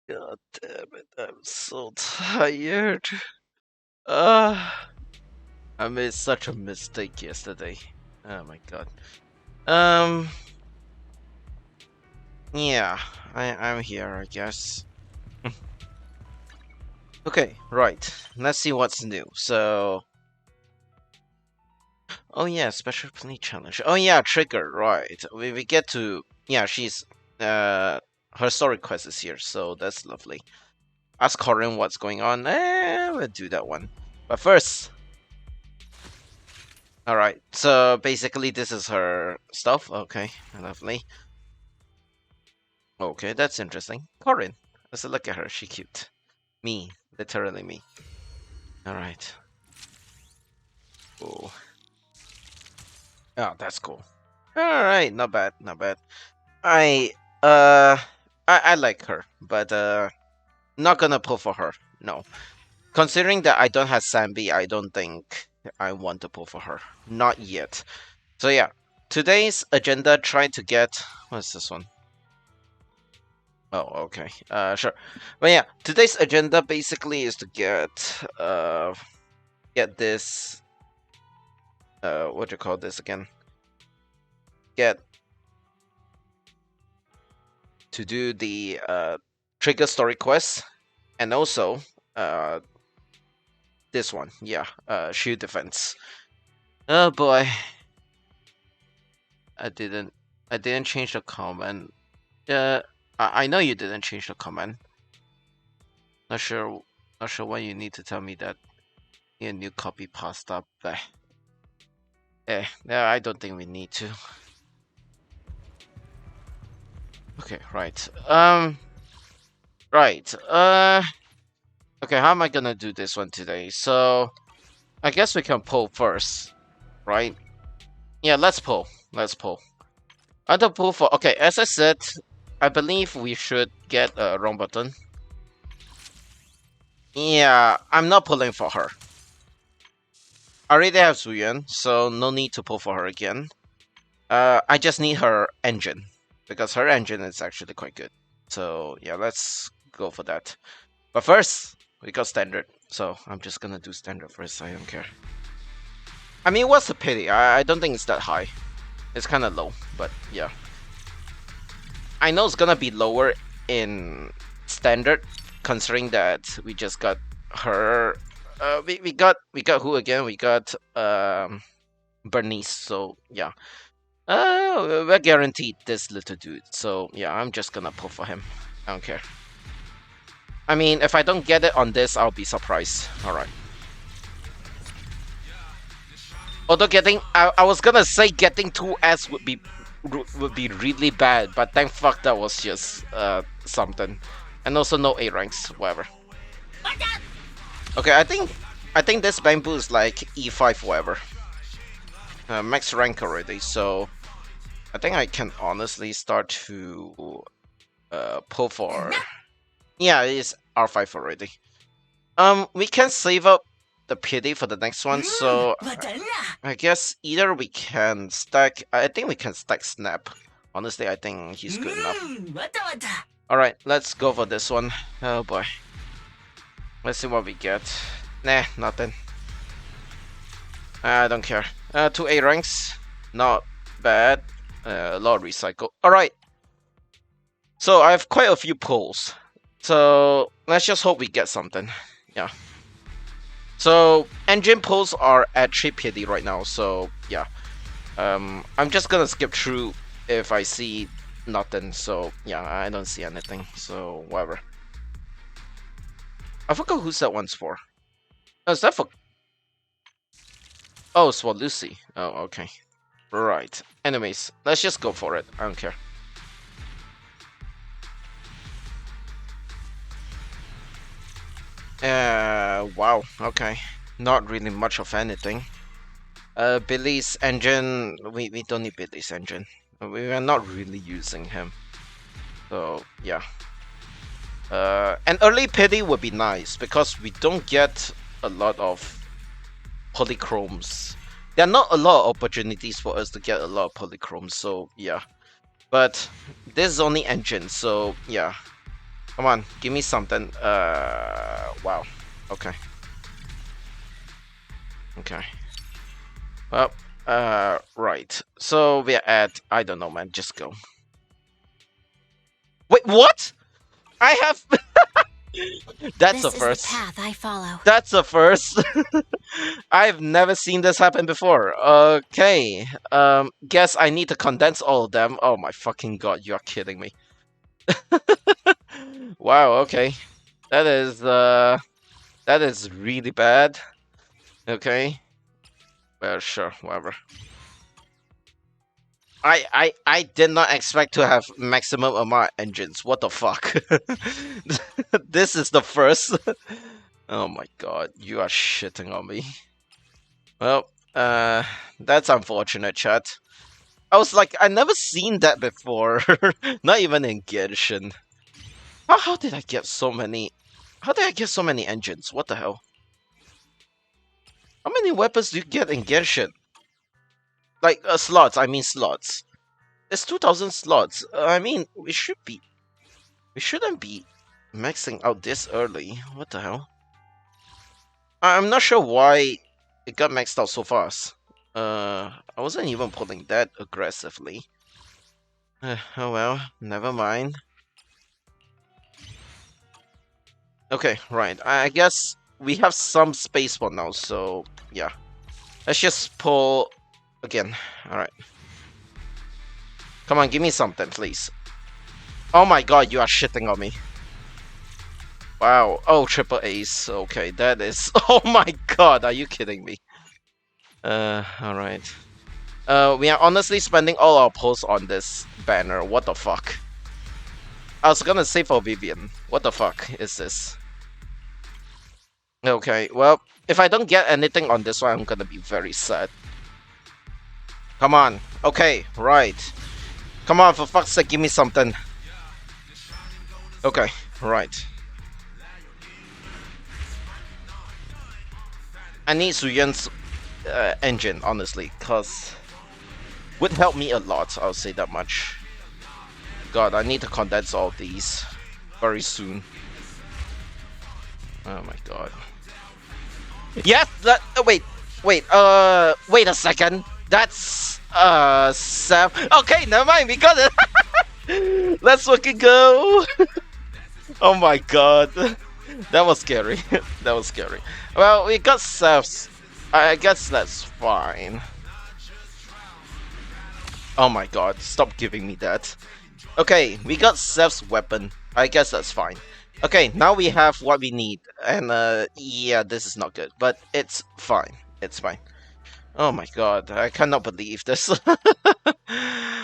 God damn it, I'm so tired. Uh, I made such a mistake yesterday. Oh my god. Um, yeah, I'm here, I guess. Okay, right. Let's see what's new. So, oh yeah, special play challenge. Oh yeah, trigger. Right. We get to she's her story quest is here, so that's lovely. Ask Corin what's going on. We'll do that one. But first, all right. So basically, this is her stuff. Okay, lovely. Okay, that's interesting. Corin, let's look at her. She cute. Me, literally me. All right. Oh, oh, that's cool. All right, not bad, not bad. I uh, I like her, but not gonna pull for her. No, considering that I don't have Sambi, I don't think I want to pull for her. Not yet. So yeah, today's agenda try to get what's this one? Oh, okay. Sure. But yeah, today's agenda basically is to get this what do you call this again? Get to do the trigger story quest and also this one. Yeah, shield defense. Oh boy. I didn't change the comment. Uh I know you didn't change the comment. Not sure why you need to tell me that a new copy passed up. Yeah, I don't think we need to. Okay, right. Right. Okay, how am I gonna do this one today? So, I guess we can pull first, right? Yeah, let's pull. Let's pull. I don't pull for. Okay, as I said, I believe we should get a wrong button. Yeah, I'm not pulling for her. I already have Zuyuan, so no need to pull for her again. I just need her engine because her engine is actually quite good. So yeah, let's go for that. But first, we got standard. So I'm just gonna do standard first. I don't care. I mean, what's the pity? I don't think it's that high. It's kind of low, but yeah. I know it's gonna be lower in standard, considering that we just got her. We got who again? We got Bernice. So yeah. We're guaranteed this little dude. So yeah, I'm just gonna pull for him. I don't care. I mean, if I don't get it on this, I'll be surprised. All right. Although I was gonna say getting 2S would be really bad, but thank fuck that was just something, and also no A ranks, whatever. Okay, I think this bamboo is like E5 whatever. Max rank already, so I think I can honestly start to pull for. Yeah, it is R5 already. We can save up the pity for the next one, so I guess either we can stack. I think we can stack Snap. Honestly, I think he's good enough. Alright, let's go for this one. Oh boy. Let's see what we get. Nah, nothing. I don't care. 2 A ranks. Not bad. A lot of recycle. Alright. So I have quite a few pulls. So let's just hope we get something. Yeah. So engine pulls are at 3 pity right now, so yeah. I'm just gonna skip through if I see nothing, so yeah, I don't see anything, so whatever. I forgot who's that one's for. Oh, is that for... Oh, it's for Lucy. Oh, okay. Right. Anyways, let's just go for it. I don't care. Wow, okay. Not really much of anything. Billy's engine, we don't need Billy's engine. We are not really using him. So, yeah. An early pity would be nice, because we don't get a lot of polychromes. There are not a lot of opportunities for us to get a lot of polychromes, so yeah. But this is only engine, so yeah. Come on, give me something. Wow. Okay. Okay. Well, right. So we're at, I don't know, man. Just go. Wait, what? I have. That's a This is the first. path I follow. That's a first. I've never seen this happen before. Okay. Guess I need to condense all of them. Oh my fucking god, you're kidding me. Wow, okay. That is really bad. Okay. Well, sure, whatever. I did not expect to have maximum amount of engines. What the fuck? This is the first. Oh my god, you are shitting on me. Well, that's unfortunate, chat. I was like, I never seen that before. Not even in Genshin. How did I get so many? How did I get so many engines? What the hell? How many weapons do you get in Genshin? Like slots. I mean slots. It's 2,000 slots. I mean, we shouldn't be maxing out this early. What the hell? I'm not sure why it got maxed out so fast. I wasn't even pulling that aggressively. Oh well, never mind. Okay, right. I guess we have some space for now, so yeah. Let's just pull again. Alright. Come on, give me something, please. Oh my god, you are shitting on me. Wow. Oh, triple ace. Okay, that is. Oh my god, are you kidding me? Alright. We are honestly spending all our pulls on this banner. What the fuck? I was gonna say for Vivian. What the fuck is this? Okay, well, if I don't get anything on this one, I'm gonna be very sad. Come on. Okay, right. Come on, for fuck's sake, give me something. Okay, right. I need Suyun's engine, honestly, because would help me a lot, I'll say that much. God, I need to condense all of these very soon. Oh my god. Yes, that. Wait, wait a second. That's Sam. Okay, never mind. We got it. Let's fucking go. Oh my god, that was scary. That was scary. Well, we got Seth's. I guess that's fine. Oh my god, stop giving me that. Okay, we got Seth's weapon. I guess that's fine. Okay, now we have what we need. And yeah, this is not good, but it's fine. It's fine. Oh my god, I cannot believe this.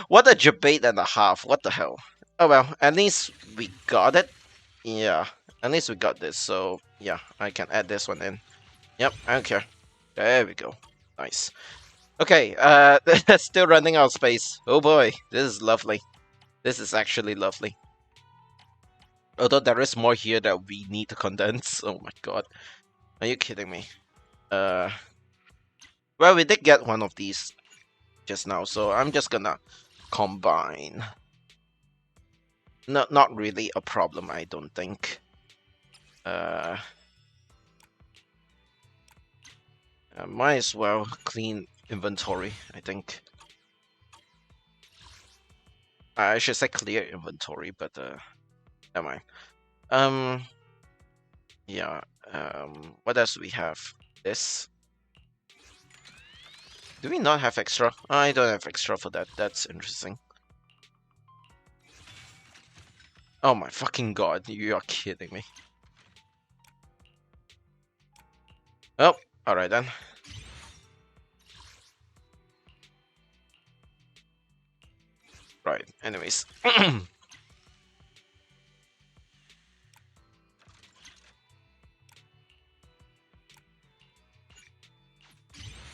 What a debate and a half. What the hell? Oh well, at least we got it. Yeah, at least we got this. So yeah, I can add this one in. Yep, I don't care. There we go. Nice. Okay, still running out of space. Oh boy, this is lovely. This is actually lovely. Although there is more here that we need to condense. Oh my god. Are you kidding me? Well, we did get one of these just now, so I'm just gonna combine. Not really a problem, I don't think. Might as well clean inventory, I think. I should say clear inventory, but never mind. Yeah. What else do we have? This. Do we not have extra? I don't have extra for that. That's interesting. Oh my fucking god, you are kidding me. Oh, alright then. Right, anyways.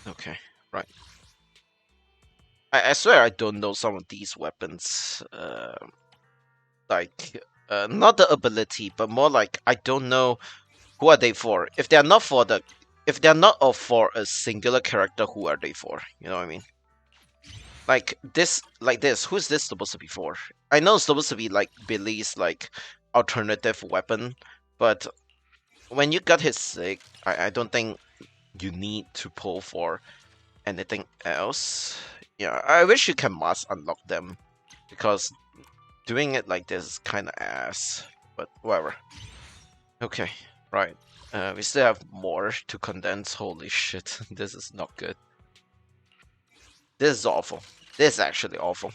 Okay, right. I swear I don't know some of these weapons. Like, not the ability, but more like I don't know who are they for. If they're not for if they're not for a singular character, who are they for? You know what I mean? Like this, Who's this supposed to be for? I know it's supposed to be like Billy's like alternative weapon, but when you got his sick, I don't think you need to pull for anything else. Yeah, I wish you can mass unlock them because doing it like this is kind of ass. But whatever. Okay, right. We still have more to condense. Holy shit, this is not good. This is awful. This is actually awful.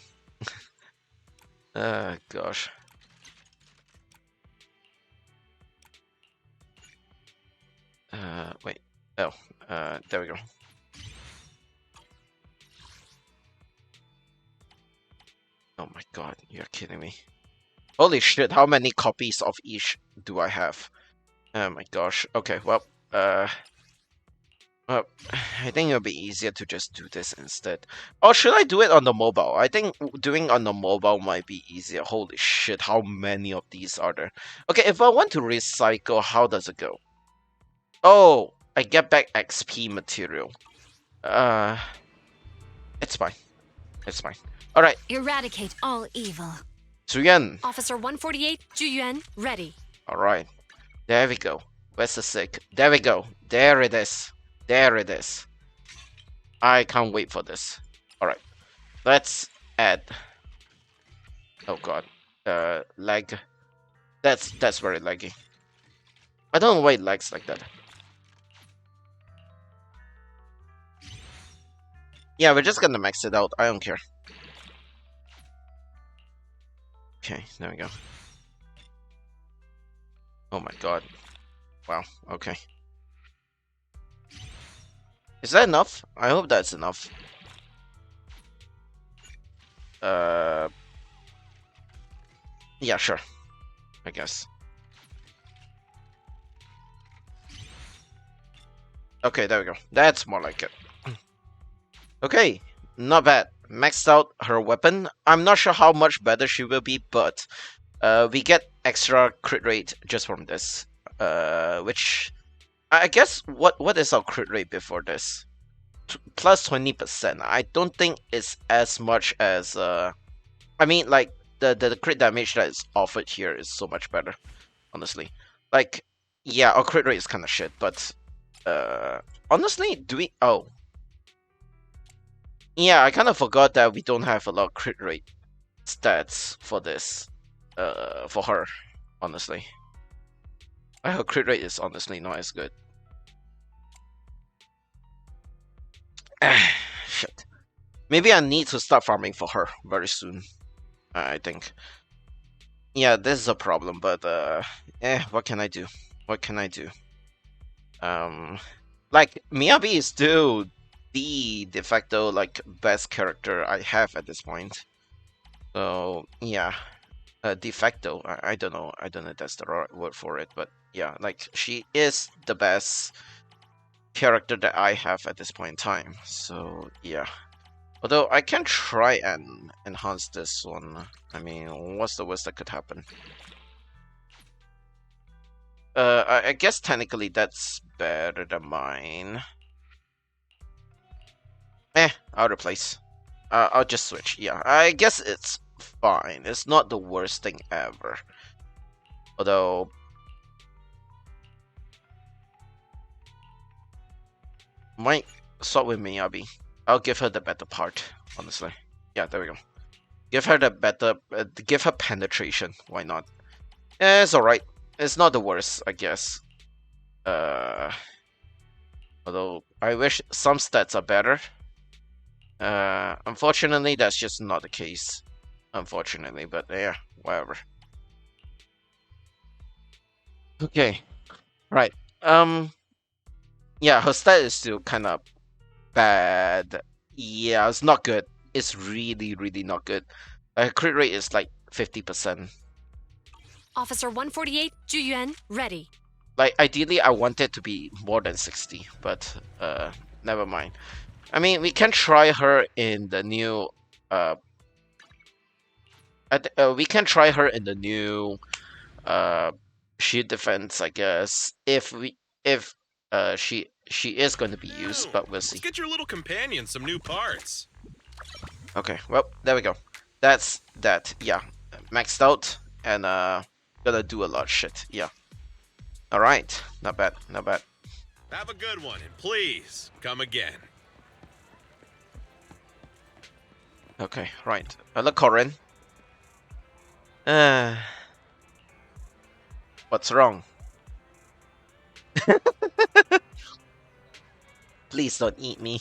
Gosh. Wait. Oh, there we go. Oh my god, you're kidding me. Holy shit, how many copies of each do I have? Oh my gosh. Okay, well, I think it'll be easier to just do this instead. Or should I do it on the mobile? I think doing on the mobile might be easier. Holy shit, how many of these are there? Okay, if I want to recycle, how does it go? Oh, I get back XP material. It's fine. It's fine. Alright. Eradicate all evil. Zhuyan. Officer 148, Zhu ready. Alright. There we go. Where's the sick? There we go. There it is. There it is. I can't wait for this. Alright. Let's add. Oh god. Lag. That's very laggy. I don't know why it lags like that. Yeah, we're just gonna max it out. I don't care. Okay, there we go. Oh my god. Wow, okay. Is that enough? I hope that's enough. Yeah, sure. I guess. Okay, there we go. That's more like it. Okay, not bad. Maxed out her weapon. I'm not sure how much better she will be, but we get extra crit rate just from this. Which I guess what is our crit rate before this? Plus 20%. I don't think it's as much as I mean, like the crit damage that is offered here is so much better. Honestly, like yeah, our crit rate is kind of shit, but honestly, do we? Oh, yeah, I kind of forgot that we don't have a lot of crit rate stats for this. For her, honestly, her crit rate is honestly not as good. Shit. Maybe I need to start farming for her very soon. I think. Yeah, this is a problem, but what can I do? What can I do? Like Miyabi is still the de facto like best character I have at this point. So yeah, de facto. I don't know. I don't know if that's the right word for it, but yeah, like she is the best character that I have at this point in time. So yeah. Although I can try and enhance this one. I mean, what's the worst that could happen? I guess technically that's better than mine. I'll replace. I'll just switch. Yeah, I guess it's fine. It's not the worst thing ever. Although might swap with Miyabi. I'll give her the better part, honestly. Yeah, there we go. Give her the better, give her penetration. Why not? It's alright. It's not the worst, I guess. Although I wish some stats are better. Unfortunately, that's just not the case. Unfortunately, but yeah, whatever. Okay, right. Yeah, her stat is still kind of bad. Yeah, it's not good. It's really, really not good. Her crit rate is like 50%. Officer 148, Zhu ready. Like, ideally, I want it to be more than 60, but never mind. I mean, we can try her in the new. We can try her in the new shield defense, I guess. If she is going to be used, but we'll see. Let's get your little companion some new parts. Okay, well, there we go. That's that. Yeah, maxed out and gonna do a lot of shit. Yeah. All right, not bad, not bad. Have a good one, and please come again. Okay, right. Look, Corin. Uh, what's wrong? Please don't eat me.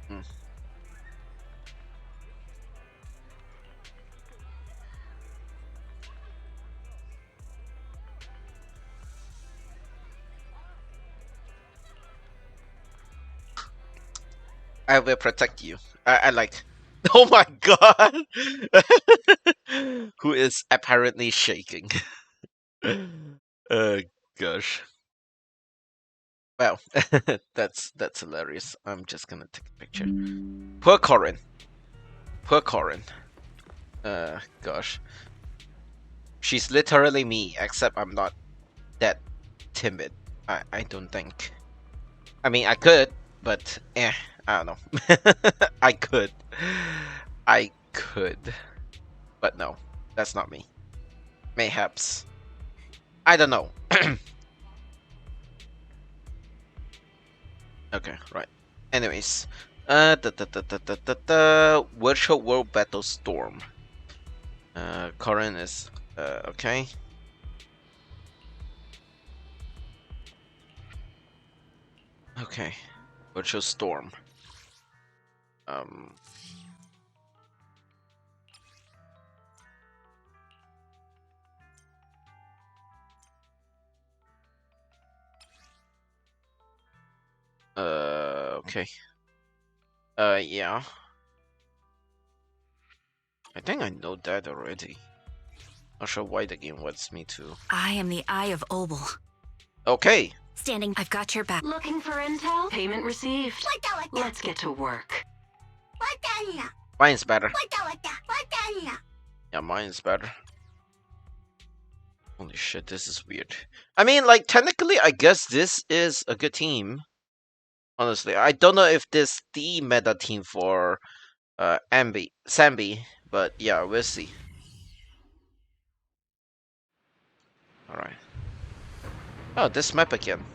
Hmm. I will protect you. I like. Oh my god! Who is apparently shaking? Gosh. Well, that's hilarious. I'm just gonna take a picture. Poor Corin. Poor Corin. Gosh. She's literally me, except I'm not that timid. I don't think. I mean, I could, but I don't know. I could. I could. But no, that's not me. Mayhaps. I don't know. Okay, right. Anyways. Virtual World Battle Storm. Corin is okay. Okay. Virtual Storm. Um okay. Yeah. I think I know that already. Not sure why the game wants me to. I am the Eye of Obel. Okay. Standing. I've got your back. Looking for intel? Payment received. Let's get to work. Mine's better. Yeah, mine's better. Holy shit, this is weird. I mean, like, technically, I guess this is a good team. Honestly, I don't know if this the meta team for Sambi, but yeah, we'll see. Alright. Oh, this map again.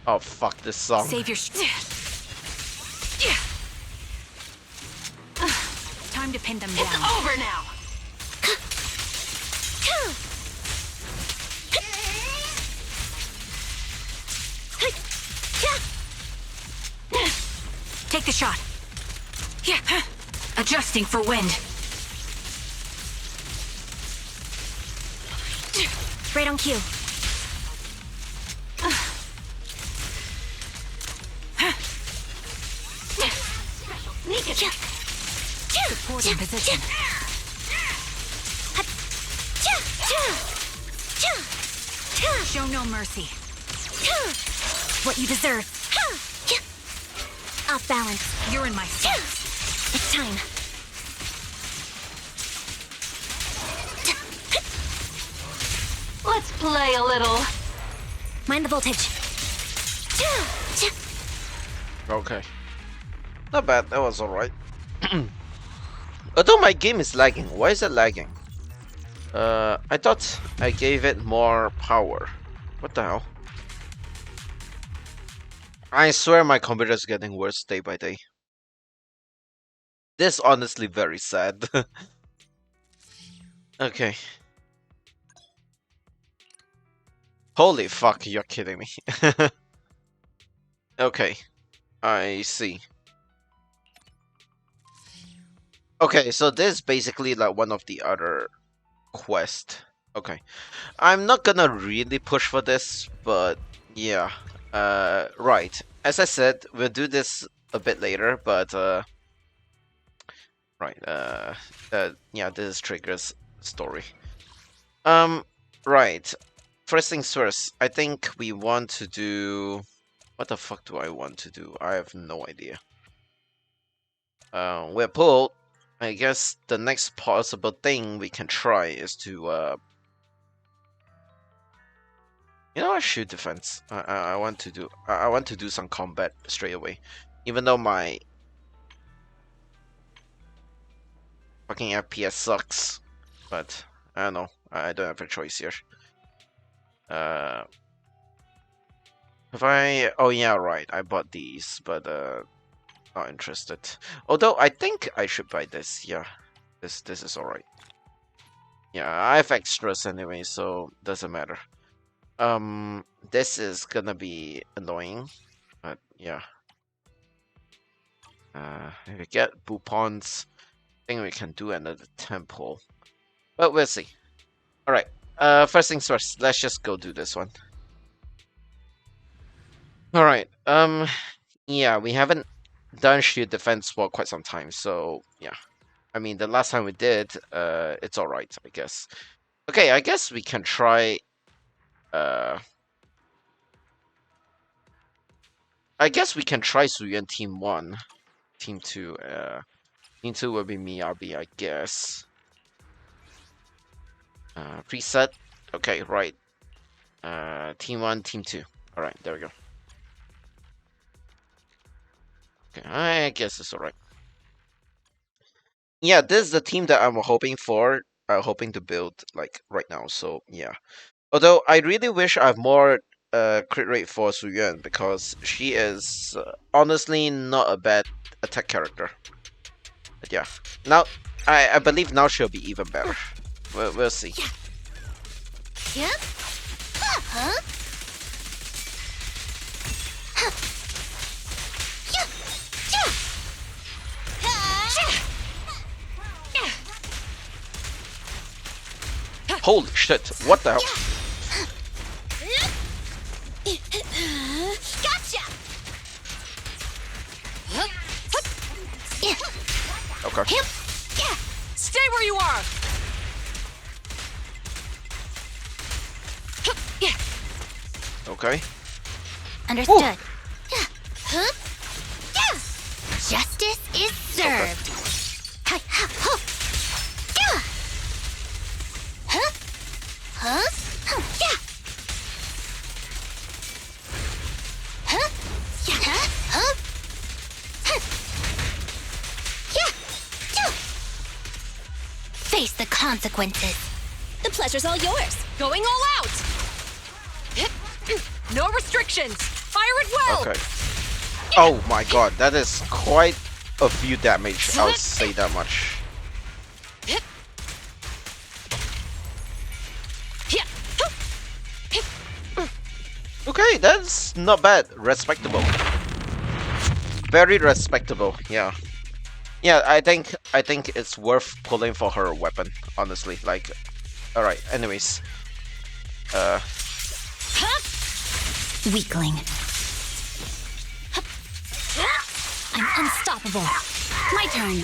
Oh, fuck this song. Save your. Time to pin them down. It's over now. Take the shot. Yeah. Adjusting for wind. Right on cue. Support in position. Show no mercy. What you deserve. Off balance. You're in my sights. It's time. Let's play a little. Mind the voltage. Okay. Not bad, that was alright. Although my game is lagging. Why is it lagging? I thought I gave it more power. What the hell? I swear my computer is getting worse day by day. This is honestly very sad. Okay. Holy fuck, you're kidding me. Okay. I see. Okay, so this is basically like one of the other quests. Okay. I'm not gonna really push for this, but yeah. Right. As I said, we'll do this a bit later, but right. Yeah, this is Trigger's story. Right. First things first. I think we want to do. What the fuck do I want to do? I have no idea. We're pulled. I guess the next possible thing we can try is to you know, I shoot defense. I want to do some combat straight away, even though my fucking FPS sucks. But I don't know. I don't have a choice here. If I oh yeah right, I bought these, but not interested. Although I think I should buy this. Yeah, this is alright. Yeah, I have extras anyway, so doesn't matter. This is gonna be annoying, but yeah. If we get Boupons, I think we can do another temple, but we'll see. All right. First things first. Let's just go do this one. All right. Yeah, we haven't done shield defense for quite some time, so yeah. I mean, the last time we did, it's all right, I guess. Okay, I guess we can try. I guess we can try Suyuan Team 1. Team 2, Team 2 will be Miyabi, I guess. Preset. Okay, right. Team 1, Team 2. Alright, there we go. Okay, I guess it's alright. Yeah, this is the team that I'm hoping for. Hoping to build, like, right now, so yeah. Although, I really wish I have more crit rate for Suyuan, because she is honestly not a bad attack character. But yeah, now I believe now she'll be even better. We'll see. Yep. Huh? Holy shit! What the hell? Gotcha. Okay. Stay where you are. Okay. Understood. Justice is served. Face the consequences. The pleasure's all yours. Going all out. No restrictions. Fire it well. Okay. Oh my god, that is quite a few damage. I'll say that much. Okay, that's not bad. Respectable. Very respectable. Yeah. Yeah, I think it's worth pulling for her weapon, honestly. Like, all right. Anyways, Weakling. I'm unstoppable. My turn.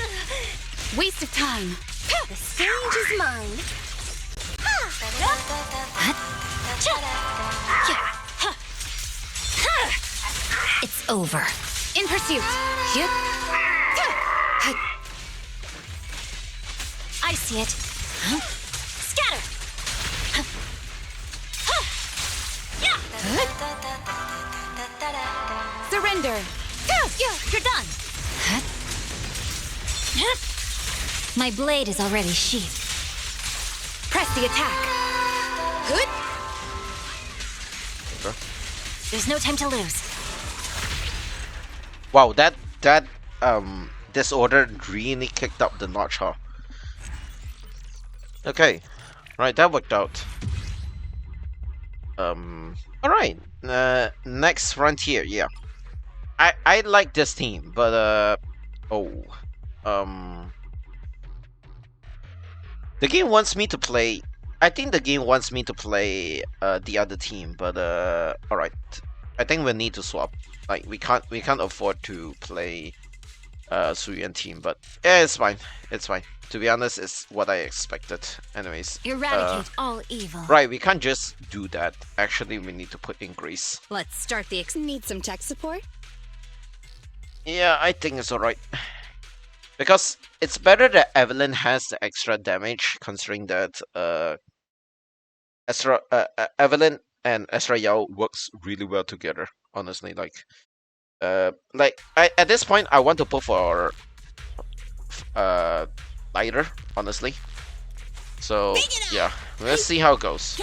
Waste of time. The stage is mine. It's over. In pursuit. I see it. Scatter. Surrender. You're done. My blade is already sheathed. Press the attack. Good. okay. There's no time to lose. Wow, that disorder really kicked up the notch, huh? Okay, right, that worked out. All right. Next frontier, yeah. I like this team, but the game wants me to play. I think the game wants me to play the other team, but all right. I think we need to swap. Like we can't afford to play Suyuan team, but yeah, it's fine. It's fine. To be honest, it's what I expected. Anyways, Eradicate all evil. right, we can't just do that. Actually, we need to put in Grace. Let's start the Need some tech support? Yeah, I think it's alright. Because it's better that Evelyn has the extra damage, considering that Evelyn and Ezra Yao works really well together. Honestly, at this point, I want to pull for lighter. Honestly, so yeah, let's see how it goes.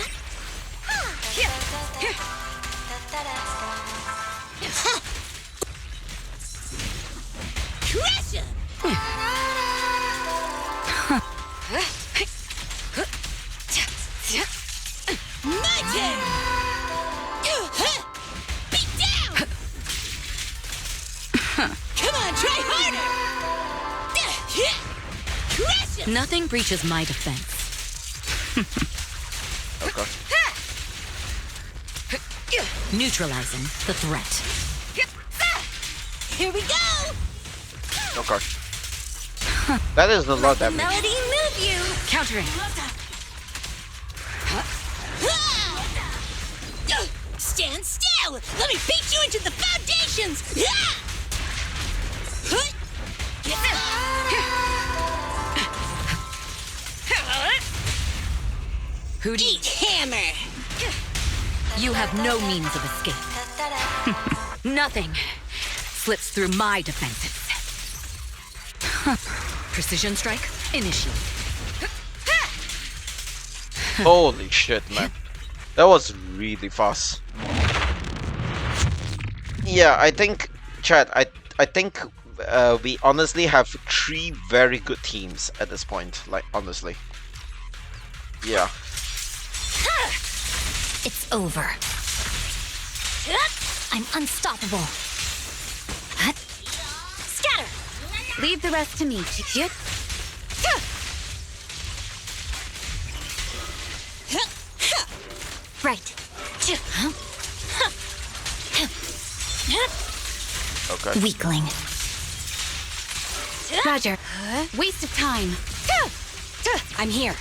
Come on, try harder! Nothing breaches my defense. Okay. Neutralizing the threat. Here we go! Okay. That is a lot of damage. Melody move you! Countering. Stand still! Let me beat you into the foundations! Who do you... Eat hammer! You have no means of escape. Nothing slips through my defenses. Precision strike, initiate. Holy shit, man. That was really fast. Yeah, I think, Chad, I think we honestly have 3 very good teams at this point. Like, honestly. Yeah. It's over. I'm unstoppable. Scatter! Leave the rest to me. Right. Okay. Weakling. Roger. Waste of time. I'm here.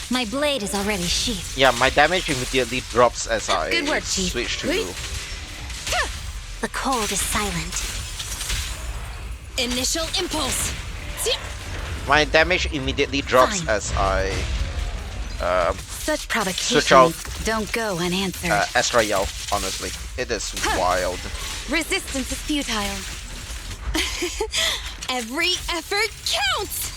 My blade is already sheathed. Yeah, my damage immediately drops as I Good work, Chief. switch to... The cold is silent. Initial impulse. My damage immediately drops Fine. as I Such switch provocations out don't go unanswered. Astra Yao, honestly. It is wild. Resistance is futile. Every effort counts.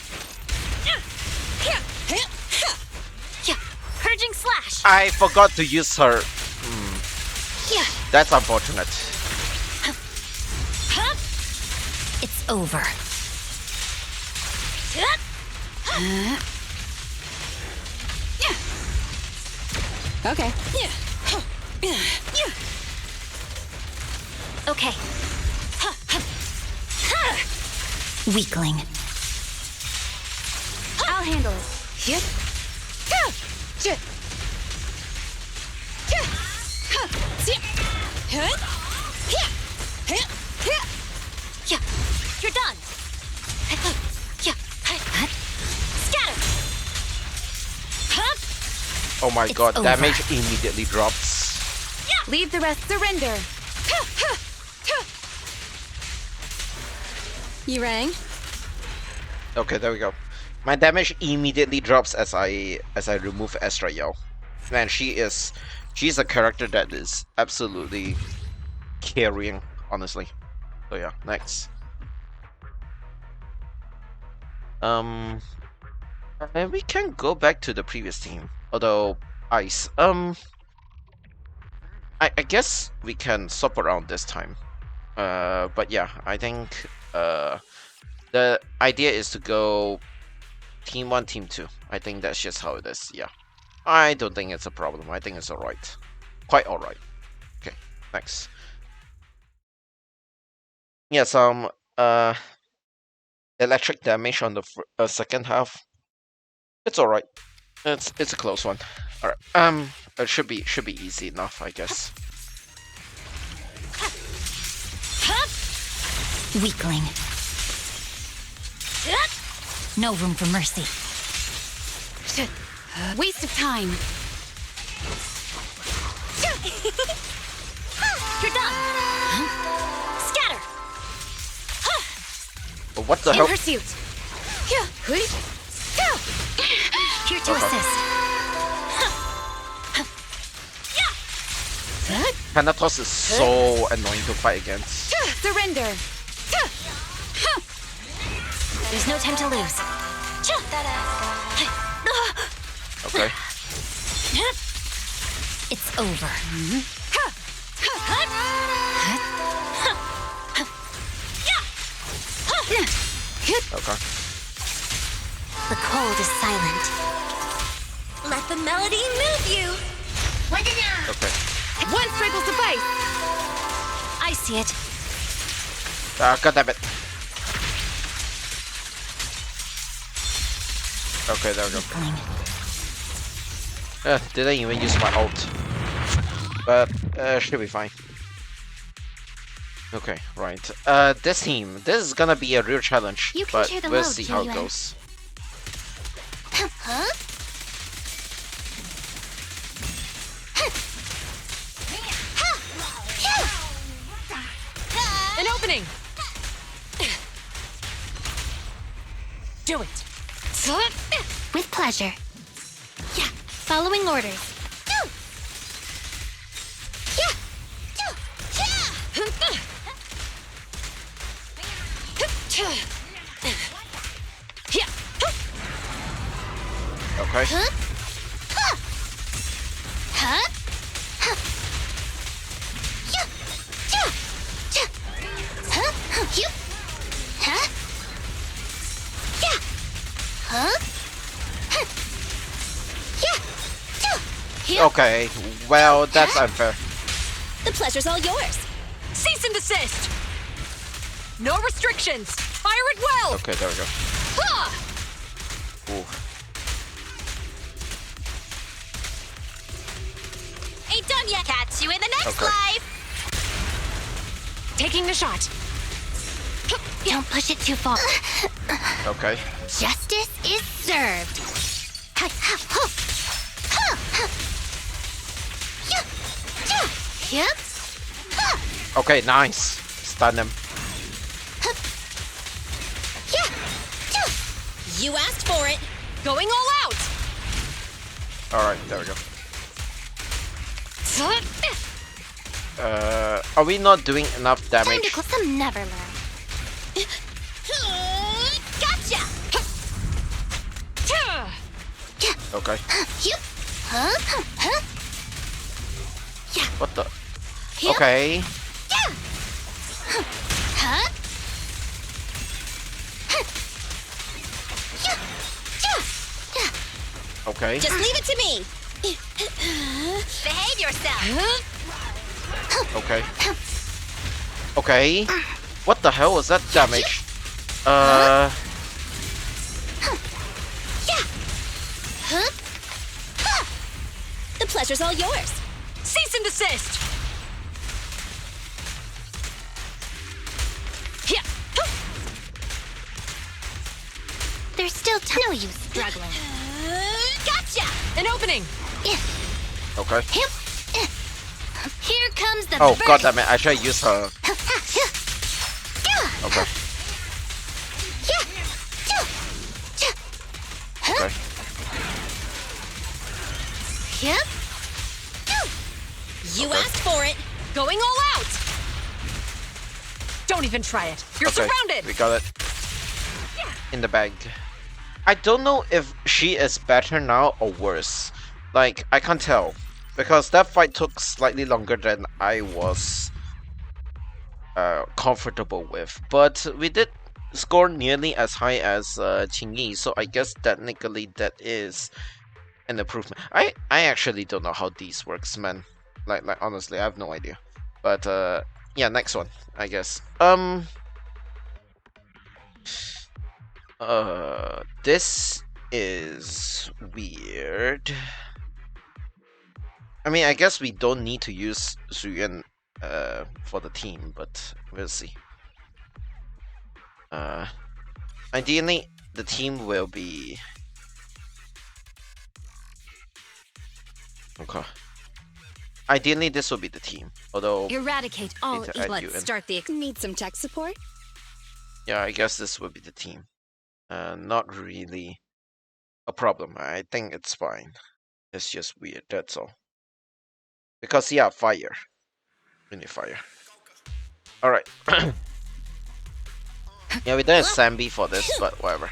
Purging slash. I forgot to use her. That's unfortunate. It's over. Okay. Okay. Weakling. I'll handle it. You're done. Scatter. Oh my It's god, over. damage immediately drops. Leave the rest surrender. You rang? Okay, there we go. My damage immediately drops as I remove Astra Yao. Man, she's a character that is absolutely carrying, honestly. So yeah, next. And we can go back to the previous team. Although Ice. I guess we can swap around this time. But yeah, I think the idea is to go Team 1, Team 2. I think that's just how it is, yeah. I don't think it's a problem. I think it's alright. Quite alright. Okay, next. Yeah, some electric damage on the second half. It's alright. It's a close one. Alright. It should be easy enough, I guess. Weakling. No room for mercy. Waste of time. You're done. Scatter. But what the In hell? pursuit. Here to assist. Thanatos is so annoying to fight against. Surrender. There's no time to lose. Okay. It's over. Okay. The cold is silent. Let the melody move you. Okay. One strike will suffice. I see it. God damn it. Okay, there we go. Didn't even use my ult. But should be fine. Okay, right. This team, this is gonna be a real challenge, You can but share the we'll load, see how it Julian. goes. Huh? An opening. Do it. With pleasure. Yeah. Following orders. Okay. Huh? Huh? Okay, well, that's unfair. The pleasure's all yours. Cease and desist. No restrictions. Fire it well. Okay, there we go. Ooh. Ain't done yet. Catch you in the next Okay. life. Taking the shot. Don't push it too far. Okay. Justice is served. Yep. Okay, nice. Stun him. You asked for it. Going all out. Alright, there we go. Are we not doing enough damage? Some never learn. Gotcha. Okay. Huh? What the? Okay. Huh? Okay. Just leave it to me. Behave yourself. Okay. Okay. What the hell was that damage? The pleasure's all yours. Cease and desist. Yeah. There's still no use struggling. Gotcha. An opening. Okay. Here comes the Oh, burst. god damn it. I should use her. Okay. Okay. Yep. You Okay. asked for it. Going all out. Don't even try it. You're Okay, surrounded. we got it. In the bag. I don't know if she is better now or worse. Like, I can't tell. Because that fight took slightly longer than I was comfortable with. But we did score nearly as high as Qingyi, so I guess technically that is an improvement. I actually don't know how these works, man. Like honestly, I have no idea. But yeah, next one, I guess. This is weird. I mean, I guess we don't need to use Zuyuan for the team, but we'll see. Ideally, the team will be... Okay. Ideally, this will be the team. Although, Eradicate all Need to evil. add you Let's in. start the. Need some tech support? yeah, I guess this will be the team. Not really a problem. I think it's fine. It's just weird, that's all. Because, yeah, fire. We need fire. Alright. yeah, we don't have Sambi for this, but whatever.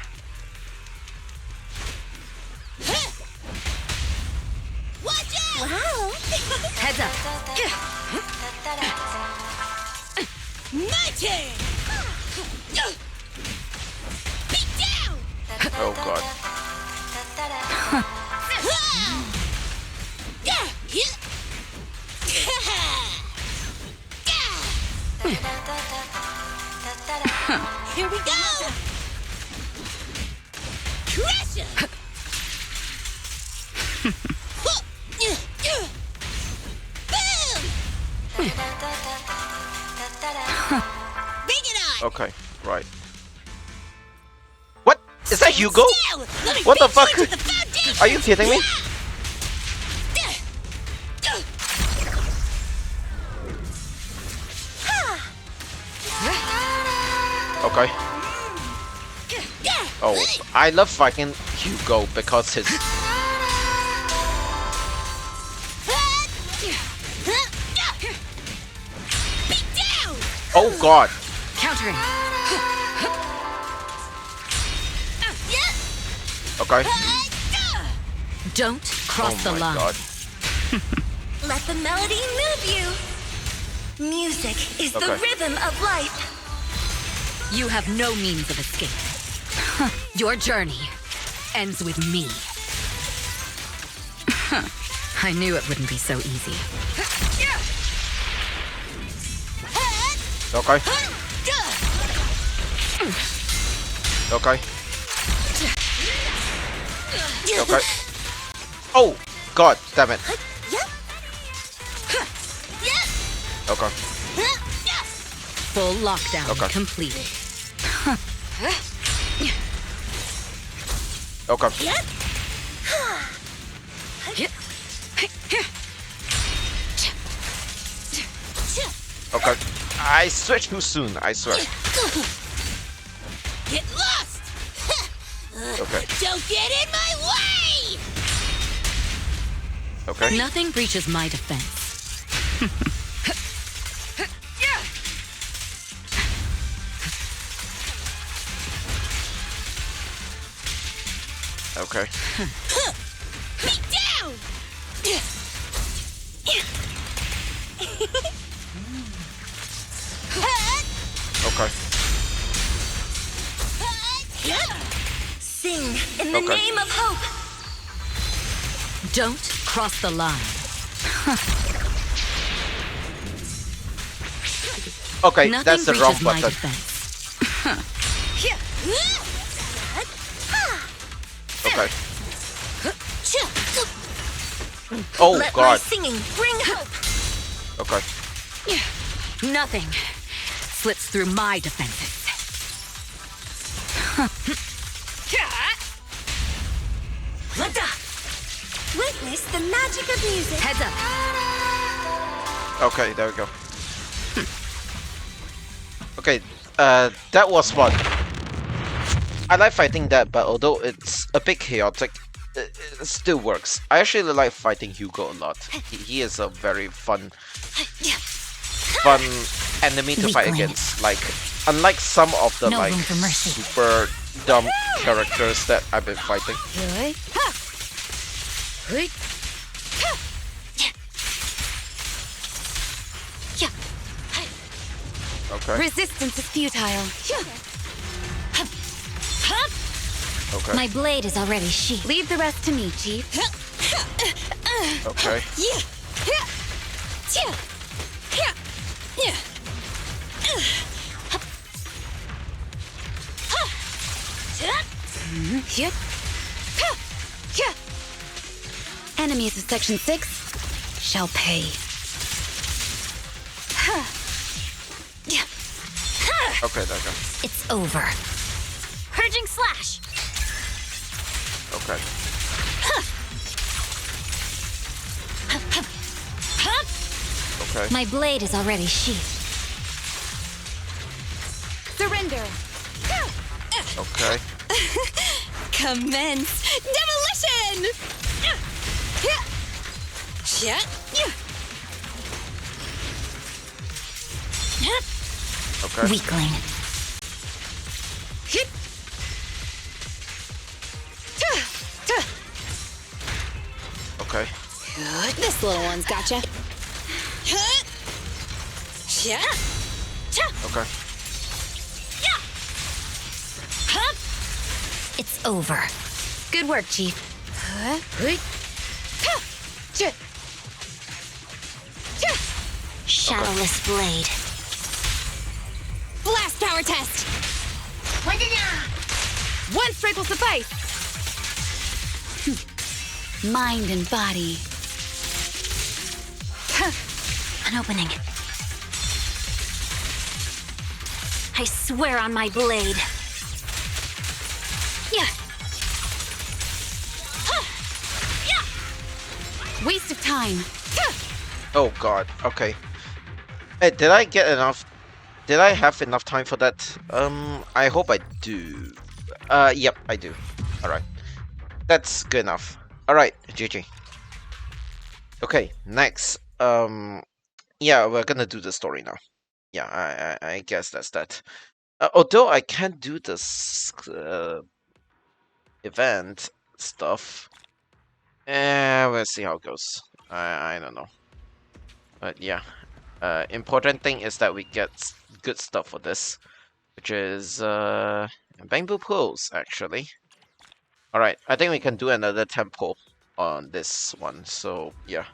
Wow! Heads up. My turn! Beat down! Oh god. Here we go! Crush him! Boom! Bring it on! Okay, right. What? Is that Hugo? Now, let me What the beat you fuck? into the foundation! Are you kidding me? Okay. Oh, I love fighting Hugo because his... Beat down! Oh god. Countering. Okay. Don't cross Oh the my line. god. Let the melody move you. Music is the Okay. rhythm of life. You have no means of escape. Your journey ends with me. I knew it wouldn't be so easy. Okay. Okay. Okay. Oh god, damn it. Okay. Full lockdown Okay. completed. Okay. Okay. I switched too soon, I swear. Get lost! Okay. Don't get in my way! Okay. Nothing breaches my defense. Okay. Beat down! Okay. Sing in the Okay. name of hope. Don't cross the line. Okay, Nothing that's the wrong breaches my button. defense. Okay. Oh Let my god. singing bring hope. Okay. Nothing slips through my defenses. Witness the magic of music. Heads up. Okay, there we go. Okay, that was fun. I like fighting that, but although it's a bit chaotic, it still works. I actually like fighting Hugo a lot. He is a very fun enemy to fight Weakling. against. Like, unlike some of the No like room for mercy. super dumb characters that I've been fighting. Okay, Resistance is futile. okay, My blade is already sheathed. Leave the rest to me, Chief. okay. Enemies of Section 6 shall pay. Okay, there we go. It's over. Purging slash. Okay. Okay. My blade is already sheathed. Surrender. Okay. Commence demolition. Okay. Weakling. Okay. This little one's gotcha. Okay. It's over. Good work, Chief. Shadowless blade. Blast power test. One strike will suffice. Mind and body. An opening. I swear on my blade. Yeah. Waste of time. Oh god. Okay. Hey, did I get enough? Did I have enough time for that? I hope I do. Yep, I do. All right. That's good enough. All right, GG. Okay, next. Yeah, we're gonna do the story now. Yeah, I guess that's that. Although I can't do this event stuff. We'll see how it goes. I don't know. But yeah, important thing is that we get good stuff for this, which is bamboo poles actually. All right, I think we can do another tempo on this one. So yeah,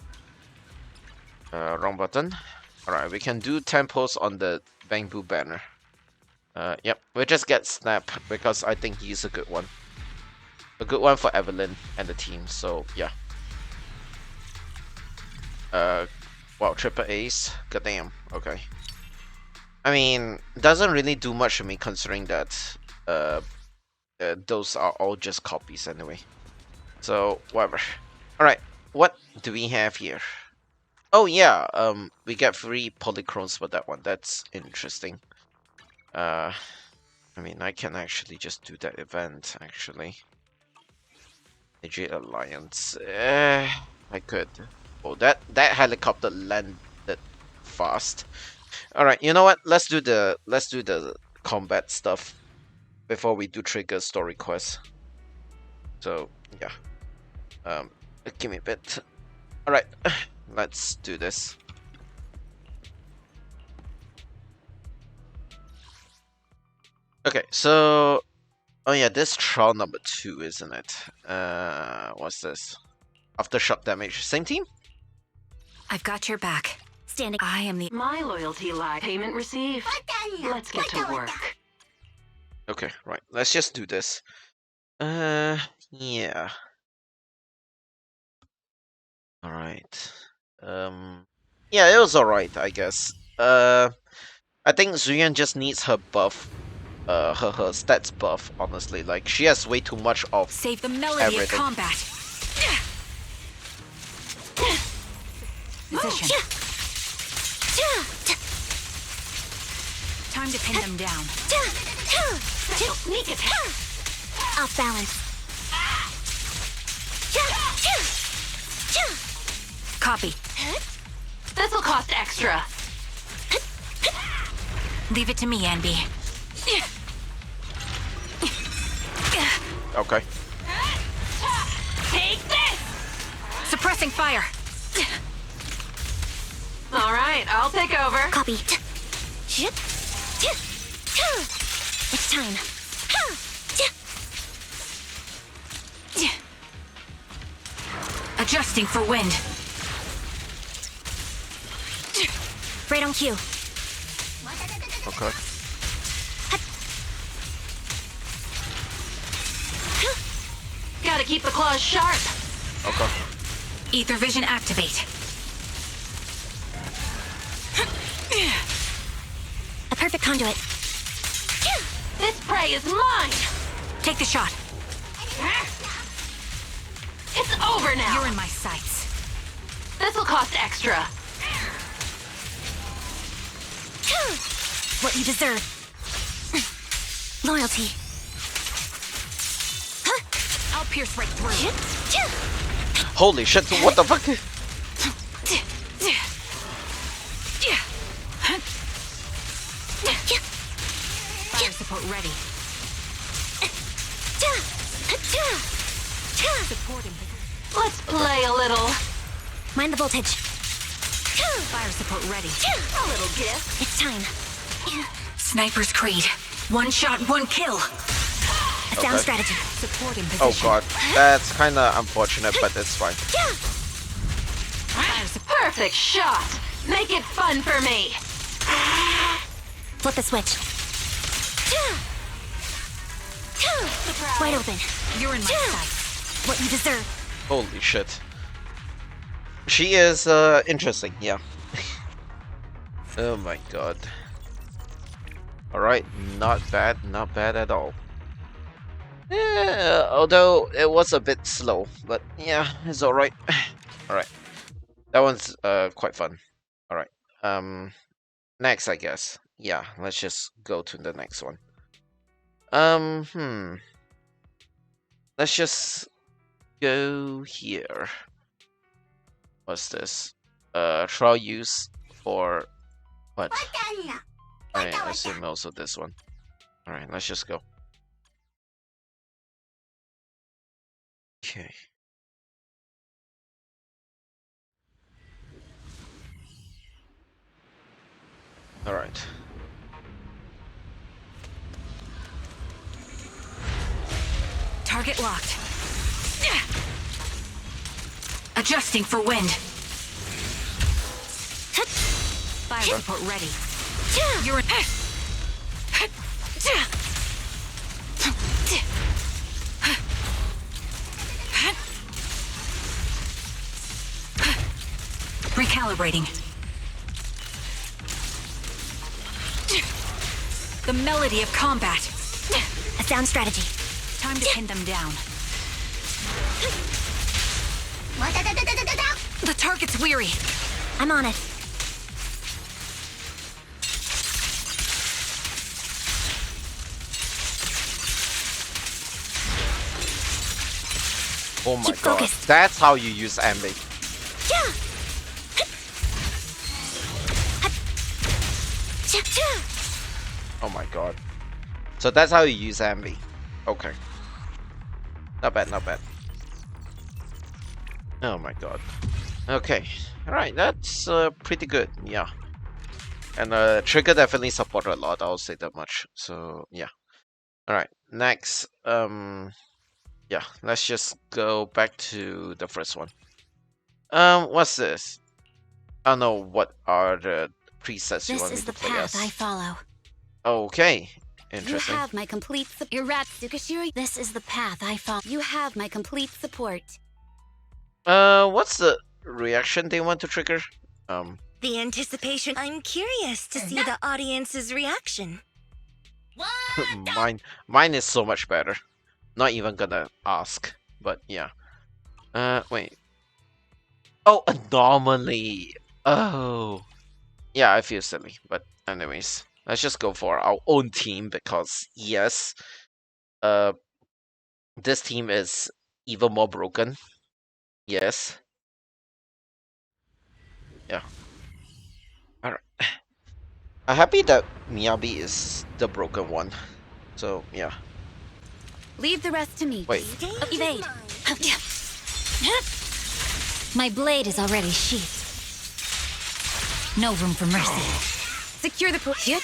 wrong button. All right, we can do tempos on the bamboo banner. Yep, we'll just get Snap because I think he's a good one. A good one for Evelyn and the team. So yeah. Wow, triple ace. Goddamn. Okay. I mean, doesn't really do much to me considering that those are all just copies anyway. So whatever. All right, what do we have here? Oh yeah, we get free polychromes for that one. That's interesting. I mean, I can actually just do that event actually. AJ Alliance. I could. Oh, that helicopter landed fast. All right, you know what? Let's do the combat stuff before we do trigger story quests. So yeah, give me a bit. All right, let's do this. Okay, so oh yeah, this trial number 2, isn't it? What's this? Aftershock damage. Same team? I've got your back. Standing. I am the. My loyalty lie. Payment received. Let's get to work. Okay, right. Let's just do this. Yeah. Alright. Yeah, it was alright, I guess. I think Zuyan just needs her buff. Her stats buff, honestly. Like, she has way too much of Save the melody everything. of combat. Position. Time to pin them down. Sneak attack. Off balance. Copy. This'll cost extra. Leave it to me, Anby. Okay. Take this! Suppressing fire. All right, I'll take over. Copy. It's time. Adjusting for wind. Right on cue. Okay. Gotta keep the claws sharp. Okay. Ether vision activate. A perfect conduit. This prey is mine. Take the shot. over now. You're in my sights. This'll cost extra. What you deserve. Loyalty. I'll pierce right through. Holy shit! What the fuck? Fire support ready. Supporting. Let's play a little. Mind the voltage. Fire support ready. A little gift. It's time. Sniper's Creed. One shot, one kill. A sound Okay. strategy. Supporting Oh position. god, that's kind of unfortunate, but it's fine. Fire support. Perfect shot. Make it fun for me. Flip the switch. Wide open. You're in my sights. What you deserve. Holy shit. She is interesting, yeah. Oh my god. Alright, not bad at all. Yeah, although it was a bit slow, but yeah, it's alright. Alright. That one's quite fun. Alright. Next I guess. Yeah, let's just go to the next one. Let's just go here. What's this? Trial use for what? I assume also this one. Alright, let's just go. Okay. Alright. Target locked. Adjusting for wind. Fire support ready. You're in. Recalibrating. The melody of combat. A sound strategy. Time to pin them down. The target's weary. I'm on it. Oh my Keep god. focused. That's how you use Ambi. Oh my god. So that's how you use Ambi. Okay. Not bad, not bad. Oh my god. Okay. Alright, that's pretty good. Yeah. And Trigger definitely support a lot, I'll say that much. So yeah. Alright, next. Yeah, let's just go back to the first one. What's this? I don't know what are the presets you This want me is to the play path as. I follow. Okay, You interesting. have my complete Tsukashiri. This is the path I follow. You have my complete support. What's the reaction they want to trigger? The anticipation. I'm curious to see the audience's reaction. Mine is so much better. Not even gonna ask, but yeah. Wait. Oh, anomaly. Oh. Yeah, I feel silly, but anyways, let's just go for our own team because yes, this team is even more broken. Yes. Yeah. Alright. I'm happy that Miyabi is the broken one. So yeah. Leave the rest to me. Wait. Evade. My blade is already sheathed. No room for mercy. Secure the push. It's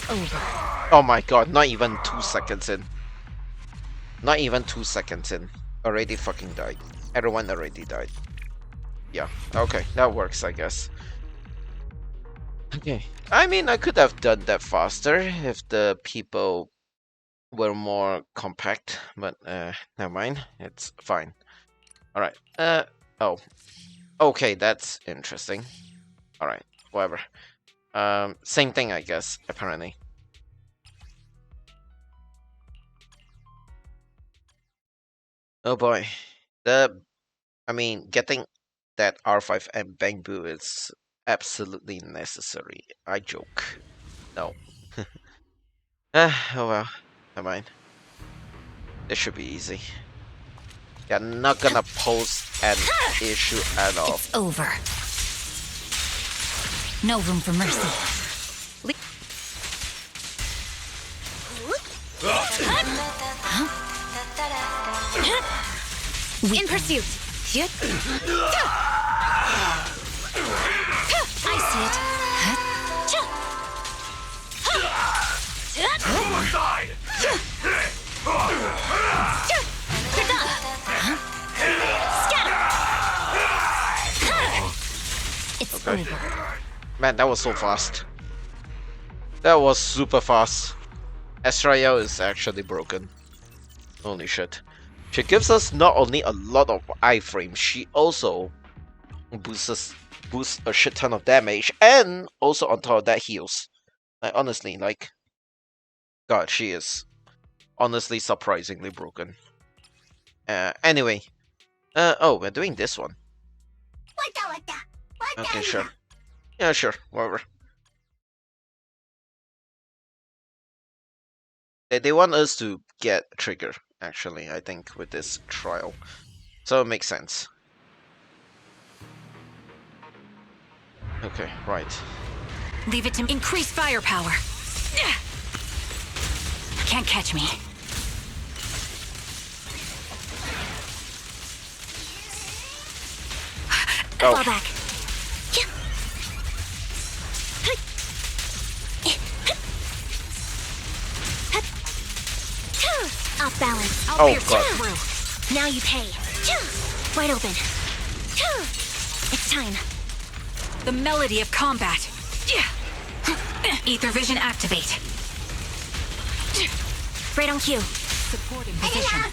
over. Oh my god, not even 2 seconds in. Not even 2 seconds in. Already fucking died. Everyone already died. Yeah, okay, that works, I guess. Okay. I mean, I could have done that faster if the people were more compact, but never mind. It's fine. Alright. Oh. Okay, that's interesting. Alright, whatever. Same thing, I guess, apparently. Oh boy. Getting that R5 and Bangbu is absolutely necessary. I joke. No. Oh well. Never mind. This should be easy. You're not gonna pose an issue at all. It's over. No room for mercy. In pursuit. I see it. It's Okay. over. Man, that was so fast. That was super fast. Estrael is actually broken. Holy shit. She gives us not only a lot of iframe, she also boosts a shit ton of damage, and also on top of that heals. Like honestly, like, God, she is honestly surprisingly broken. Anyway, oh, we're doing this one. Okay, sure. Yeah, sure, whatever. They want us to get a trigger, actually, I think, with this trial. So it makes sense. Okay, right. Leave it to increase firepower. Can't catch me. Oh. Fall back. Off balance. I'll Oh, pierce God. through. Now you pay. Wide open. It's time. The melody of combat. Ether vision activate. Right on cue. Supporting position.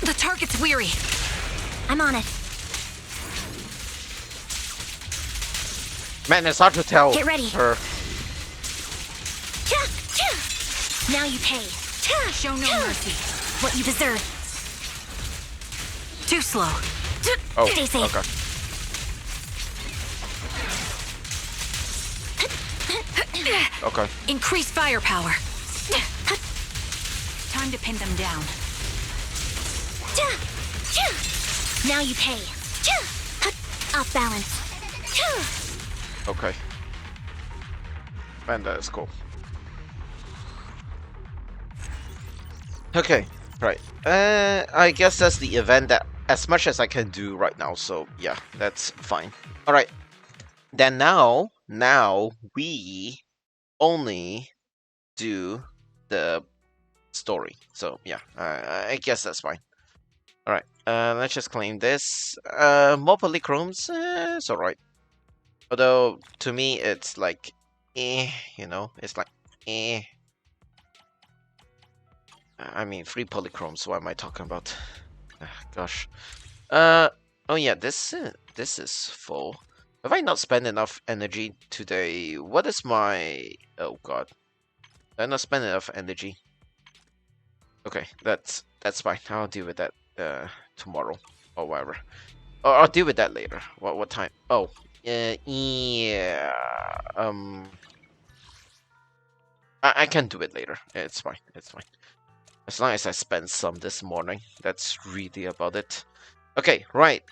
The target's weary. I'm on it. Man, it's hard to tell. Get ready. Her. Now you pay. Show no mercy. What you deserve. Too slow. Oh, Stay safe. okay. Okay. Increase firepower. Time to pin them down. Now you pay. Off balance. Okay. Man, that is cool. Okay, right. I guess that's the event that as much as I can do right now, so yeah, that's fine. Alright. Then now we only do the story. So yeah, I guess that's fine. Alright, let's just claim this. More polychromes, it's alright. Although, to me, it's like, you know, it's like, I mean, 3 polychromes, what am I talking about? Gosh. Oh yeah, this is full. Have I not spent enough energy today? What is my... Oh god. Did I not spend enough energy? Okay, that's fine. I'll deal with that tomorrow or whatever. Or I'll deal with that later. What time? Oh, yeah. I can do it later. It's fine. It's fine. As long as I spend some this morning. That's really about it. Okay, right.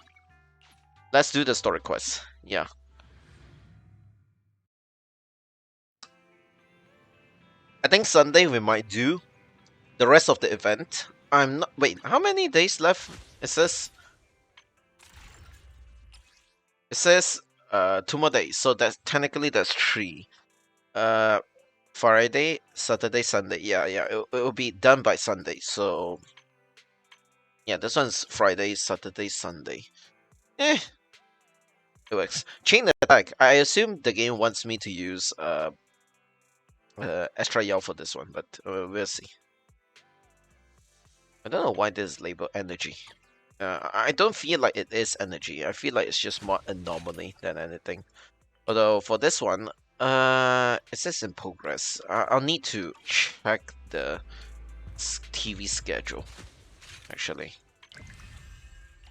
Let's do the story quest. Yeah. I think Sunday we might do the rest of the event. I'm not... Wait, how many days left? It says 2 more days. So that's technically that's 3. Friday, Saturday, Sunday. Yeah, it will be done by Sunday. So yeah, this one's Friday, Saturday, Sunday. It works. Chain attack. I assume the game wants me to use Estrael for this one, but we'll see. I don't know why this is labeled energy. I don't feel like it is energy. I feel like it's just more anomaly than anything. Although for this one, It says in progress. I'll need to check the TV schedule, actually.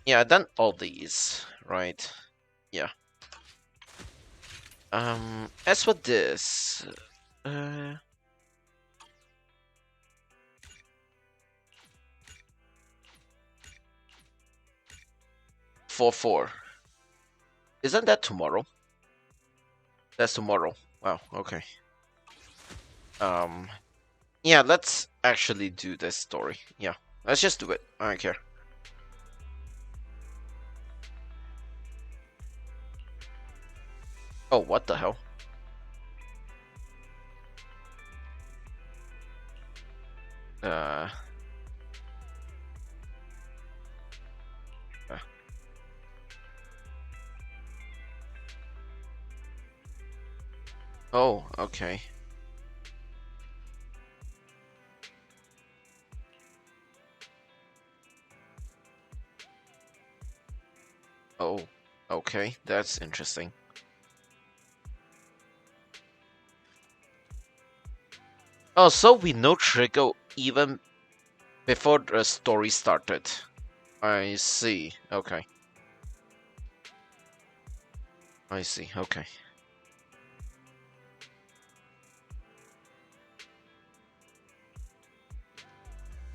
Yeah, I've done all these, right? Yeah. As for this, uh, 4/4. Isn't that tomorrow? That's tomorrow. Wow, okay. Yeah, let's actually do this story. Yeah, let's just do it. I don't care. Oh, what the hell? Uh. uh. Oh, okay. Oh, okay. That's interesting. Oh, so we know Trigger even before the story started. I see. Okay. I see. Okay.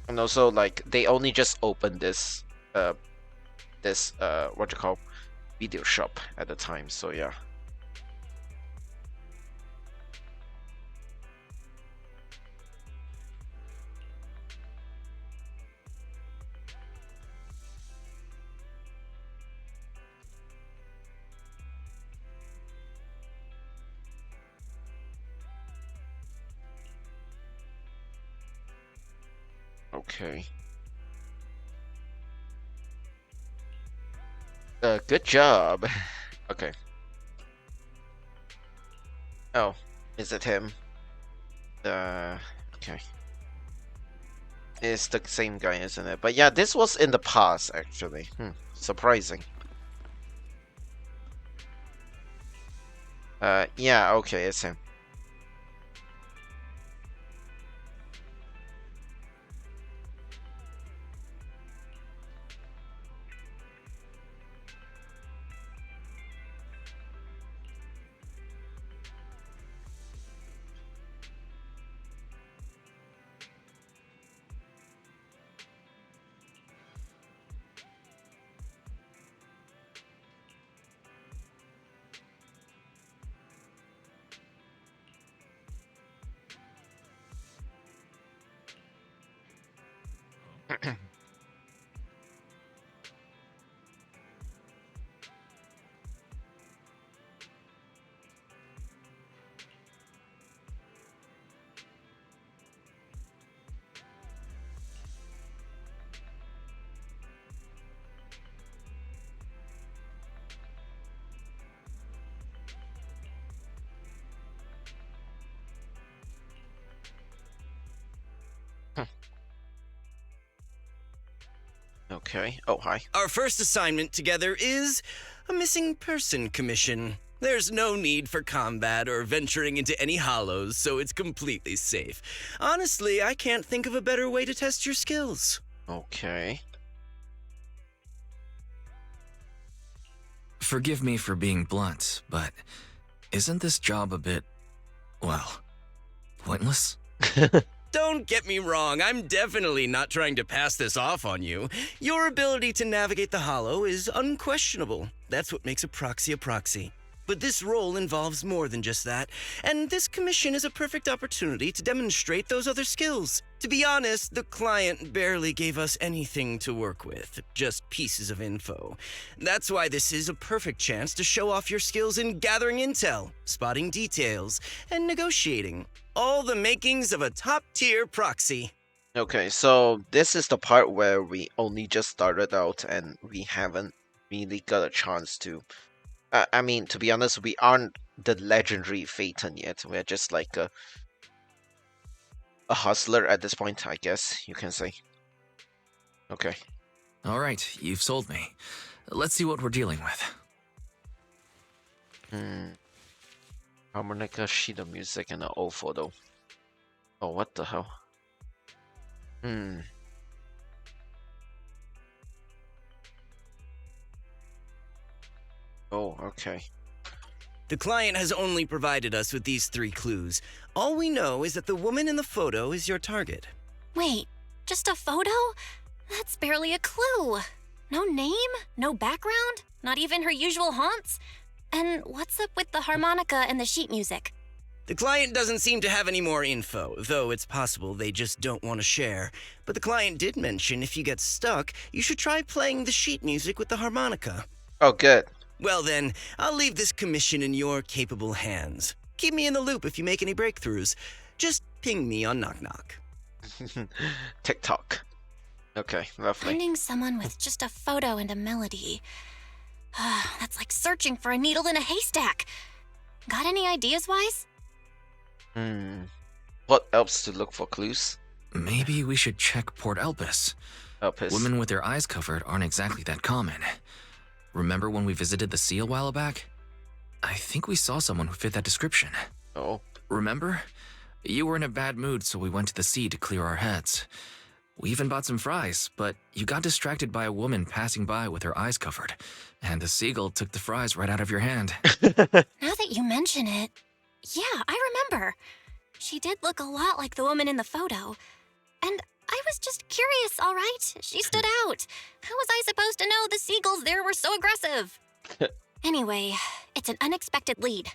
And also, like, they only just opened this, what you call, video shop at the time. So yeah. Okay. Good job. Okay. Oh, is it him? Okay. It's the same guy, isn't it? But yeah, this was in the past, actually. Surprising. Yeah, okay, it's him. Okay. Oh, hi. Our first assignment together is a missing person commission. There's no need for combat or venturing into any hollows, so it's completely safe. Honestly, I can't think of a better way to test your skills. Okay. Forgive me for being blunt, but isn't this job a bit, well, pointless? Don't get me wrong, I'm definitely not trying to pass this off on you. Your ability to navigate the hollow is unquestionable. That's what makes a proxy a proxy. But this role involves more than just that, and this commission is a perfect opportunity to demonstrate those other skills. To be honest, the client barely gave us anything to work with, just pieces of info. That's why this is a perfect chance to show off your skills in gathering intel, spotting details, and negotiating. All the makings of a top-tier proxy. Okay, so this is the part where we only just started out and we haven't really got a chance to. I mean, to be honest, we aren't the legendary Phaeton yet. We're just like a hustler at this point, I guess you can say. Okay. All right, you've sold me. Let's see what we're dealing with. Harmonica, sheet of music, and an old photo. Oh, what the hell? Oh, okay. The client has only provided us with these 3 clues. All we know is that the woman in the photo is your target. Wait, just a photo? That's barely a clue. No name, no background, not even her usual haunts. And what's up with the harmonica and the sheet music? The client doesn't seem to have any more info, though it's possible they just don't want to share. But the client did mention if you get stuck, you should try playing the sheet music with the harmonica. Oh, good. Well then, I'll leave this commission in your capable hands. Keep me in the loop if you make any breakthroughs. Just ping me on Knock Knock. TikTok. Okay, lovely. Finding someone with just a photo and a melody. That's like searching for a needle in a haystack. Got any ideas, Wise? What else to look for clues? Maybe we should check Port Elpis. Elpis. Women with their eyes covered aren't exactly that common. Remember when we visited the sea a while back? I think we saw someone who fit that description. Oh. Remember? You were in a bad mood, so we went to the sea to clear our heads. We even bought some fries, but you got distracted by a woman passing by with her eyes covered, and the seagull took the fries right out of your hand. Now that you mention it, yeah, I remember. She did look a lot like the woman in the photo. And I was just curious, all right? She stood out. How was I supposed to know the seagulls there were so aggressive? Anyway, it's an unexpected lead.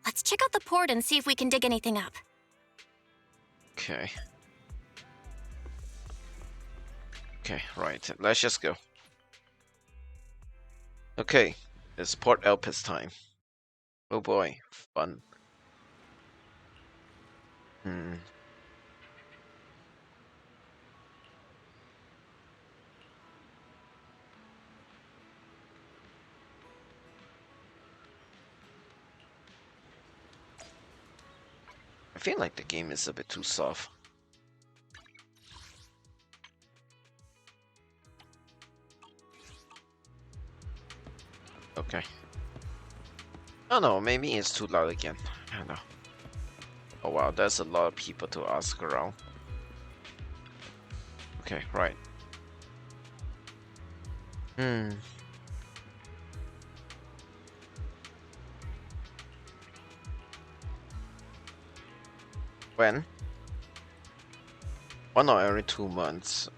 Let's check out the port and see if we can dig anything up. Okay. Okay, right. Let's just go. Okay, it's Port Elpis time. Oh boy, fun. I feel like the game is a bit too soft. Okay. Oh no, maybe it's too loud again. I don't know. Oh wow, there's a lot of people to ask around. Okay, right. When? 1 or every 2 months.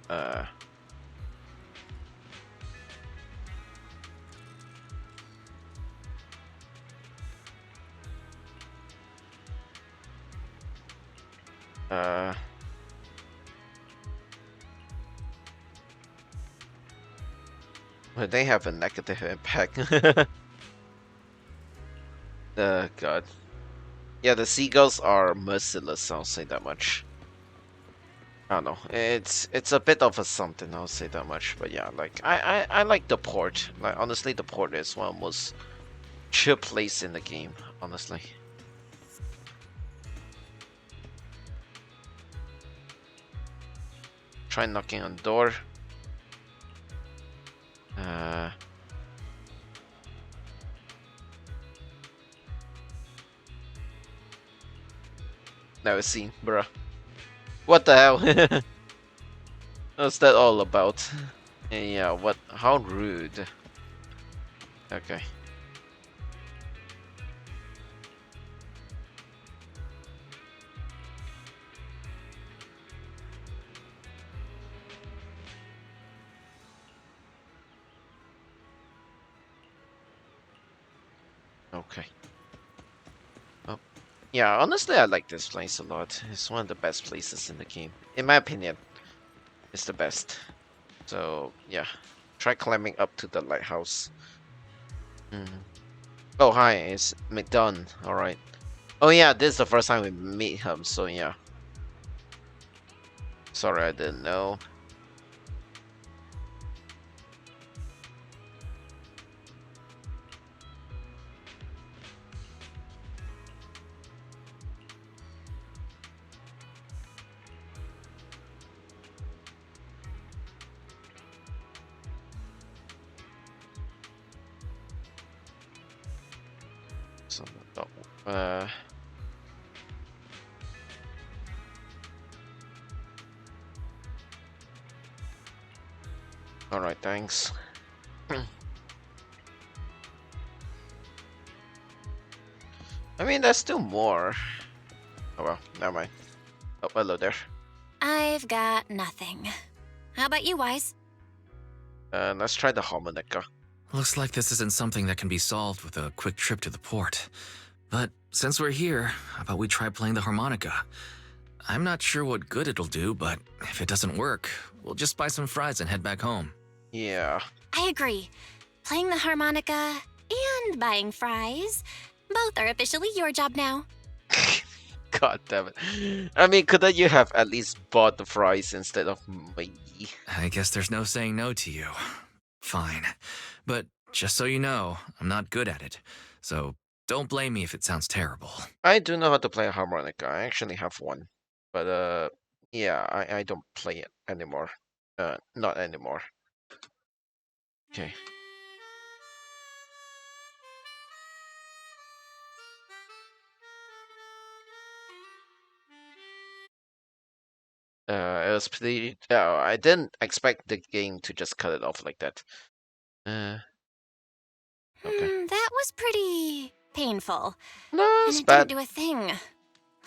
Well, they have a negative impact. God. Yeah, the seagulls are merciless, I'll say that much. I don't know. It's a bit of a something, I'll say that much. But yeah, like I like the port. Like honestly, the port is one of the most chill place in the game, honestly. Try knocking on the door. Never seen, bruh. What the hell? What's that all about? Yeah, what? How rude. Okay. Okay. Oh. Yeah, honestly, I like this place a lot. It's one of the best places in the game. In my opinion, it's the best. So, yeah. Try climbing up to the lighthouse. Oh, hi, it's McDunn. Alright. Oh, yeah, this is the first time we meet him, so yeah. Sorry, I didn't know. So, oh, all right, thanks. I mean, there's still more. Oh well, never mind. Oh, hello there. I've got nothing. How about you, Wise? Let's try the harmonica. Looks like this isn't something that can be solved with a quick trip to the port. But since we're here, how about we try playing the harmonica? I'm not sure what good it'll do, but if it doesn't work, we'll just buy some fries and head back home. Yeah. I agree. Playing the harmonica and buying fries, both are officially your job now. God damn it. I mean, couldn't you have at least bought the fries instead of me? I guess there's no saying no to you. Fine. But just so you know, I'm not good at it. So don't blame me if it sounds terrible. I do know how to play a harmonica. I actually have one. But, yeah, I don't play it anymore. Not anymore. Okay. It was pretty. I didn't expect the game to just cut it off like that. Okay. That was pretty painful. No, And it's it bad. didn't do a thing.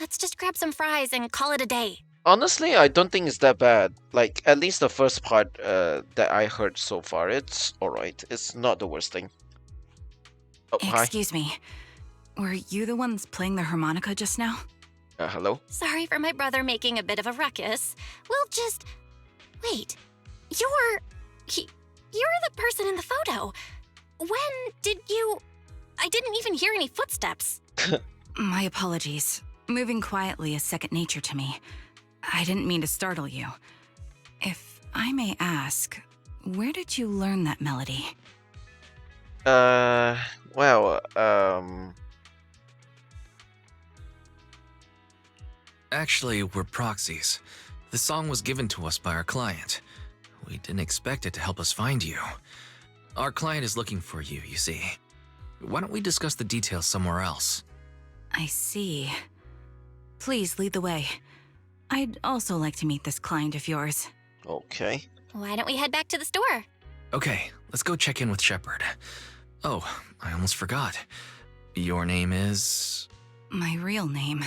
Let's just grab some fries and call it a day. Honestly, I don't think it's that bad. Like, at least the first part that I heard so far, it's alright. It's not the worst thing. Oh, hi. Excuse me. Were you the ones playing the harmonica just now? Hello? Sorry for my brother making a bit of a ruckus. We'll just... Wait. You're the person in the photo. When did you... I didn't even hear any footsteps. My apologies. Moving quietly is second nature to me. I didn't mean to startle you. If I may ask, where did you learn that melody? Well, Actually, we're proxies. The song was given to us by our client. We didn't expect it to help us find you. Our client is looking for you, you see. Why don't we discuss the details somewhere else? I see. Please lead the way. I'd also like to meet this client of yours. okay. Why don't we head back to the store? Okay, let's go check in with Shepard. Oh, I almost forgot. Your name is... My real name.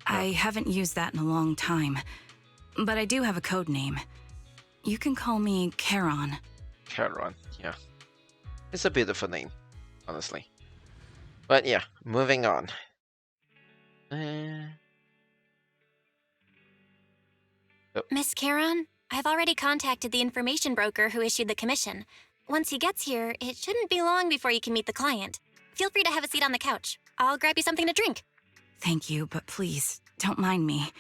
I haven't used that in a long time, but I do have a code name. You can call me Charon. Charon, yeah. It's a beautiful name, honestly. But yeah, moving on. Miss Charon, I've already contacted the information broker who issued the commission. Once he gets here, it shouldn't be long before you can meet the client. Feel free to have a seat on the couch. I'll grab you something to drink. Thank you, but please, don't mind me.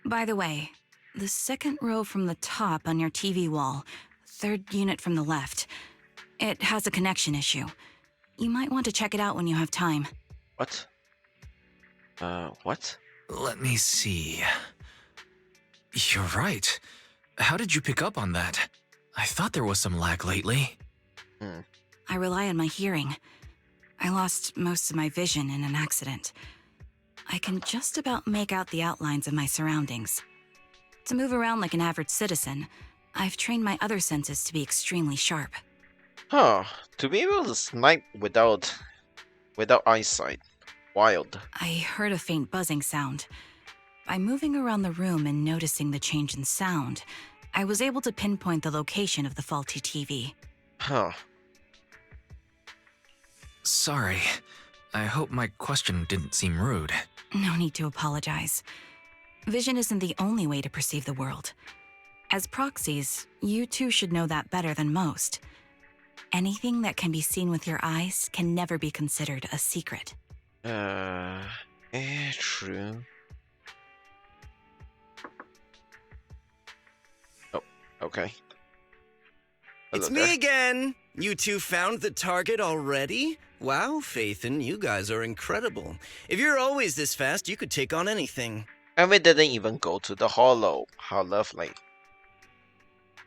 By the way, the second row from the top on your TV wall, third unit from the left, it has a connection issue. You might want to check it out when you have time. What? What? Let me see. You're right. How did you pick up on that? I thought there was some lag lately. I rely on my hearing. I lost most of my vision in an accident. I can just about make out the outlines of my surroundings. To move around like an average citizen, I've trained my other senses to be extremely sharp. Huh. To be able to snipe without eyesight. Wild. I heard a faint buzzing sound. By moving around the room and noticing the change in sound, I was able to pinpoint the location of the faulty TV. Huh. Sorry. I hope my question didn't seem rude. No need to apologize. Vision isn't the only way to perceive the world. As proxies, you two should know that better than most. Anything that can be seen with your eyes can never be considered a secret. True. Oh, okay. Hello It's there. me again. You two found the target already? Wow, Phaethon, you guys are incredible. If you're always this fast, you could take on anything. And we didn't even go to the hollow. How lovely.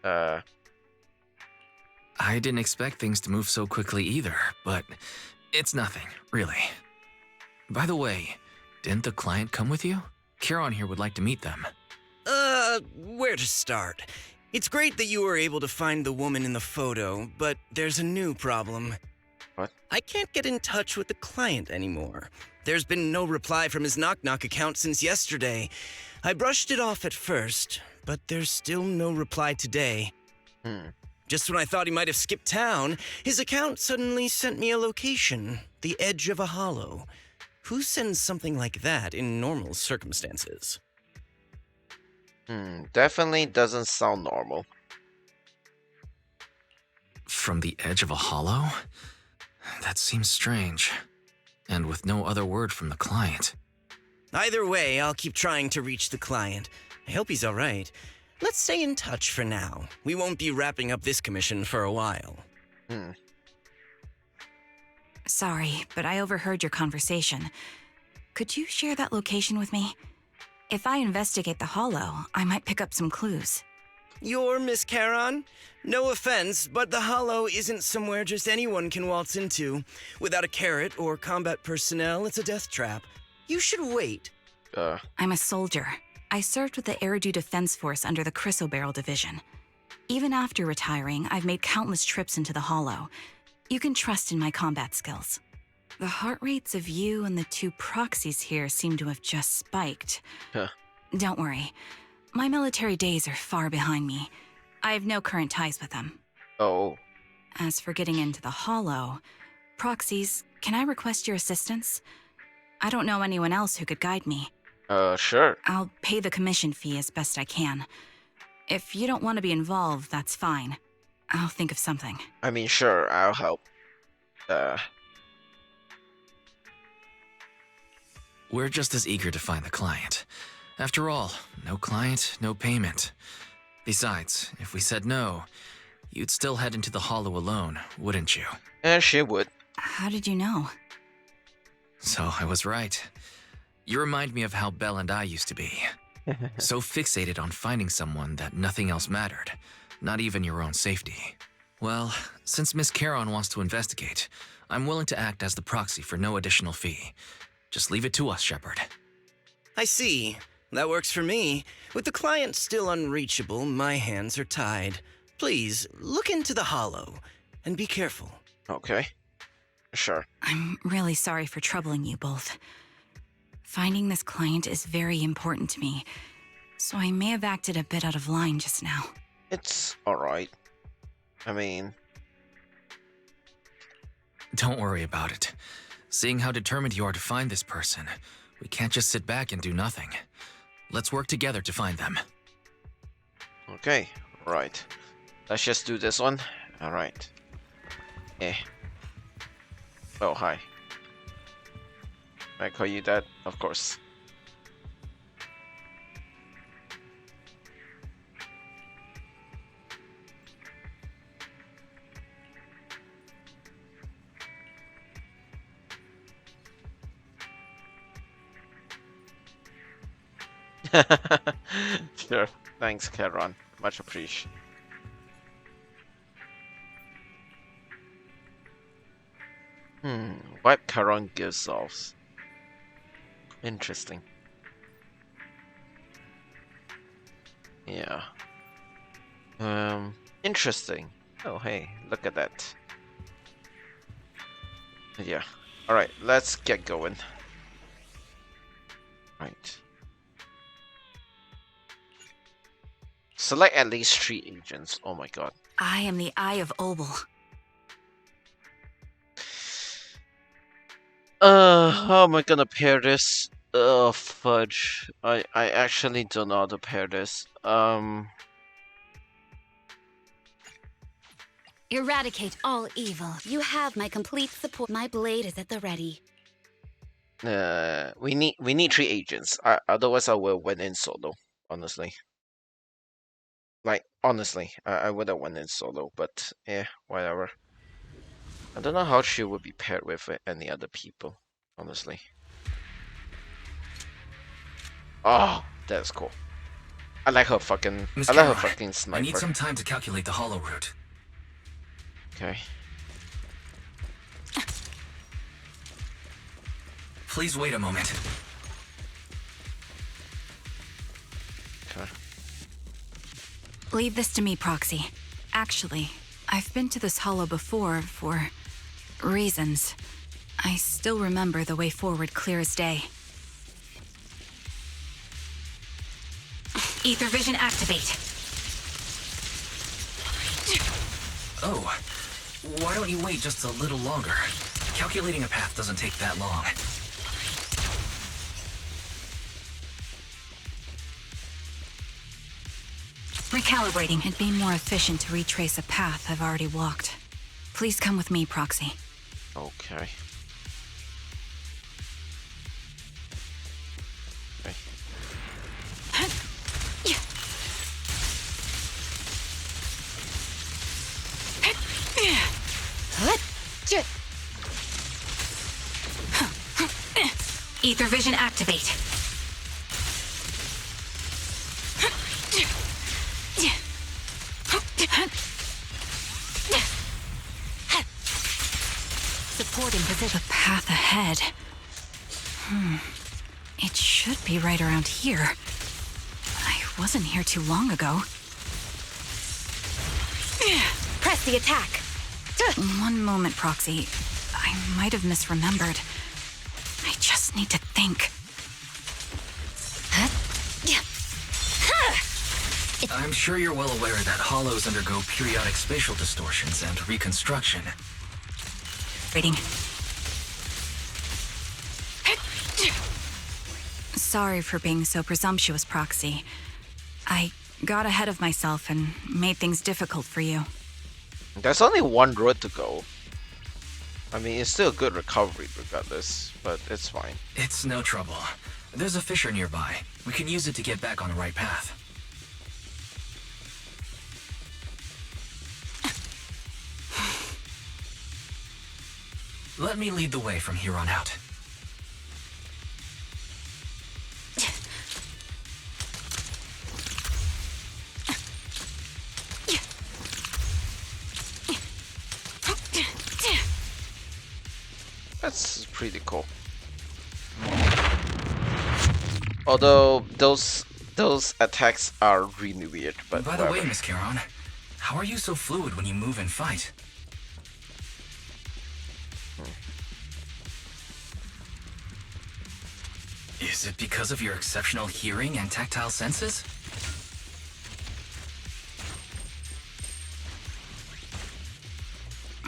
I didn't expect things to move so quickly either, but It's nothing, really. By the way, didn't the client come with you? Charon here would like to meet them. Where to start? It's great that you were able to find the woman in the photo, but there's a new problem. What? I can't get in touch with the client anymore. There's been no reply from his Knock Knock account since yesterday. I brushed it off at first, but there's still no reply today. Just when I thought he might have skipped town, his account suddenly sent me a location, the edge of a hollow. Who sends something like that in normal circumstances? Definitely doesn't sound normal. From the edge of a hollow? That seems strange. And with no other word from the client. Either way, I'll keep trying to reach the client. I hope he's alright. Let's stay in touch for now. We won't be wrapping up this commission for a while. Sorry, but I overheard your conversation. Could you share that location with me? If I investigate the hollow, I might pick up some clues. You're Miss Charon? No offense, but the hollow isn't somewhere just anyone can waltz into. Without a carrot or combat personnel, it's a death trap. You should wait. I'm a soldier. I served with the Eridu Defense Force under the Chrysoberyl Division. Even after retiring, I've made countless trips into the hollow. You can trust in my combat skills. The heart rates of you and the two proxies here seem to have just spiked. Don't worry. My military days are far behind me. I have no current ties with them. Oh. As for getting into the hollow, proxies, can I request your assistance? I don't know anyone else who could guide me. Sure. I'll pay the commission fee as best I can. If you don't want to be involved, that's fine. I'll think of something. I mean, sure, I'll help. We're just as eager to find the client. After all, no client, no payment. Besides, if we said no, you'd still head into the hollow alone, wouldn't you? She would. How did you know? So I was right. You remind me of how Belle and I used to be. So fixated on finding someone that nothing else mattered, not even your own safety. Well, since Miss Charon wants to investigate, I'm willing to act as the proxy for no additional fee. Just leave it to us, Shepard. I see. That works for me. With the client still unreachable, my hands are tied. Please, look into the hollow, and be careful. Okay. Sure. I'm really sorry for troubling you both. Finding this client is very important to me, so I may have acted a bit out of line just now. It's alright. I mean... Don't worry about it. Seeing how determined you are to find this person, we can't just sit back and do nothing. Let's work together to find them. Okay, right. Let's just do this one. Alright. Oh, hi. I call you that? Of course. Sure. Thanks, Charon. Much appreciated. Wipe Charon gives off. Interesting. Yeah. Interesting. Oh, hey, look at that. Yeah. Alright, let's get going. Right. Select at least 3 agents. Oh my god. I am the Eye of Obel. How am I gonna pair this? Oh, fudge. I actually don't know how to pair this. Eradicate all evil. You have my complete support. My blade is at the ready. We need 3 agents. Otherwise I will went in solo, honestly. Like, honestly, I would have went in solo, but yeah, whatever. I don't know how she would be paired with any other people, honestly. Oh, that's cool. I like her fucking. Miss I like her Charon, fucking sniper. I need some time to calculate the hollow route. Okay. Please wait a moment. Okay. Leave this to me, Proxy. Actually, I've been to this hollow before for reasons. I still remember the way forward clear as day. Ether vision activate. Oh, why don't you wait just a little longer? Calculating a path doesn't take that long. Recalibrating. It'd be more efficient to retrace a path I've already walked. Please come with me, Proxy. Okay. Okay. Ether vision activate. Supporting position. The path ahead. It should be right around here. I wasn't here too long ago. Press the attack. One moment, Proxy. I might have misremembered. I just need to think. I'm sure you're well aware that hollows undergo periodic spatial distortions and reconstruction. Rating. Sorry for being so presumptuous, Proxy. I got ahead of myself and made things difficult for you. There's only one road to go. I mean, it's still a good recovery regardless, but it's fine. It's no trouble. There's a fissure nearby. We can use it to get back on the right path. Let me lead the way from here on out. That's pretty cool. Although those attacks are really weird, but By the way, whatever. Miss Charon, how are you so fluid when you move and fight? Is it because of your exceptional hearing and tactile senses?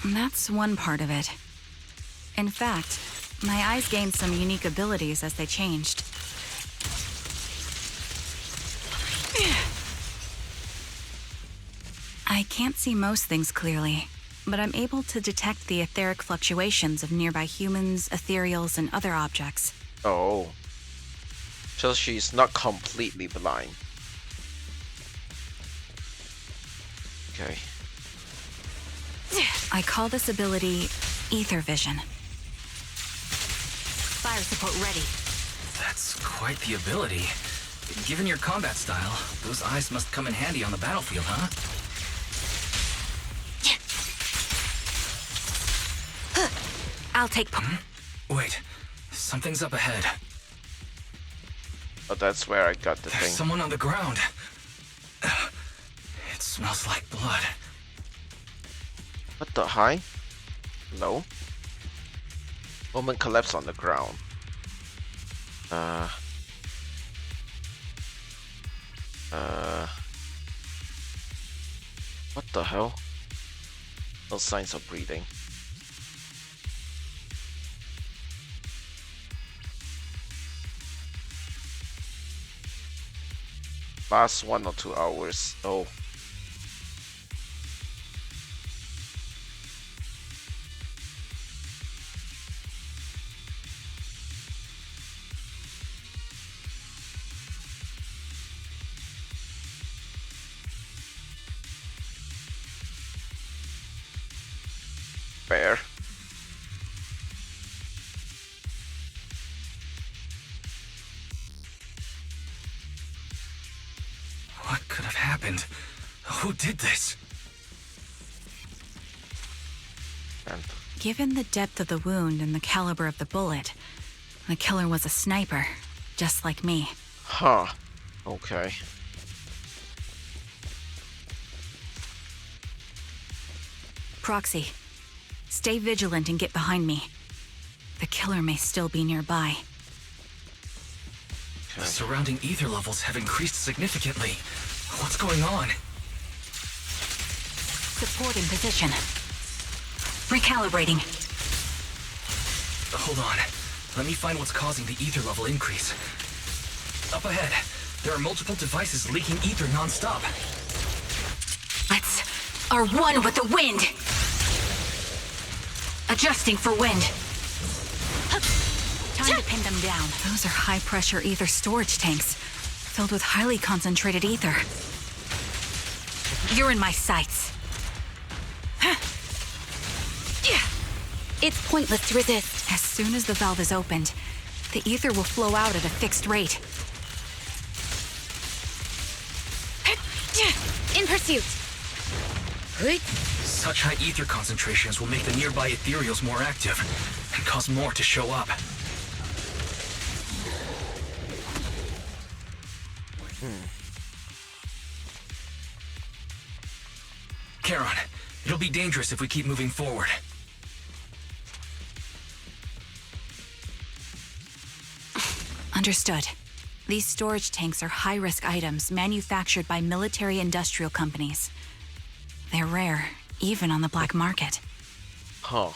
That's one part of it. In fact, my eyes gained some unique abilities as they changed. I can't see most things clearly, but I'm able to detect the etheric fluctuations of nearby humans, ethereals, and other objects. Oh. So she's not completely blind. Okay. I call this ability Ether Vision. Fire support ready. That's quite the ability. Given your combat style, those eyes must come in handy on the battlefield, huh? I'll take... Wait, something's up ahead. Oh, that's where I got the There's thing. someone on the ground. It smells like blood. What the hi? Hello? Woman collapsed on the ground. What the hell? No signs of breathing. Last 1 or 2 hours. Oh. Fair. What could have happened? Who did this? And Given the depth of the wound and the caliber of the bullet, The killer was a sniper, just like me. Huh. Okay. Proxy, stay vigilant and get behind me. The killer may still be nearby. The surrounding ether levels have increased significantly. What's going on? Support in position. Recalibrating. Hold on. Let me find what's causing the ether level increase. Up ahead, there are multiple devices leaking ether non-stop. Let's are one with the wind. Adjusting for wind. Time to pin them down. Those are high-pressure ether storage tanks, filled with highly concentrated ether. You're in my sights. It's pointless to resist. As soon as the valve is opened, the ether will flow out at a fixed rate. In pursuit. Such high ether concentrations will make the nearby ethereals more active and cause more to show up. Charon, it'll be dangerous if we keep moving forward. Understood. These storage tanks are high-risk items manufactured by military-industrial companies. They're rare, even on the black market. Huh.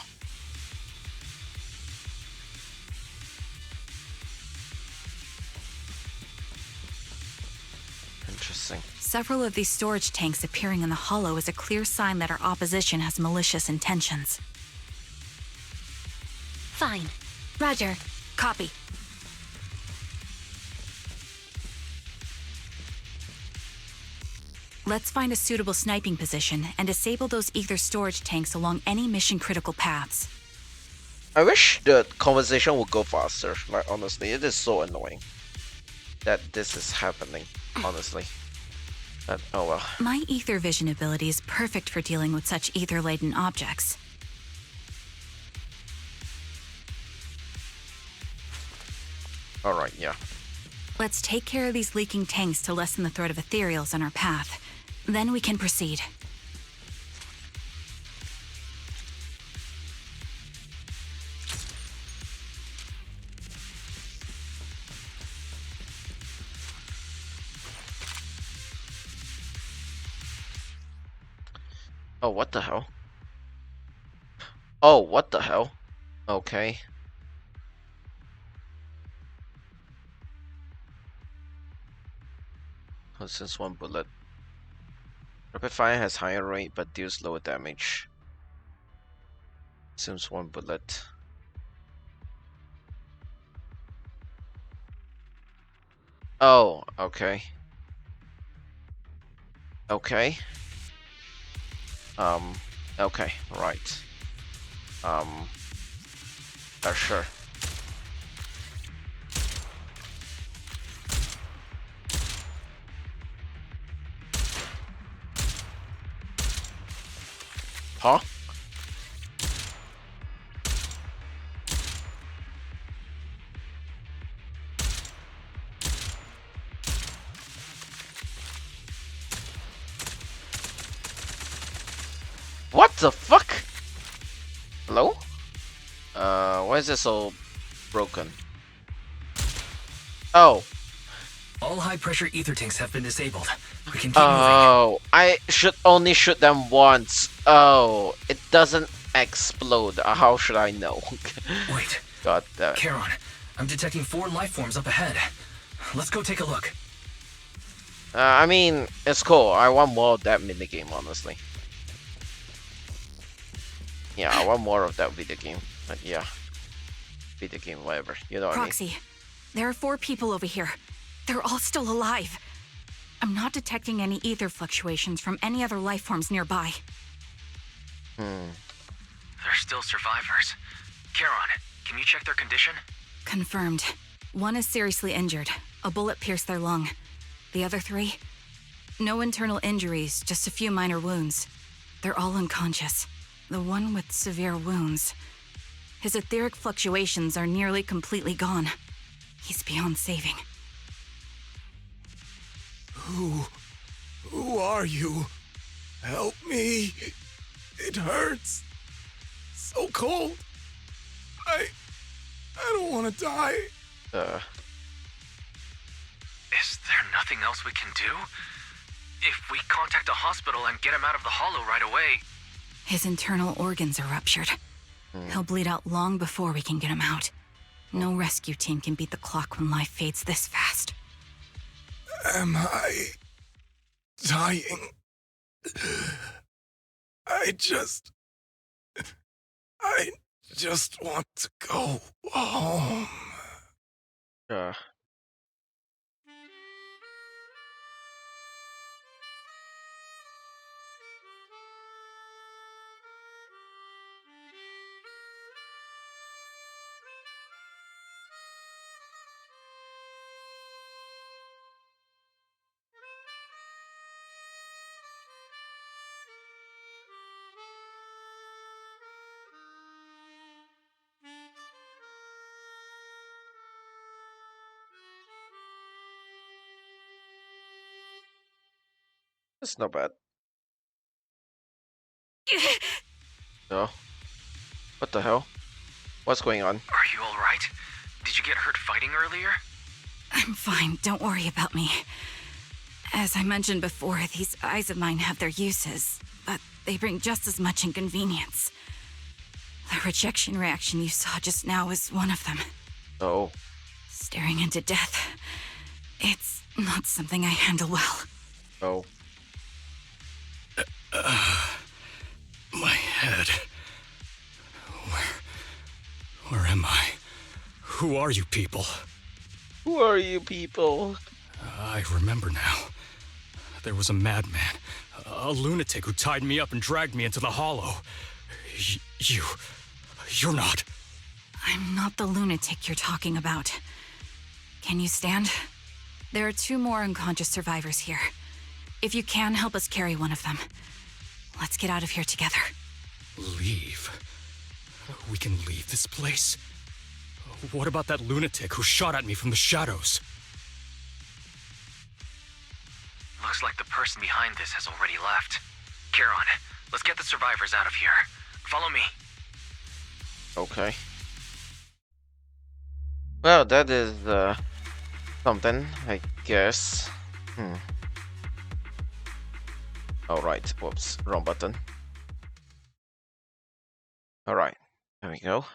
Interesting. Several of these storage tanks appearing in the hollow is a clear sign that our opposition has malicious intentions. Fine. Roger. Copy. Let's find a suitable sniping position and disable those ether storage tanks along any mission-critical paths. I wish the conversation would go faster. Like, honestly, it is so annoying that this is happening, honestly. But, oh well. My ether vision ability is perfect for dealing with such ether-laden objects. Alright, yeah. Let's take care of these leaking tanks to lessen the threat of ethereals on our path. Then we can proceed. Oh, what the hell? Oh, what the hell? Okay. Since one bullet. Rapid fire has higher rate but deals lower damage. Since one bullet. Oh, okay. Okay. Okay, right. Sure. Huh? What the fuck? Hello? Why is this so broken? Oh. All high-pressure ether tanks have been disabled. We can keep moving. Oh, I should only shoot them once. Oh, it doesn't explode. How should I know? Wait. God damn it. Charon, I'm detecting 4 life forms up ahead. Let's go take a look. I mean, it's cool. I want more of that minigame, honestly. Yeah, I want more of that video game. But yeah. Video game, whatever. You know what Proxy, I mean? there are 4 people over here. They're all still alive. I'm not detecting any ether fluctuations from any other life forms nearby. They're still survivors. Charon, can you check their condition? Confirmed. 1 is seriously injured. A bullet pierced their lung. The other 3? No internal injuries, just a few minor wounds. They're all unconscious. The one with severe wounds. His etheric fluctuations are nearly completely gone. He's beyond saving. Who are you? Help me. It hurts. So cold. I don't want to die. Is there nothing else we can do? If we contact a hospital and get him out of the hollow right away... His internal organs are ruptured. He'll bleed out long before we can get him out. No rescue team can beat the clock when life fades this fast. Am I dying? I just want to go home. That's not bad. No. What the hell? What's going on? Are you alright? Did you get hurt fighting earlier? I'm fine, don't worry about me. As I mentioned before, these eyes of mine have their uses, but they bring just as much inconvenience. The rejection reaction you saw just now was one of them. Oh. Staring into death. It's not something I handle well. Oh. My head. Where am I? Who are you people? Who are you people? I remember now. There was a madman, a lunatic who tied me up and dragged me into the hollow. You're not. I'm not the lunatic you're talking about. Can you stand? There are 2 more unconscious survivors here. If you can, help us carry one of them. Let's get out of here together. Leave? We can leave this place? What about that lunatic who shot at me from the shadows? Looks like the person behind this has already left. Charon, let's get the survivors out of here. Follow me. Okay. Well, that is something, I guess. Alright, whoops, wrong button. Alright, there we go.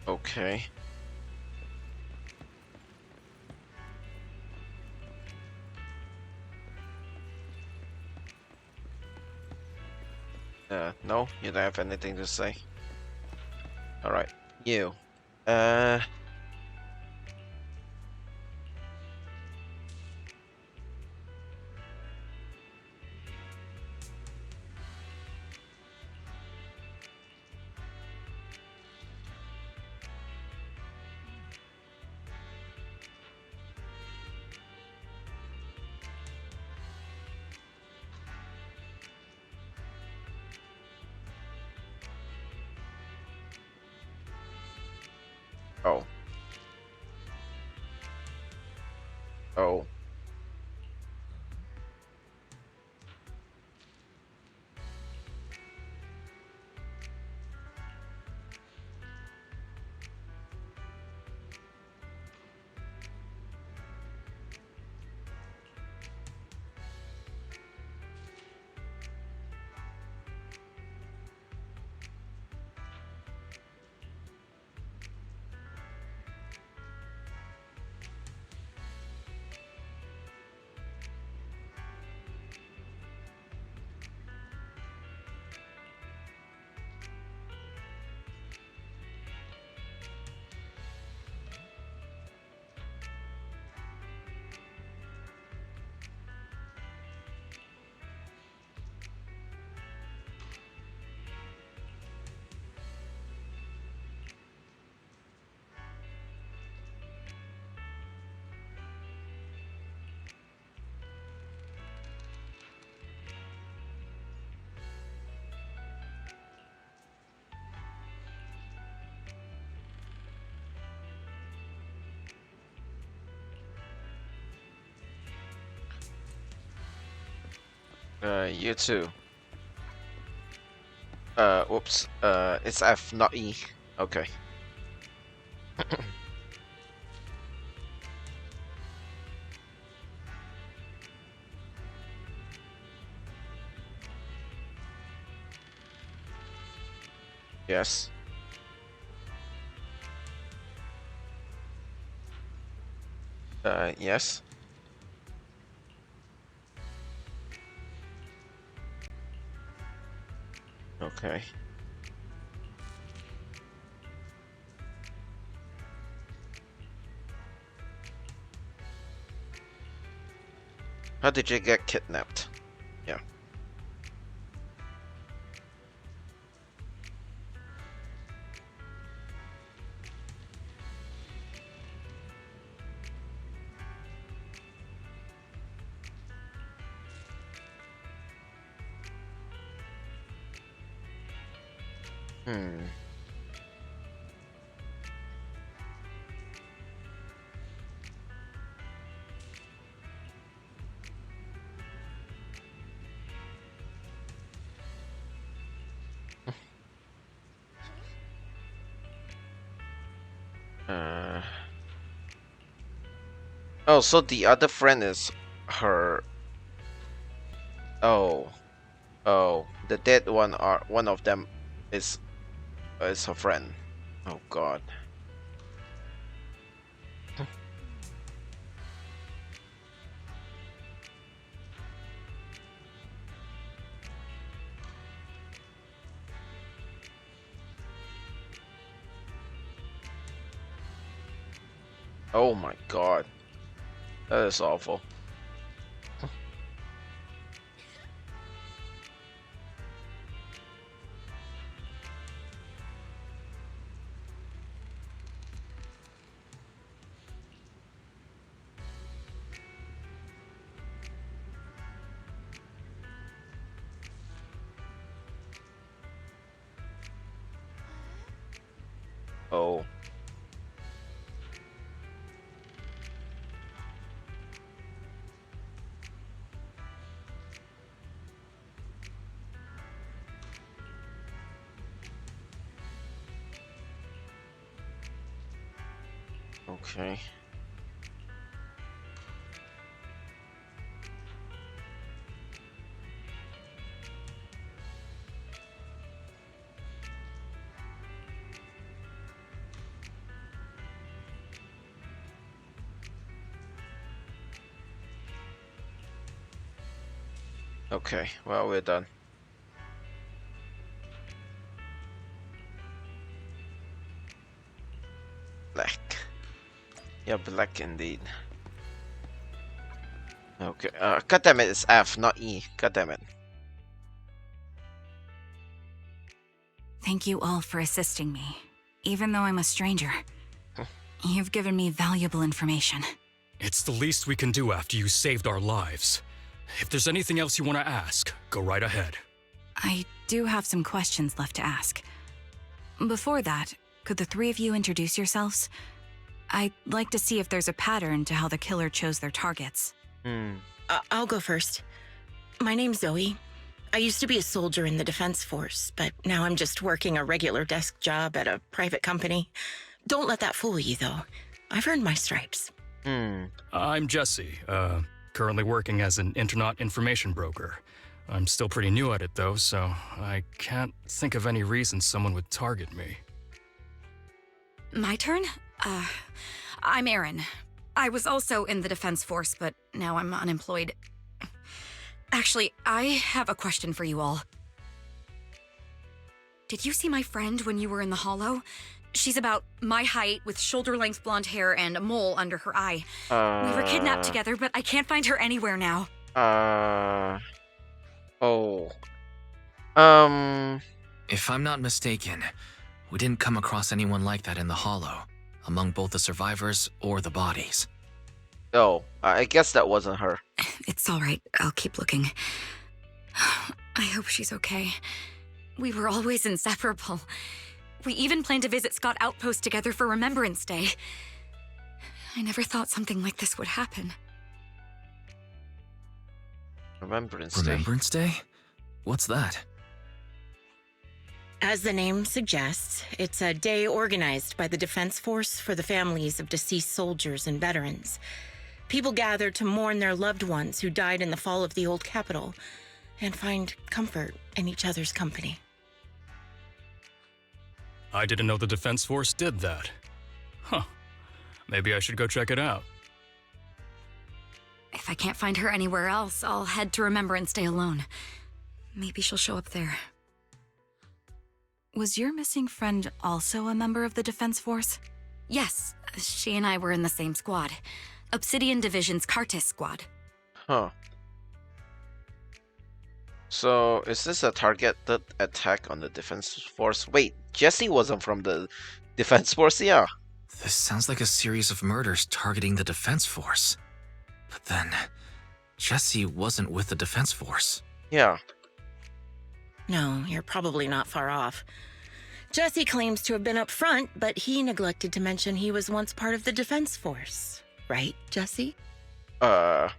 Okay. No, you don't have anything to say. Alright, you. Oh. Oh. You too. Whoops. It's F, not E. Okay. Yes. Yes. Okay. How did you get kidnapped? Yeah. Hmm. Oh, so the other friend is her. Oh. Oh, the dead one are one of them is her friend. Oh God. Oh my God. That is awful. Oh. Okay. Okay, well, we're done. Black. Yeah, black indeed. Okay, god damn it, it's F, not E. God damn it. Thank you all for assisting me, even though I'm a stranger. You've given me valuable information. It's the least we can do after you saved our lives. If there's anything else you want to ask, go right ahead. I do have some questions left to ask. Before that, Could the three of you introduce yourselves? I'd like to see if there's a pattern to how the killer chose their targets. I'll go first. My name's Zoe. I used to be a soldier in the Defense Force, but now I'm just working a regular desk job at a private company. Don't let that fool you, though. I've earned my stripes. I'm Jesse, currently working as an Internaut information broker. I'm still pretty new at it, though, so I can't think of any reason someone would target me. My turn? I'm Erin. I was also in the Defense Force, but now I'm unemployed. Actually, I have a question for you all. Did you see my friend when you were in the Hollow? She's about my height, with shoulder-length blonde hair and a mole under her eye. We were kidnapped together, but I can't find her anywhere now. If I'm not mistaken, we didn't come across anyone like that in the Hollow, among both the survivors or the bodies. Oh, I guess that wasn't her. It's all right. I'll keep looking. I hope she's okay. We were always inseparable. We even planned to visit Scott Outpost together for Remembrance Day. I never thought something like this would happen. Remembrance Day? Remembrance Day? What's that? As the name suggests, it's a day organized by the Defense Force for the families of deceased soldiers and veterans. People gather to mourn their loved ones who died in the fall of the old capital and find comfort in each other's company. I didn't know the Defense Force did that. Huh. Maybe I should go check it out. If I can't find her anywhere else, I'll head to Remembrance Day alone. Maybe she'll show up there. Was your missing friend also a member of the Defense Force? Yes, she and I were in the same squad. Obsidian Division's Kartis squad. Huh. So, is this a targeted attack on the Defense Force? Wait, Jesse wasn't from the Defense Force? Yeah. This sounds like a series of murders targeting the Defense Force. But then, Jesse wasn't with the Defense Force. Yeah. No, you're probably not far off. Jesse claims to have been up front, but he neglected to mention he was once part of the Defense Force. Right, Jesse? Well,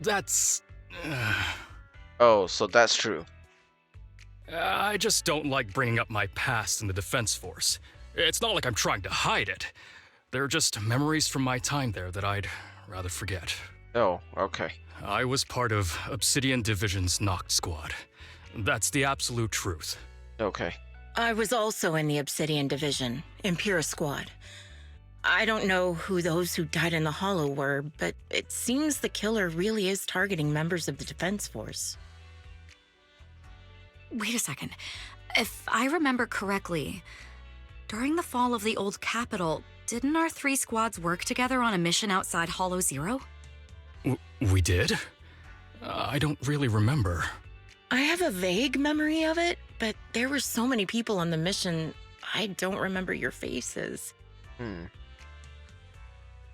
that's... Oh, so that's true. I just don't like bringing up my past in the Defense Force. It's not like I'm trying to hide it. They're just memories from my time there that I'd rather forget. Oh, okay. I was part of Obsidian Division's Noct Squad. That's the absolute truth. Okay. I was also in the Obsidian Division, Impera Squad. I don't know who those who died in the Hollow were, but it seems the killer really is targeting members of the Defense Force. Wait a second. If I remember correctly, during the fall of the old capital, didn't our three squads work together on a mission outside Hollow Zero? We did? I don't really remember. I have a vague memory of it, but there were so many people on the mission, I don't remember your faces.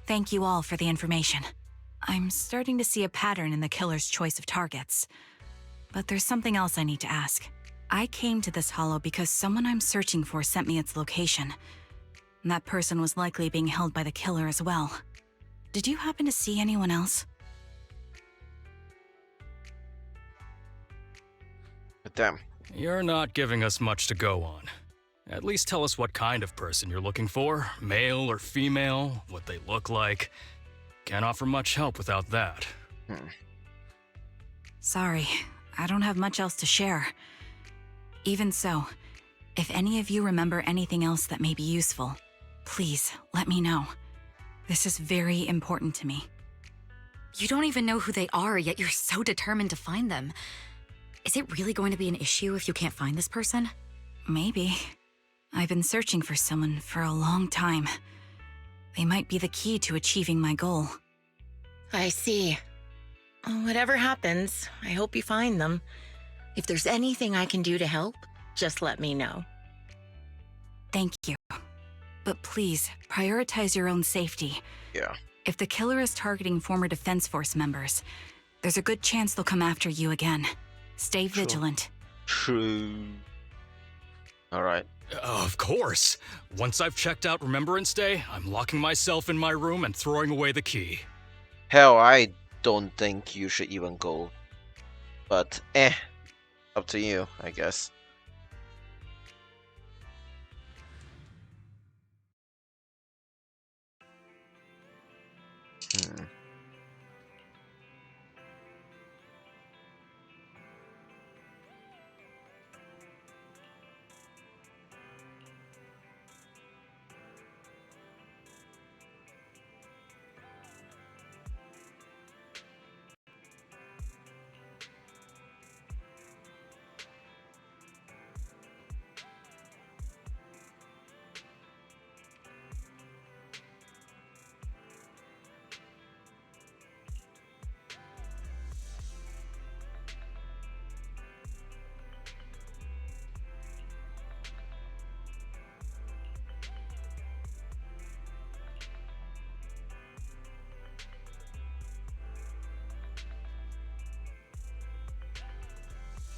Thank you all for the information. I'm starting to see a pattern in the killer's choice of targets. But there's something else I need to ask. I came to this hollow because someone I'm searching for sent me its location. And that person was likely being held by the killer as well. Did you happen to see anyone else? But damn. You're not giving us much to go on. At least tell us what kind of person you're looking for, male or female, what they look like. Can't offer much help without that. Sorry, I don't have much else to share. Even so, if any of you remember anything else that may be useful, please let me know. This is very important to me. You don't even know who they are, yet you're so determined to find them. Is it really going to be an issue if you can't find this person? Maybe. I've been searching for someone for a long time. They might be the key to achieving my goal. I see. Whatever happens, I hope you find them. If there's anything I can do to help, just let me know. Thank you. But please, prioritize your own safety. Yeah. If the killer is targeting former Defense Force members, there's a good chance they'll come after you again. Stay vigilant. True. Alright. Of course. Once I've checked out Remembrance Day, I'm locking myself in my room and throwing away the key. Hell, I don't think you should even go. But, up to you, I guess.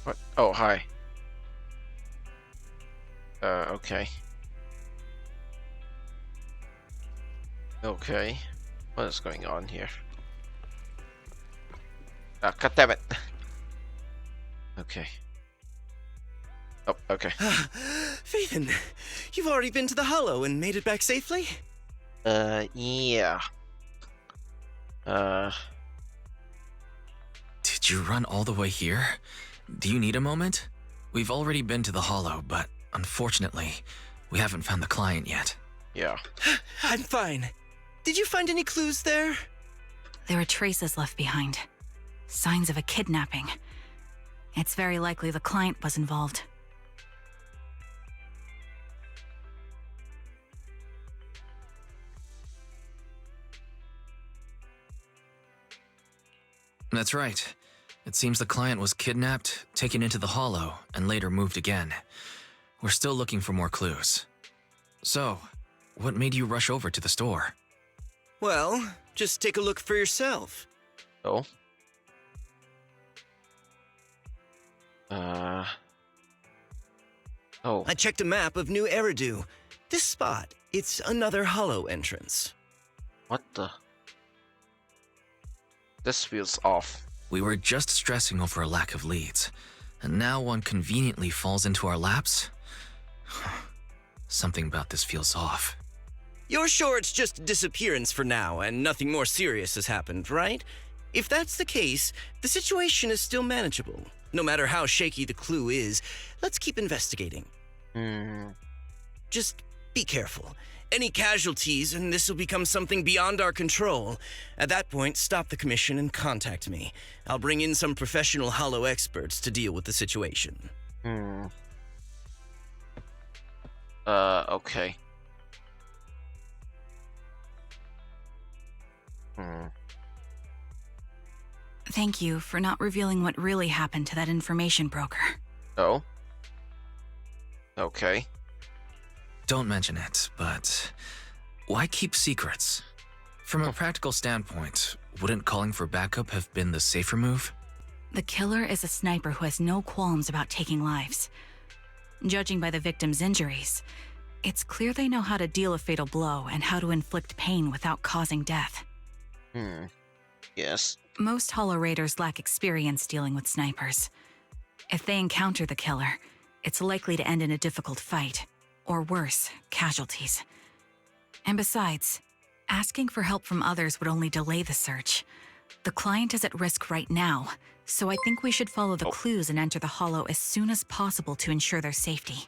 What? Oh, hi. Okay. Okay. What is going on here? Ah, god damn it. Okay. Oh, okay. Phaethon, you've already been to the Hollow and made it back safely? Yeah. Did you run all the way here? Do you need a moment? We've already been to the Hollow, but unfortunately, we haven't found the client yet. Yeah. I'm fine. Did you find any clues there? There are traces left behind. Signs of a kidnapping. It's very likely the client was involved. That's right. It seems the client was kidnapped, taken into the Hollow, and later moved again. We're still looking for more clues. So, what made you rush over to the store? Well, just take a look for yourself. Oh. Oh. I checked a map of New Eridu. This spot, it's another Hollow entrance. What the? This feels off. We were just stressing over a lack of leads, and now one conveniently falls into our laps? Something about this feels off. You're sure it's just a disappearance for now and nothing more serious has happened, right? If that's the case, the situation is still manageable. No matter how shaky the clue is, let's keep investigating. Just be careful. Any casualties, and this will become something beyond our control. At that point, stop the commission and contact me. I'll bring in some professional Hollow experts to deal with the situation. Okay. Thank you for not revealing what really happened to that information broker. Oh? Okay. Don't mention it, but why keep secrets? From a practical standpoint, wouldn't calling for backup have been the safer move? The killer is a sniper who has no qualms about taking lives. Judging by the victim's injuries, it's clear they know how to deal a fatal blow and how to inflict pain without causing death. Yes. Most Hollow Raiders lack experience dealing with snipers. If they encounter the killer, it's likely to end in a difficult fight, or worse, casualties. And besides, asking for help from others would only delay the search. The client is at risk right now, so I think we should follow the clues and enter the Hollow as soon as possible to ensure their safety.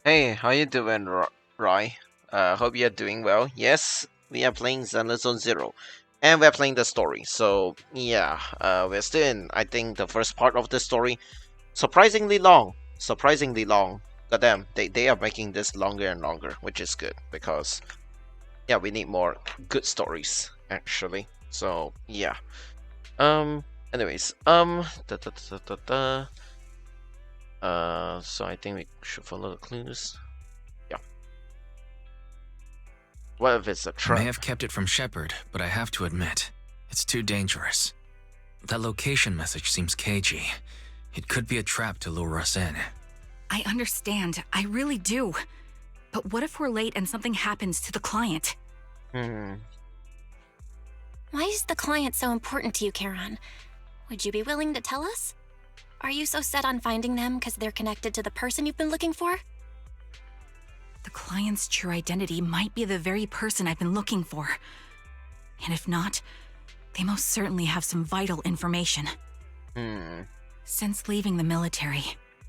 Hey, how you doing, Roy? Hope you're doing well. Yes, we are playing Zenless Zone Zero. And we're playing the story, so yeah, we're still in, I think, the first part of the story. Surprisingly long. God damn, they are making this longer and longer, which is good, because, yeah, we need more good stories, actually. So, yeah. Anyways, so I think we should follow the clues. Yeah. What if it's a trap? I may have kept it from Shepard, but I have to admit, it's too dangerous. That location message seems cagey. It could be a trap to lure us in. I understand. I really do. But what if we're late and something happens to the client? Why is the client so important to you, Charon? Would you be willing to tell us? Are you so set on finding them because they're connected to the person you've been looking for? The client's true identity might be the very person I've been looking for. And if not, they most certainly have some vital information. Since leaving the military,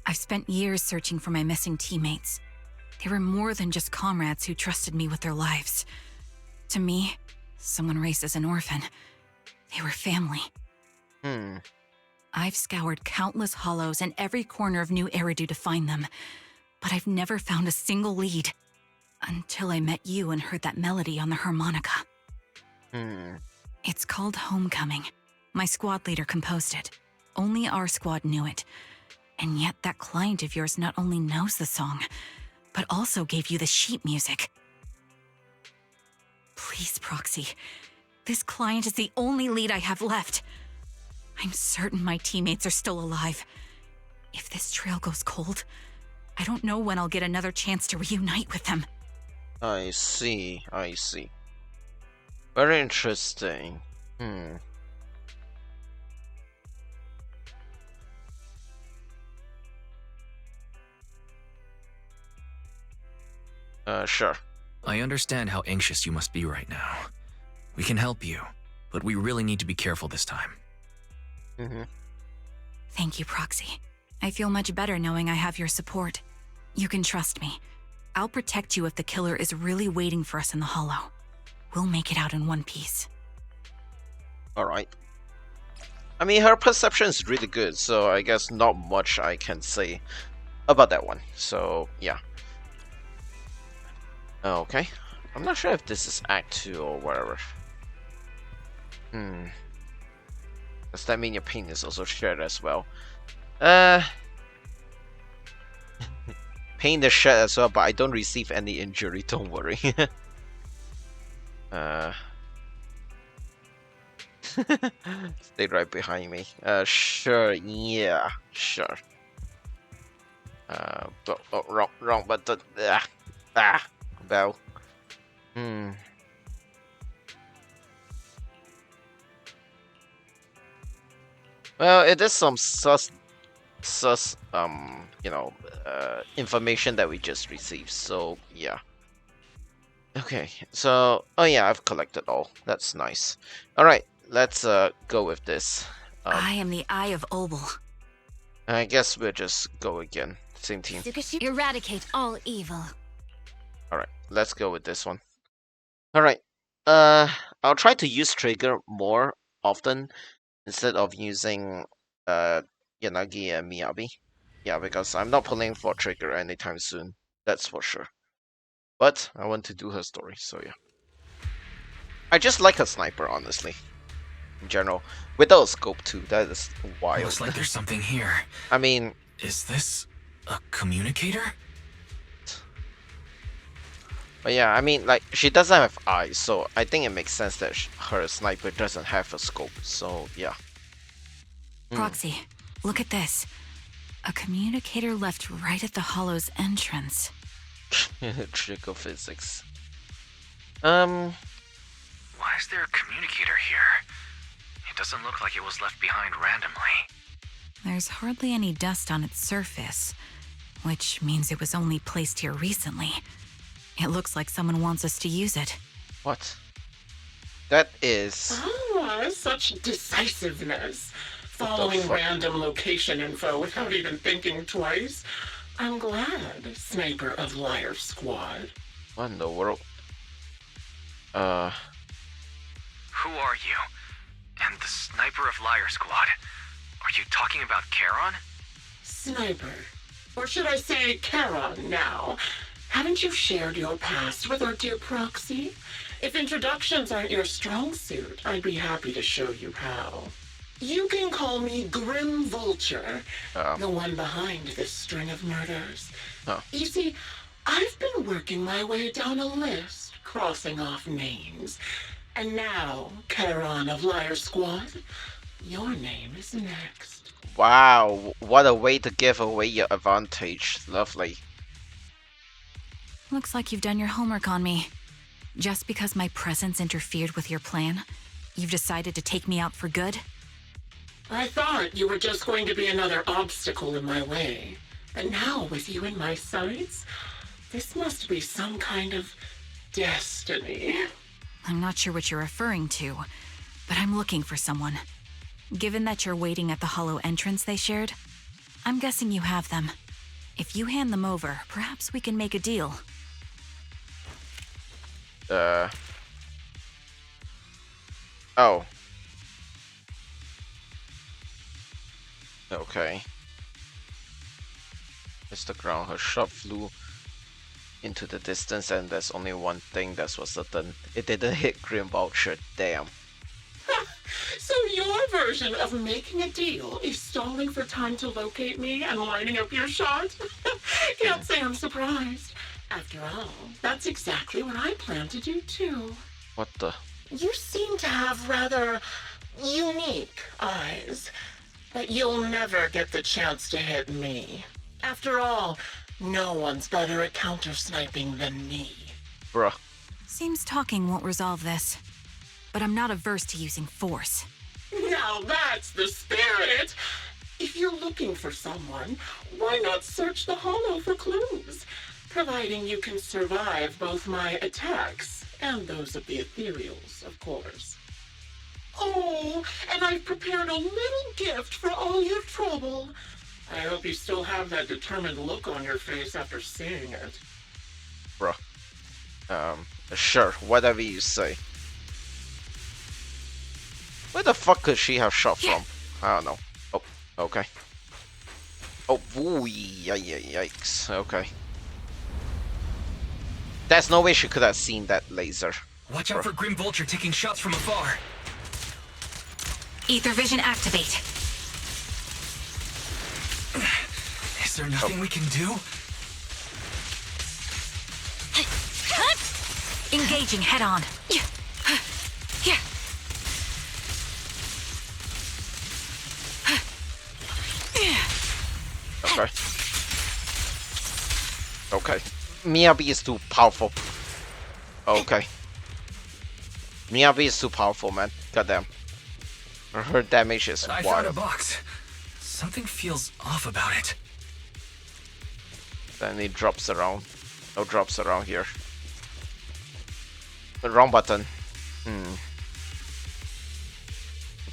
I've spent years searching for my missing teammates. They were more than just comrades who trusted me with their lives. To me, someone raised as an orphan, they were family. I've scoured countless hollows and every corner of New Eridu to find them, but I've never found a single lead. Until I met you and heard that melody on the harmonica. It's called Homecoming. My squad leader composed it. Only our squad knew it. And yet that client of yours not only knows the song, but also gave you the sheet music. Please, Proxy. This client is the only lead I have left. I'm certain my teammates are still alive. If this trail goes cold, I don't know when I'll get another chance to reunite with them. I see. Very interesting. Sure. I understand how anxious you must be right now. We can help you, but we really need to be careful this time. Thank you, Proxy. I feel much better knowing I have your support. You can trust me. I'll protect you if the killer is really waiting for us in the Hollow. We'll make it out in one piece. Alright. I mean, her perception is really good, so I guess not much I can say about that one. So, yeah. Okay. I'm not sure if this is Act 2 or whatever. Does that mean your pain is also shared as well? Pain is shared as well, but I don't receive any injury, don't worry. Stay right behind me. Sure, yeah, sure. Wrong button. Bell. Well, it is some sus information that we just received, so yeah. Okay, so oh yeah, I've collected all. That's nice. Alright, let's go with this. I am the Eye of Obel. I guess we'll just go again. Same team. Eradicate all evil. Alright, let's go with this one. Alright. I'll try to use Trigger more often instead of using Yanagi and Miyabi. Yeah, because I'm not pulling for Trigger anytime soon. That's for sure. But I want to do her story, so yeah. I just like her sniper, honestly. In general. Without a scope too, that is wild. Looks like there's something here. I mean... Is this a communicator? But yeah, I mean, like, she doesn't have eyes, so I think it makes sense that her sniper doesn't have a scope, so yeah. Proxy, look at this. A communicator left right at the Hollow's entrance. Trick of physics. Why is there a communicator here? It doesn't look like it was left behind randomly. There's hardly any dust on its surface, which means it was only placed here recently. It looks like someone wants us to use it. What? That is... Ah, such decisiveness. Following random location info without even thinking twice. I'm glad, Sniper of Liar Squad. What in the world? Who are you? And the Sniper of Liar Squad? Are you talking about Charon? Sniper. Or should I say Charon now? Haven't you shared your past with our dear Proxy? If introductions aren't your strong suit, I'd be happy to show you how. You can call me Grim Vulture, the one behind this string of murders. You see, I've been working my way down a list, crossing off names. And now, Charon of Liar Squad, your name is next. Wow, what a way to give away your advantage. Lovely. Looks like you've done your homework on me. Just because my presence interfered with your plan, you've decided to take me out for good? I thought you were just going to be another obstacle in my way. But now, with you in my sights, this must be some kind of destiny. I'm not sure what you're referring to, but I'm looking for someone. Given that you're waiting at the hollow entrance they shared, I'm guessing you have them. If you hand them over, perhaps we can make a deal. Oh. Okay. It's the ground. Her shot flew into the distance, and there's only one thing that was certain. It didn't hit Grim Vulture. Damn. So your version of making a deal is stalling for time to locate me and lining up your shot? Can't say I'm surprised. After all, that's exactly what I plan to do too. What the? You seem to have rather unique eyes, but you'll never get the chance to hit me. After all, no one's better at counter-sniping than me. Bruh. Seems talking won't resolve this, but I'm not averse to using force. Now that's the spirit! If you're looking for someone, why not search the hollow for clues? Providing you can survive both my attacks and those of the ethereals, of course. Oh, and I've prepared a little gift for all your trouble. I hope you still have that determined look on your face after seeing it. Bruh. Sure, whatever you say. Where the fuck could she have shot from? I don't know. Oh, okay. Oh, ooh, yikes. Okay. There's no way she could have seen that laser. Watch out for Grim Vulture taking shots from afar. Ether vision activate. Is there nothing we can do? Engaging head on. Okay. Okay. Miyabi is too powerful. Okay. Miyabi is too powerful, man. Goddamn. Her damage is I wild. found a box. Something feels off about it. Then it drops around. No drops around here. The wrong button.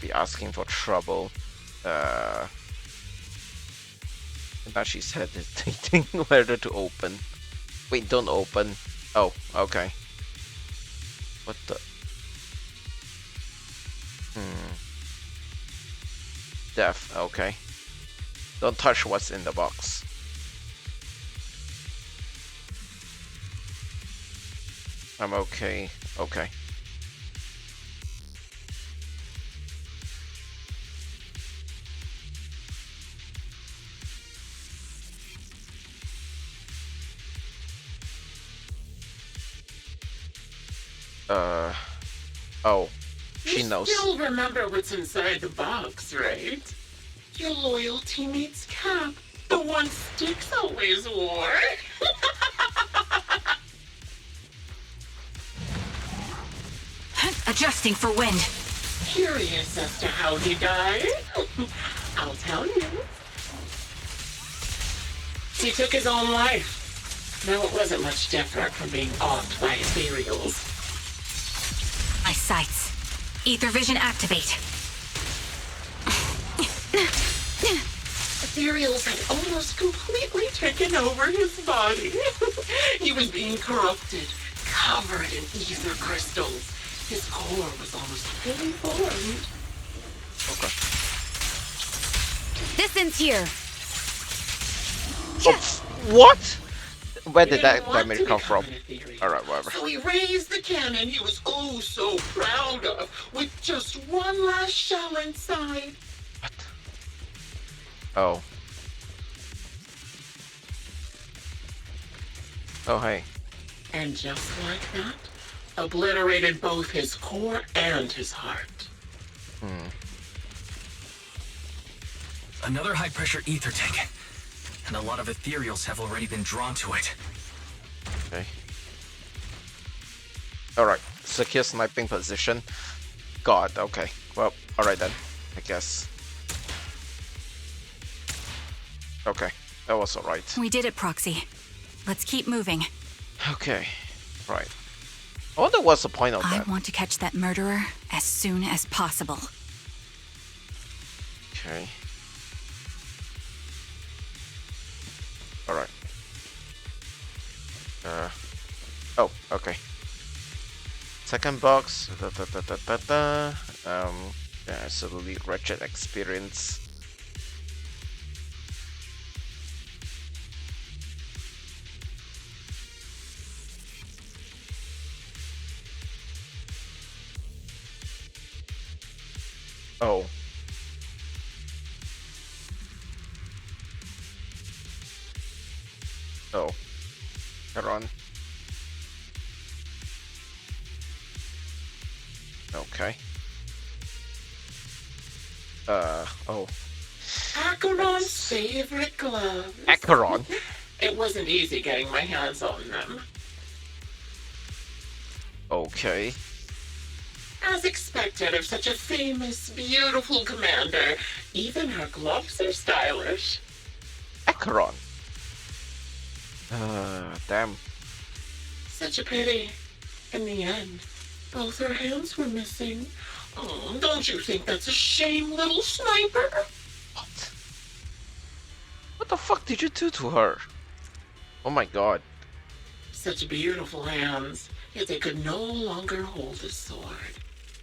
Be asking for trouble. Now she's hesitating whether to open. Wait, don't open. Oh, okay. What the? Death, okay. Don't touch what's in the box. I'm okay. Okay. Oh. She knows. You still remember what's inside the box, right? Your loyal teammate's cap. The one Styx always wore. Adjusting for wind. Curious as to how he died? I'll tell you. He took his own life. Though it wasn't much different from being offed by ethereals. My sights. Ether vision activate. Ethereals had almost completely taken over his body. He was being corrupted, covered in ether crystals. His core was almost fully formed. Okay. Distance here. Oh, what? Where did that damage come from? Alright, whatever. So he raised the cannon he was oh so proud of, with just one last shell inside. What? Oh. Oh, hey. And just like that, obliterated both his core and his heart. Another high-pressure ether tank. And a lot of ethereals have already been drawn to it. Okay. Alright, secure sniping position. God, okay. Well, alright then, I guess. Okay, that was alright. We did it, Proxy. Let's keep moving. Okay, right. I wonder what's the point of I that. want to catch that murderer as soon as possible. Okay. Alright. Oh, okay. Second box. Yeah, absolutely wretched experience. Oh. Oh. Charon. Okay. Oh. Acheron's favorite gloves. Acheron? It wasn't easy getting my hands on them. Okay. As expected of such a famous, beautiful commander, even her gloves are stylish. Acheron. Damn. Such a pity. In the end, both her hands were missing. Oh, don't you think that's a shame, little sniper? What? What the fuck did you do to her? Oh my god. Such beautiful hands, yet they could no longer hold a sword.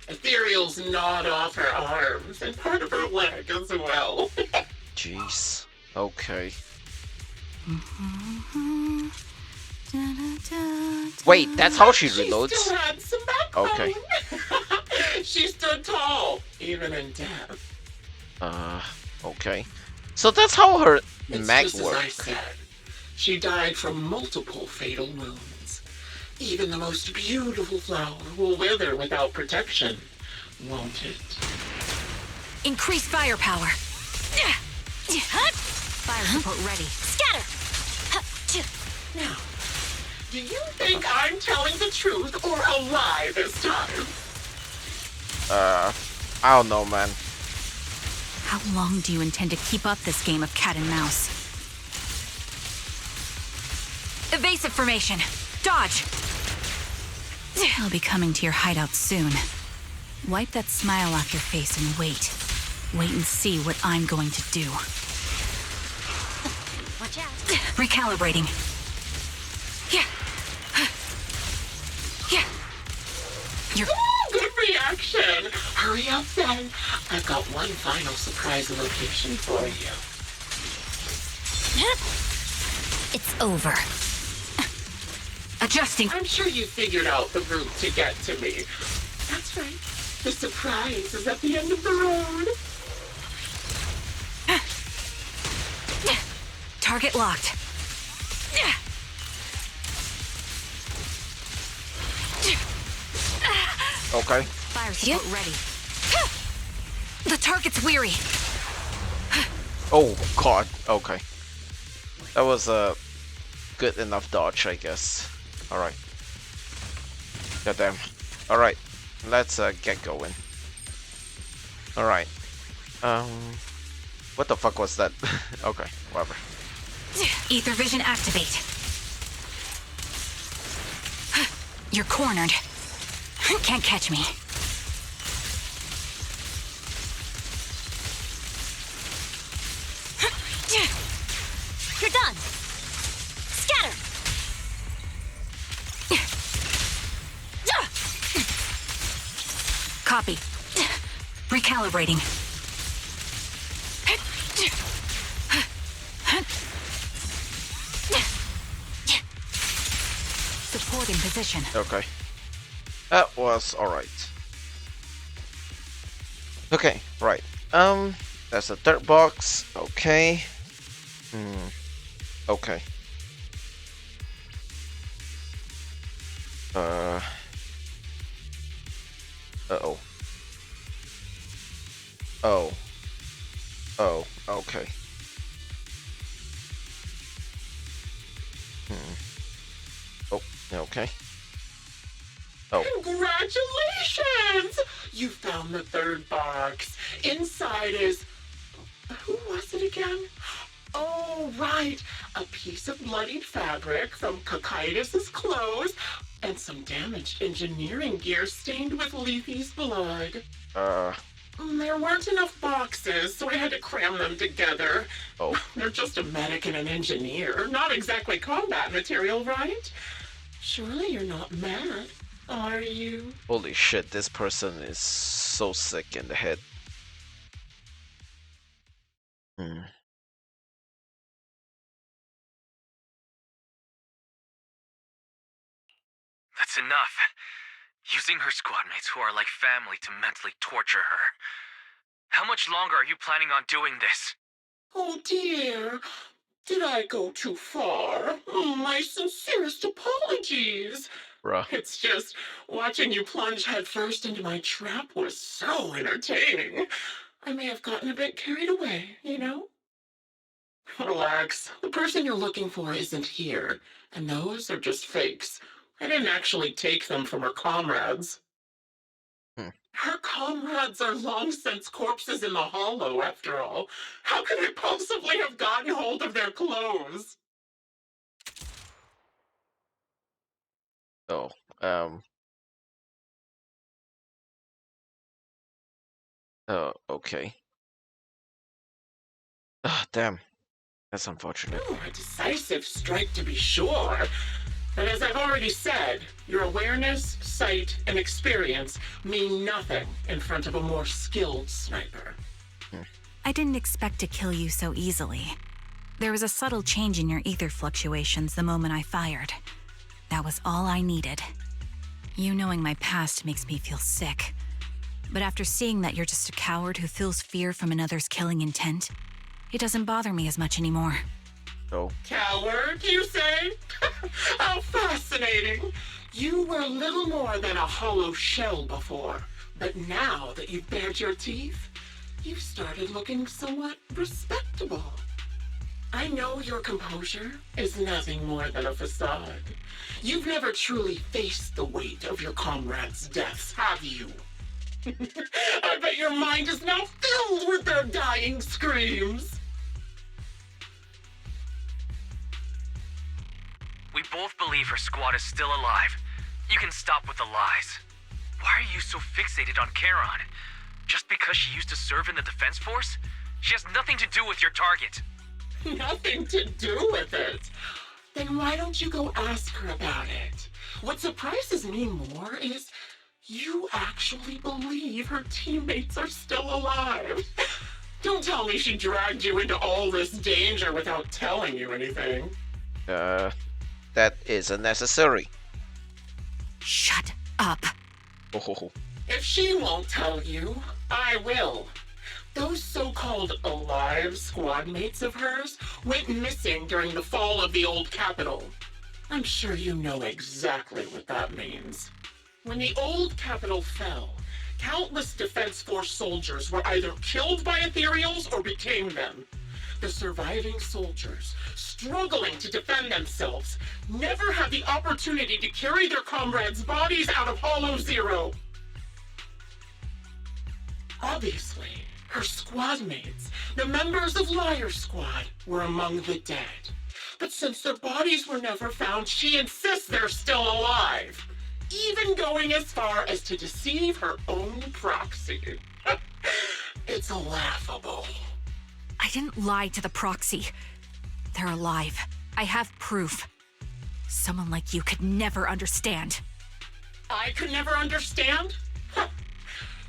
Ethereals gnawed off her arms and part of her leg as well. Jeez. Okay. Wait, that's how she reloads? She still had some backbone. Okay. She stood tall, even in death. Okay. So that's how her It's mag just as I works. said. She died from multiple fatal wounds. Even the most beautiful flower will wither without protection, won't it? Increase firepower. Fire support ready. Scatter! Now, do you think I'm telling the truth or a lie this time? I don't know, man. How long do you intend to keep up this game of cat and mouse? Evasive formation. Dodge! I'll be coming to your hideout soon. Wipe that smile off your face and wait. Wait and see what I'm going to do. Watch out. Recalibrating. Yeah. Yeah. You're... Good reaction. Hurry up then. I've got one final surprise location for you. It's over. Adjusting. I'm sure you figured out the route to get to me. That's right. The surprise is at the end of the road. Target locked. Okay. Fire support ready. The target's weary. Oh god. Okay. That was a good enough dodge, I guess. Alright. Goddamn. Alright. Let's get going. Alright. What the fuck was that? Okay, whatever. Ether vision activate. You're cornered. Can't catch me. You're done. Scatter. Copy. Recalibrating. Supporting position. Okay. That was alright. Okay, right. That's the third box. Okay. Okay. Uh-oh. Oh. Oh, okay. Oh, okay. Oh. Congratulations! You found the third box. Inside is... Who was it again? Oh, right. A piece of bloodied fabric from Cocytus's clothes and some damaged engineering gear stained with Leafy's blood. There weren't enough boxes, so I had to cram them together. Oh. They're just a medic and an engineer. Not exactly combat material, right? Surely you're not mad, are you? Holy shit, this person is so sick in the head. That's enough. Using her squad mates who are like family to mentally torture her. How much longer are you planning on doing this? Oh dear. Did I go too far? My sincerest apologies. Bruh. It's just, watching you plunge headfirst into my trap was so entertaining. I may have gotten a bit carried away, you know? Relax. The person you're looking for isn't here, and those are just fakes. I didn't actually take them from her comrades. Her comrades are long since corpses in the hollow, after all. How could I possibly have gotten hold of their clothes? Oh, oh, okay. Ah, damn. That's unfortunate. Oh, a decisive strike to be sure. But as I've already said, your awareness, sight, and experience mean nothing in front of a more skilled sniper. I didn't expect to kill you so easily. There was a subtle change in your ether fluctuations the moment I fired. That was all I needed. You knowing my past makes me feel sick. But after seeing that you're just a coward who feels fear from another's killing intent, it doesn't bother me as much anymore. Oh. Coward, you say? How fascinating. You were little more than a hollow shell before. But now that you've bared your teeth, you've started looking somewhat respectable. I know your composure is nothing more than a facade. You've never truly faced the weight of your comrades' deaths, have you? I bet your mind is now filled with their dying screams. We both believe her squad is still alive. You can stop with the lies. Why are you so fixated on Charon? Just because she used to serve in the defense force? She has nothing to do with your target. Nothing to do with it? Then why don't you go ask her about it? What surprises me more is you actually believe her teammates are still alive. Don't tell me she dragged you into all this danger without telling you anything. That isn't necessary. Shut up. Oh. If she won't tell you, I will. Those so-called alive squad mates of hers went missing during the fall of the old capital. I'm sure you know exactly what that means. When the old capital fell, countless Defense Force soldiers were either killed by Ethereals or became them. The surviving soldiers, struggling to defend themselves, never had the opportunity to carry their comrades' bodies out of Hollow Zero. Obviously, her squad mates, the members of Liar Squad, were among the dead. But since their bodies were never found, she insists they're still alive, even going as far as to deceive her own proxy. It's laughable. I didn't lie to the proxy. They're alive. I have proof. Someone like you could never understand. I could never understand? Huh.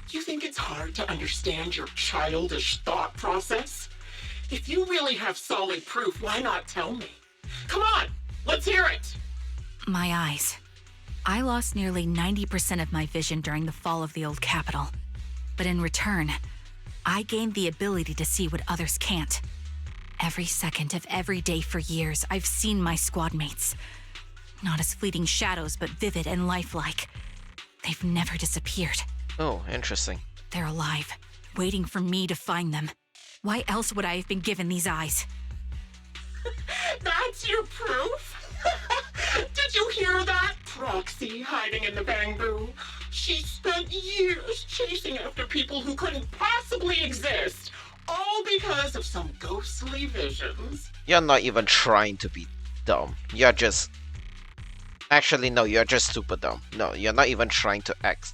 You think it's hard to understand your childish thought process? If you really have solid proof, why not tell me? Come on, let's hear it. My eyes. I lost nearly 90% of my vision during the fall of the old capital. But in return, I gained the ability to see what others can't. Every second of every day for years, I've seen my squad mates. Not as fleeting shadows, but vivid and lifelike. They've never disappeared. Oh, interesting. They're alive, waiting for me to find them. Why else would I have been given these eyes? That's your proof? Did you hear that? Proxy hiding in the bamboo. She spent years chasing after people who couldn't possibly exist, all because of some ghostly visions. You're not even trying to be dumb. You're just... Actually, no, you're just super dumb. No, you're not even trying to act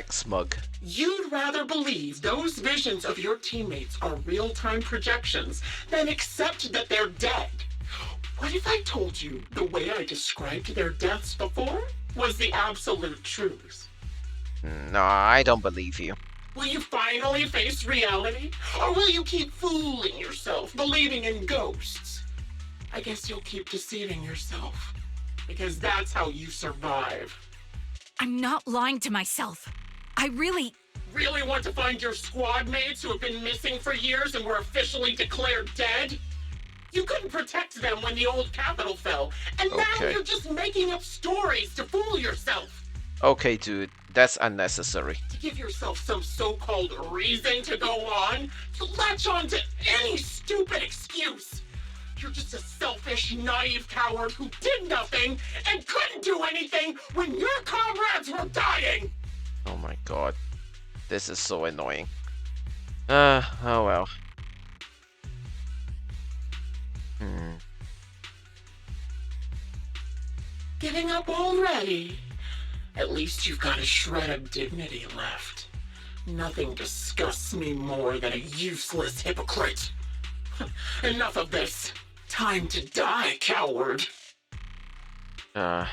smug. You'd rather believe those visions of your teammates are real-time projections than accept that they're dead. What if I told you the way I described their deaths before was the absolute truth? No, I don't believe you. Will you finally face reality? Or will you keep fooling yourself, believing in ghosts? I guess you'll keep deceiving yourself. Because that's how you survive. I'm not lying to myself. I really want to find your squad mates who have been missing for years and were officially declared dead? You couldn't protect them when the old capital fell, and now you're just making up stories to fool yourself. Okay, dude, that's unnecessary. To give yourself some so-called reason to go on, to latch on to any stupid excuse. You're just a selfish, naive coward who did nothing and couldn't do anything when your comrades were dying! Oh my god. This is so annoying. Oh well. Giving up already? At least you've got a shred of dignity left. Nothing disgusts me more than a useless hypocrite. Enough of this. Time to die, coward. Charon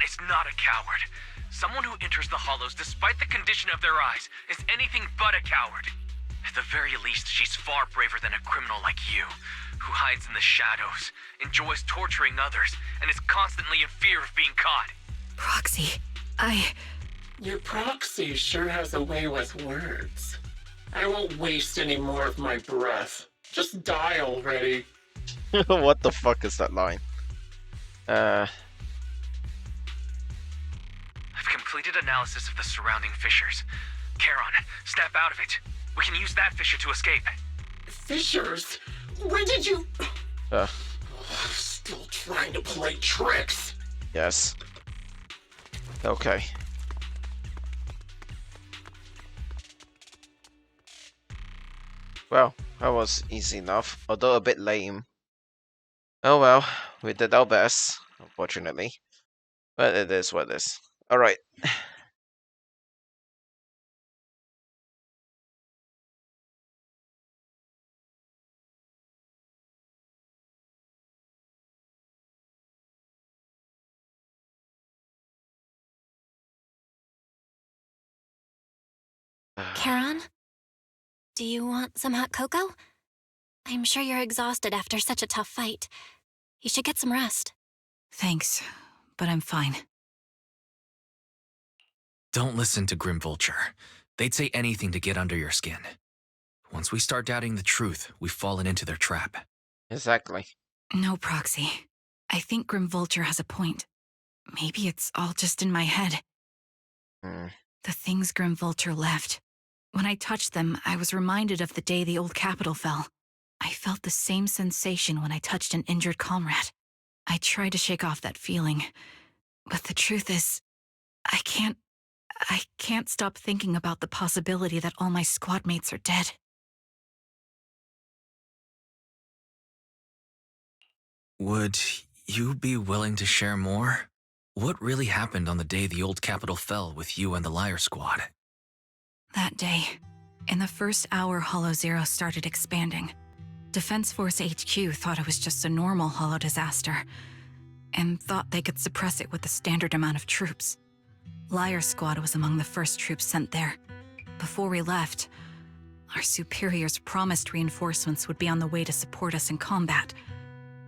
is not a coward. Someone who enters the Hollows despite the condition of their eyes is anything but a coward. At the very least, she's far braver than a criminal like you, who hides in the shadows, enjoys torturing others, and is constantly in fear of being caught. Proxy, Your proxy sure has a way with words. I won't waste any more of my breath. Just die already. What the fuck is that line? I've completed analysis of the surrounding fissures. Charon, snap out of it. We can use that fissure to escape. Fissures? When did you... Still trying to play tricks. Yes. Okay. Well, that was easy enough, although a bit lame. Oh well, we did our best, unfortunately. But it is what it is. Alright. Charon? Do you want some hot cocoa? I'm sure you're exhausted after such a tough fight. You should get some rest. Thanks, but I'm fine. Don't listen to Grim Vulture. They'd say anything to get under your skin. Once we start doubting the truth, we've fallen into their trap. Exactly. No, Proxy. I think Grim Vulture has a point. Maybe it's all just in my head. The things Grim Vulture left. When I touched them, I was reminded of the day the old capital fell. I felt the same sensation when I touched an injured comrade. I tried to shake off that feeling, but the truth is, I can't stop thinking about the possibility that all my squad mates are dead. Would you be willing to share more? What really happened on the day the old capital fell with you and the Liar Squad? That day, in the first hour Hollow Zero started expanding, Defense Force HQ thought it was just a normal Hollow disaster, and thought they could suppress it with the standard amount of troops. Liar Squad was among the first troops sent there. Before we left, our superiors promised reinforcements would be on the way to support us in combat,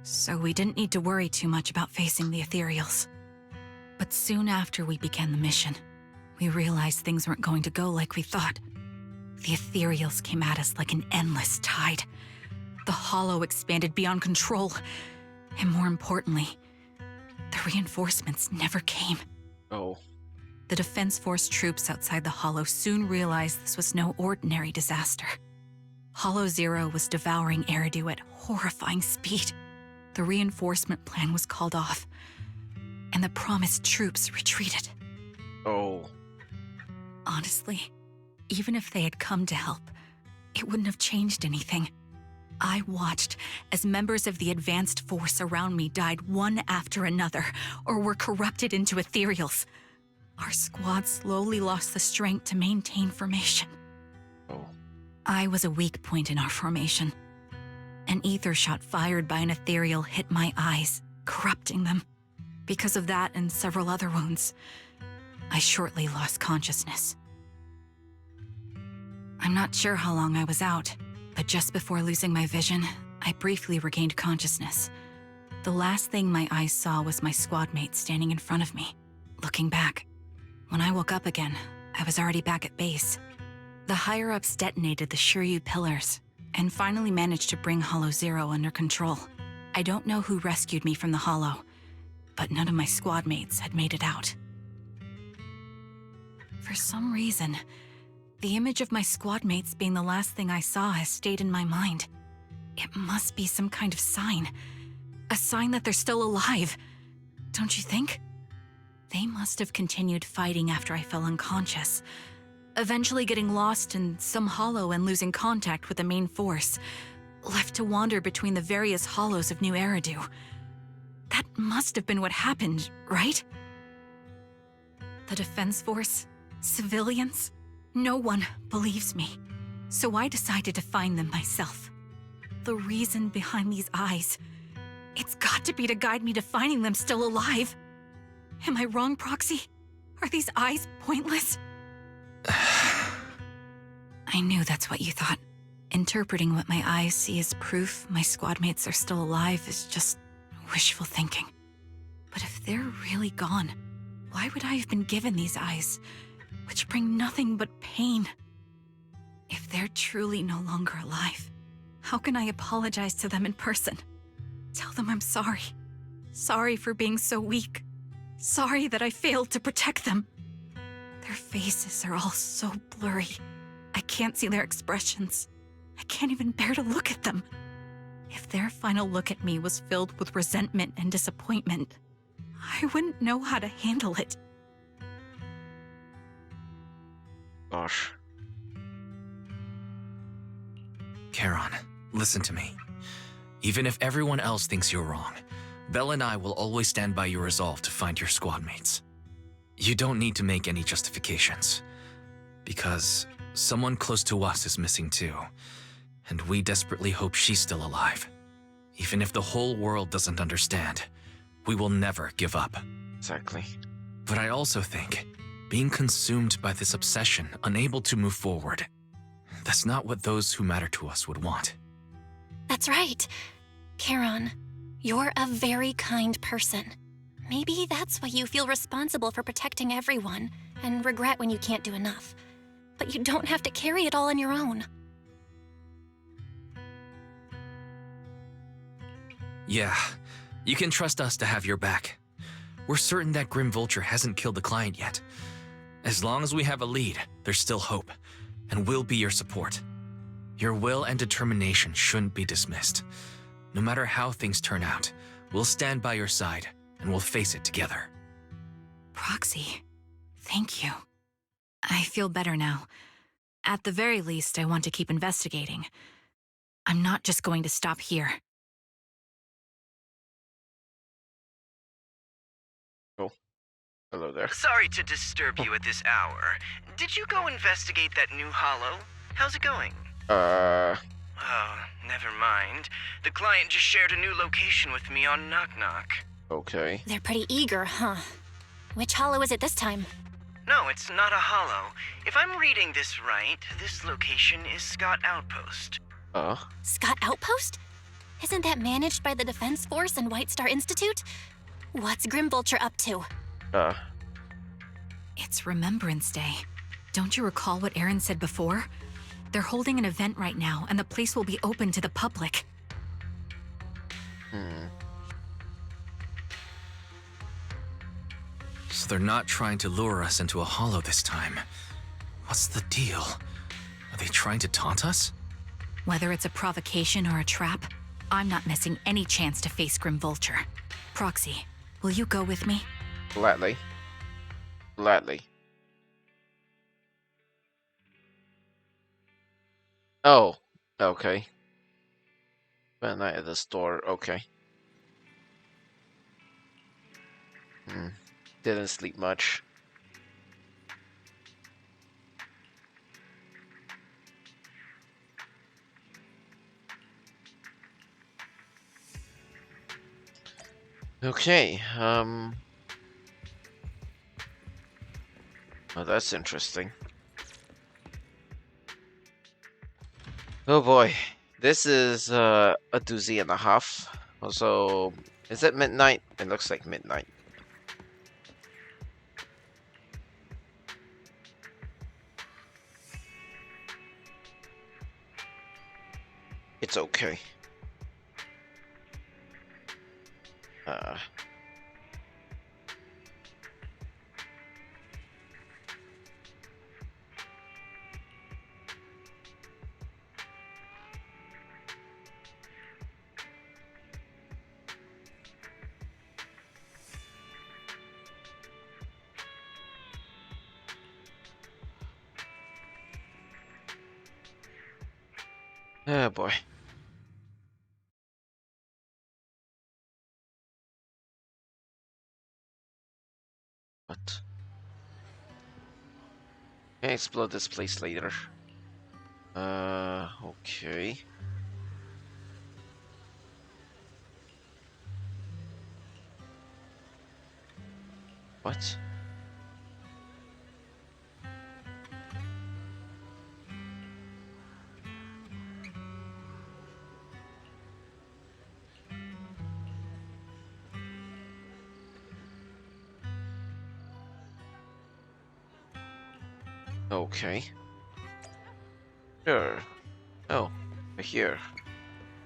so we didn't need to worry too much about facing the Ethereals. But soon after we began the mission, we realized things weren't going to go like we thought. The Ethereals came at us like an endless tide. The Hollow expanded beyond control, and more importantly, the reinforcements never came. Oh. The Defense Force troops outside the Hollow soon realized this was no ordinary disaster. Hollow Zero was devouring Eridu at horrifying speed. The reinforcement plan was called off, and the promised troops retreated. Oh. Honestly, even if they had come to help, it wouldn't have changed anything. I watched as members of the advanced force around me died one after another, or were corrupted into ethereals. Our squad slowly lost the strength to maintain formation. Oh. I was a weak point in our formation. An ether shot fired by an ethereal hit my eyes, corrupting them. Because of that and several other wounds, I shortly lost consciousness. I'm not sure how long I was out, but just before losing my vision, I briefly regained consciousness. The last thing my eyes saw was my squad mate standing in front of me, looking back. When I woke up again, I was already back at base. The higher-ups detonated the Shiryu pillars, and finally managed to bring Hollow Zero under control. I don't know who rescued me from the Hollow, but none of my squad mates had made it out. For some reason, the image of my squad mates being the last thing I saw has stayed in my mind. It must be some kind of sign. A sign that they're still alive. Don't you think? They must have continued fighting after I fell unconscious, eventually getting lost in some hollow and losing contact with the main force, left to wander between the various hollows of New Eridu. That must have been what happened, right? The defense force? Civilians? No one believes me, so I decided to find them myself. The reason behind these eyes, it's got to be to guide me to finding them still alive. Am I wrong, Proxy? Are these eyes pointless? I knew that's what you thought. Interpreting what my eyes see as proof my squad mates are still alive is just wishful thinking. But if they're really gone, why would I have been given these eyes, which bring nothing but pain? If they're truly no longer alive, how can I apologize to them in person? Tell them I'm sorry. Sorry for being so weak. Sorry that I failed to protect them. Their faces are all so blurry. I can't see their expressions. I can't even bear to look at them. If their final look at me was filled with resentment and disappointment, I wouldn't know how to handle it. Gosh. Charon, listen to me. Even if everyone else thinks you're wrong, Belle and I will always stand by your resolve to find your squad mates. You don't need to make any justifications, because someone close to us is missing too, and we desperately hope she's still alive. Even if the whole world doesn't understand, we will never give up. Exactly. But I also think being consumed by this obsession, unable to move forward, that's not what those who matter to us would want. That's right. Charon, you're a very kind person. Maybe that's why you feel responsible for protecting everyone and regret when you can't do enough. But you don't have to carry it all on your own. Yeah, you can trust us to have your back. We're certain that Grim Vulture hasn't killed the client yet. As long as we have a lead, there's still hope, and we'll be your support. Your will and determination shouldn't be dismissed. No matter how things turn out, we'll stand by your side, and we'll face it together. Proxy, thank you. I feel better now. At the very least, I want to keep investigating. I'm not just going to stop here. Oh, hello there. Sorry to disturb you at this hour. Did you go investigate that new hollow? How's it going? Oh, never mind. The client just shared a new location with me on Knock Knock. Okay. They're pretty eager, huh? Which hollow is it this time? No, it's not a hollow. If I'm reading this right, this location is Scott Outpost. Scott Outpost? Isn't that managed by the Defense Force and White Star Institute? What's Grim Vulture up to? It's Remembrance Day. Don't you recall what Aaron said before? They're holding an event right now, and the place will be open to the public. So they're not trying to lure us into a hollow this time. What's the deal? Are they trying to taunt us? Whether it's a provocation or a trap, I'm not missing any chance to face Grim Vulture. Proxy, will you go with me? Gladly. Gladly. Oh, okay. Spend the night at the store, okay. Didn't sleep much. Okay, oh, that's interesting. Oh boy, this is a doozy and a half. Also, is it midnight? It looks like midnight. It's okay. Oh boy. What? Can I explore this place later? Okay. What? Okay. Sure. Oh, here.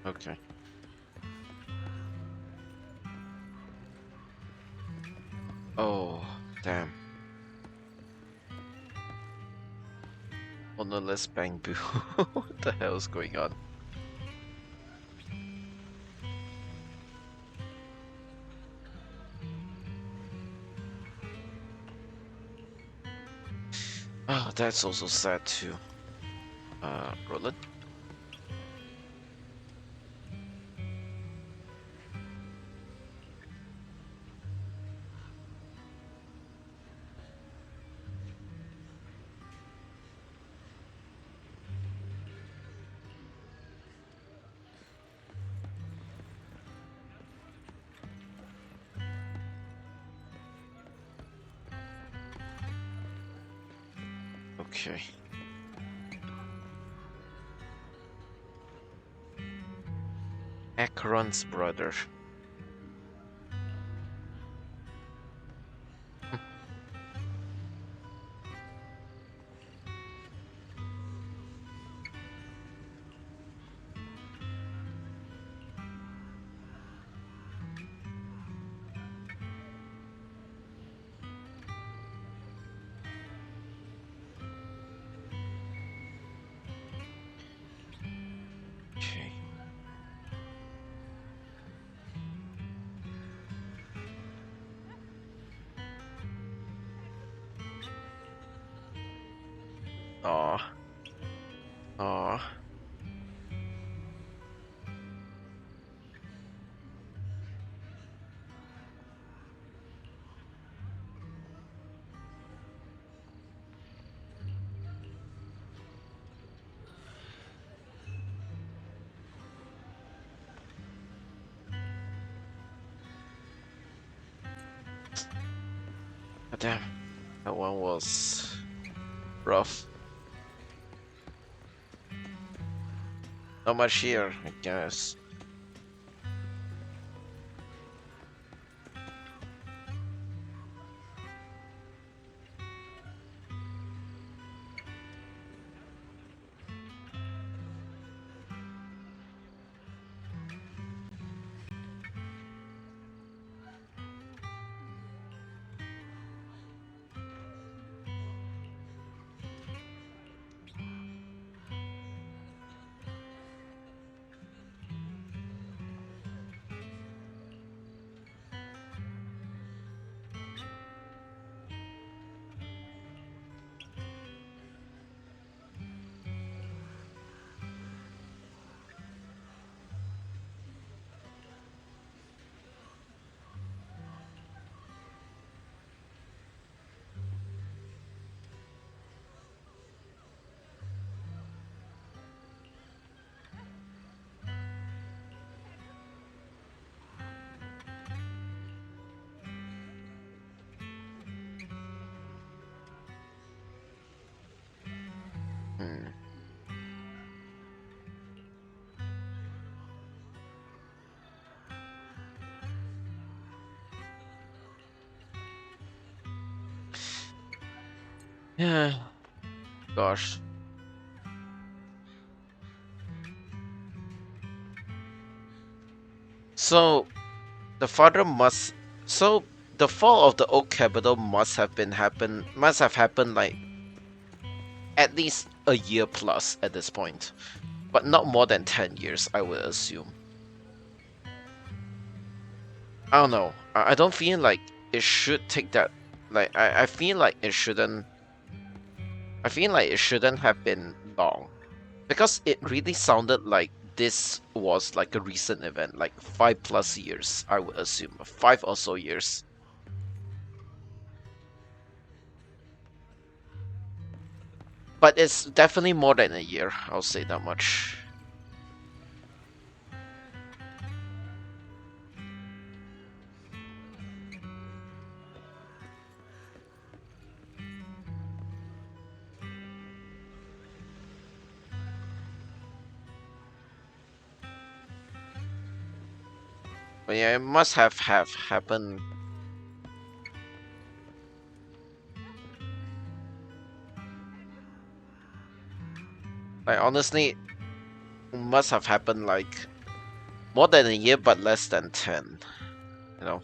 Okay. Oh, damn. Monolith Bangbu. What the hell is going on? Oh, that's also sad too. Roland? Okay. Acheron's brother. Okay. Aw. Aw. Damn. That one was rough. Not much here, I guess. Yeah. Gosh. So the father must. So the fall of the old capital must have happened like at least a year plus at this point, but not more than 10 years, I would assume. I don't know. I don't feel like it should take that. Like I feel like it shouldn't. I feel like it shouldn't have been long, because it really sounded like this was like a recent event, like 5+ years. I would assume 5 or so years. But it's definitely more than a year. I'll say that much. But yeah, it must have happened. Like honestly, it must have happened like more than a year, but less than 10. You know.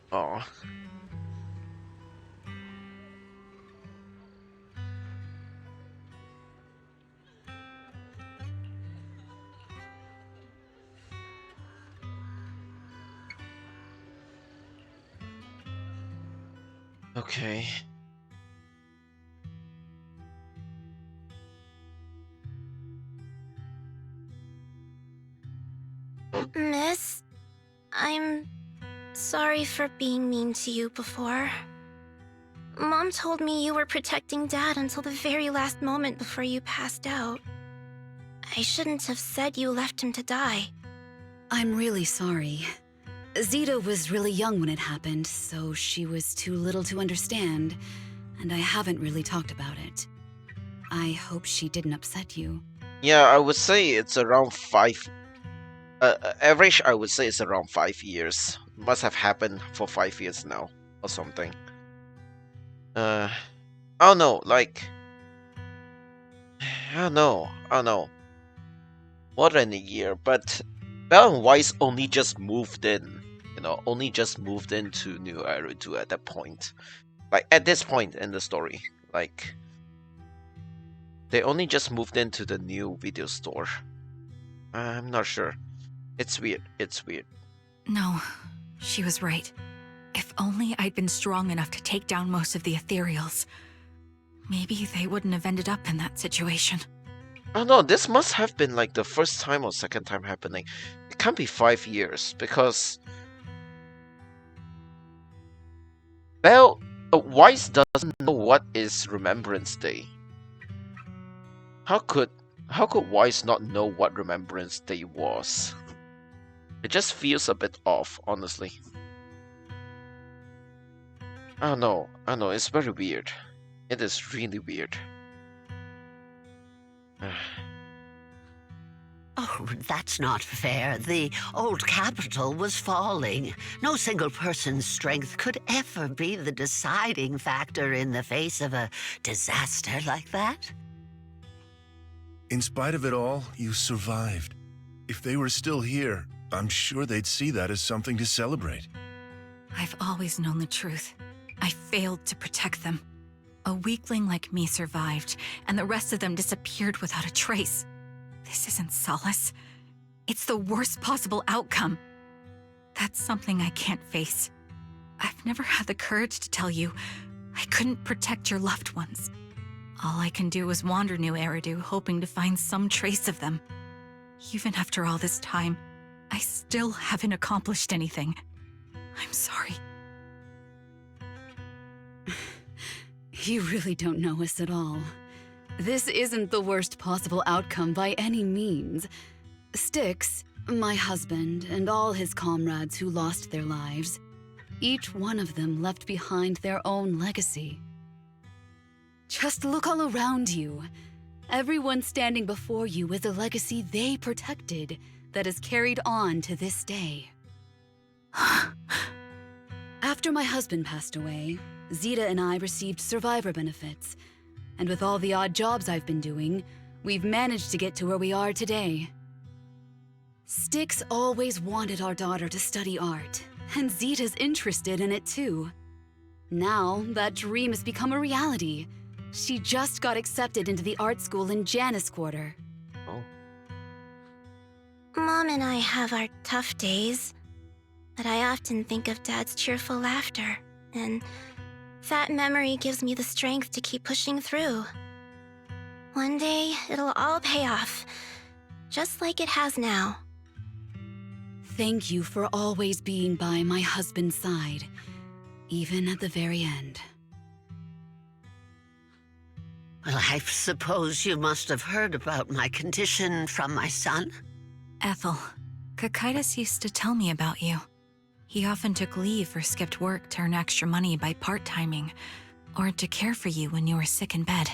Oh. Okay. Miss, I'm sorry for being mean to you before. Mom told me you were protecting Dad until the very last moment before you passed out. I shouldn't have said you left him to die. I'm really sorry. Zeta was really young when it happened, so she was too little to understand, and I haven't really talked about it. I hope she didn't upset you. Yeah, I would say it's around 5. Average, I would say it's around 5 years. Must have happened for 5 years now, or something. I don't know, like, I don't know. More than a year, but Belle and Weiss only just moved in, only just moved into New Eridu at that point. Like, at this point in the story, like, they only just moved into the new video store. I'm not sure. It's weird. No, she was right. If only I'd been strong enough to take down most of the ethereals, maybe they wouldn't have ended up in that situation. Oh no, this must have been like the first time or second time happening. It can't be 5 years, because Belle, Weiss doesn't know what is Remembrance Day. How could Weiss not know what Remembrance Day was? It just feels a bit off, honestly. I don't know, it's very weird. It is really weird. Oh, that's not fair. The old capital was falling. No single person's strength could ever be the deciding factor in the face of a disaster like that. In spite of it all, you survived. If they were still here, I'm sure they'd see that as something to celebrate. I've always known the truth. I failed to protect them. A weakling like me survived, and the rest of them disappeared without a trace. This isn't solace. It's the worst possible outcome. That's something I can't face. I've never had the courage to tell you I couldn't protect your loved ones. All I can do is wander New Eridu, hoping to find some trace of them. Even after all this time, I still haven't accomplished anything. I'm sorry. You really don't know us at all. This isn't the worst possible outcome by any means. Styx, my husband, and all his comrades who lost their lives, each one of them left behind their own legacy. Just look all around you. Everyone standing before you is a legacy they protected that is carried on to this day. After my husband passed away, Zeta and I received survivor benefits, and with all the odd jobs I've been doing, we've managed to get to where we are today. Styx always wanted our daughter to study art, and Zeta's interested in it too. Now, that dream has become a reality. She just got accepted into the art school in Janus Quarter. Oh. Mom and I have our tough days, but I often think of Dad's cheerful laughter, and that memory gives me the strength to keep pushing through. One day, it'll all pay off, just like it has now. Thank you for always being by my husband's side, even at the very end. Well, I suppose you must have heard about my condition from my son? Ethel, Cocytus used to tell me about you. He often took leave or skipped work to earn extra money by part-timing, or to care for you when you were sick in bed.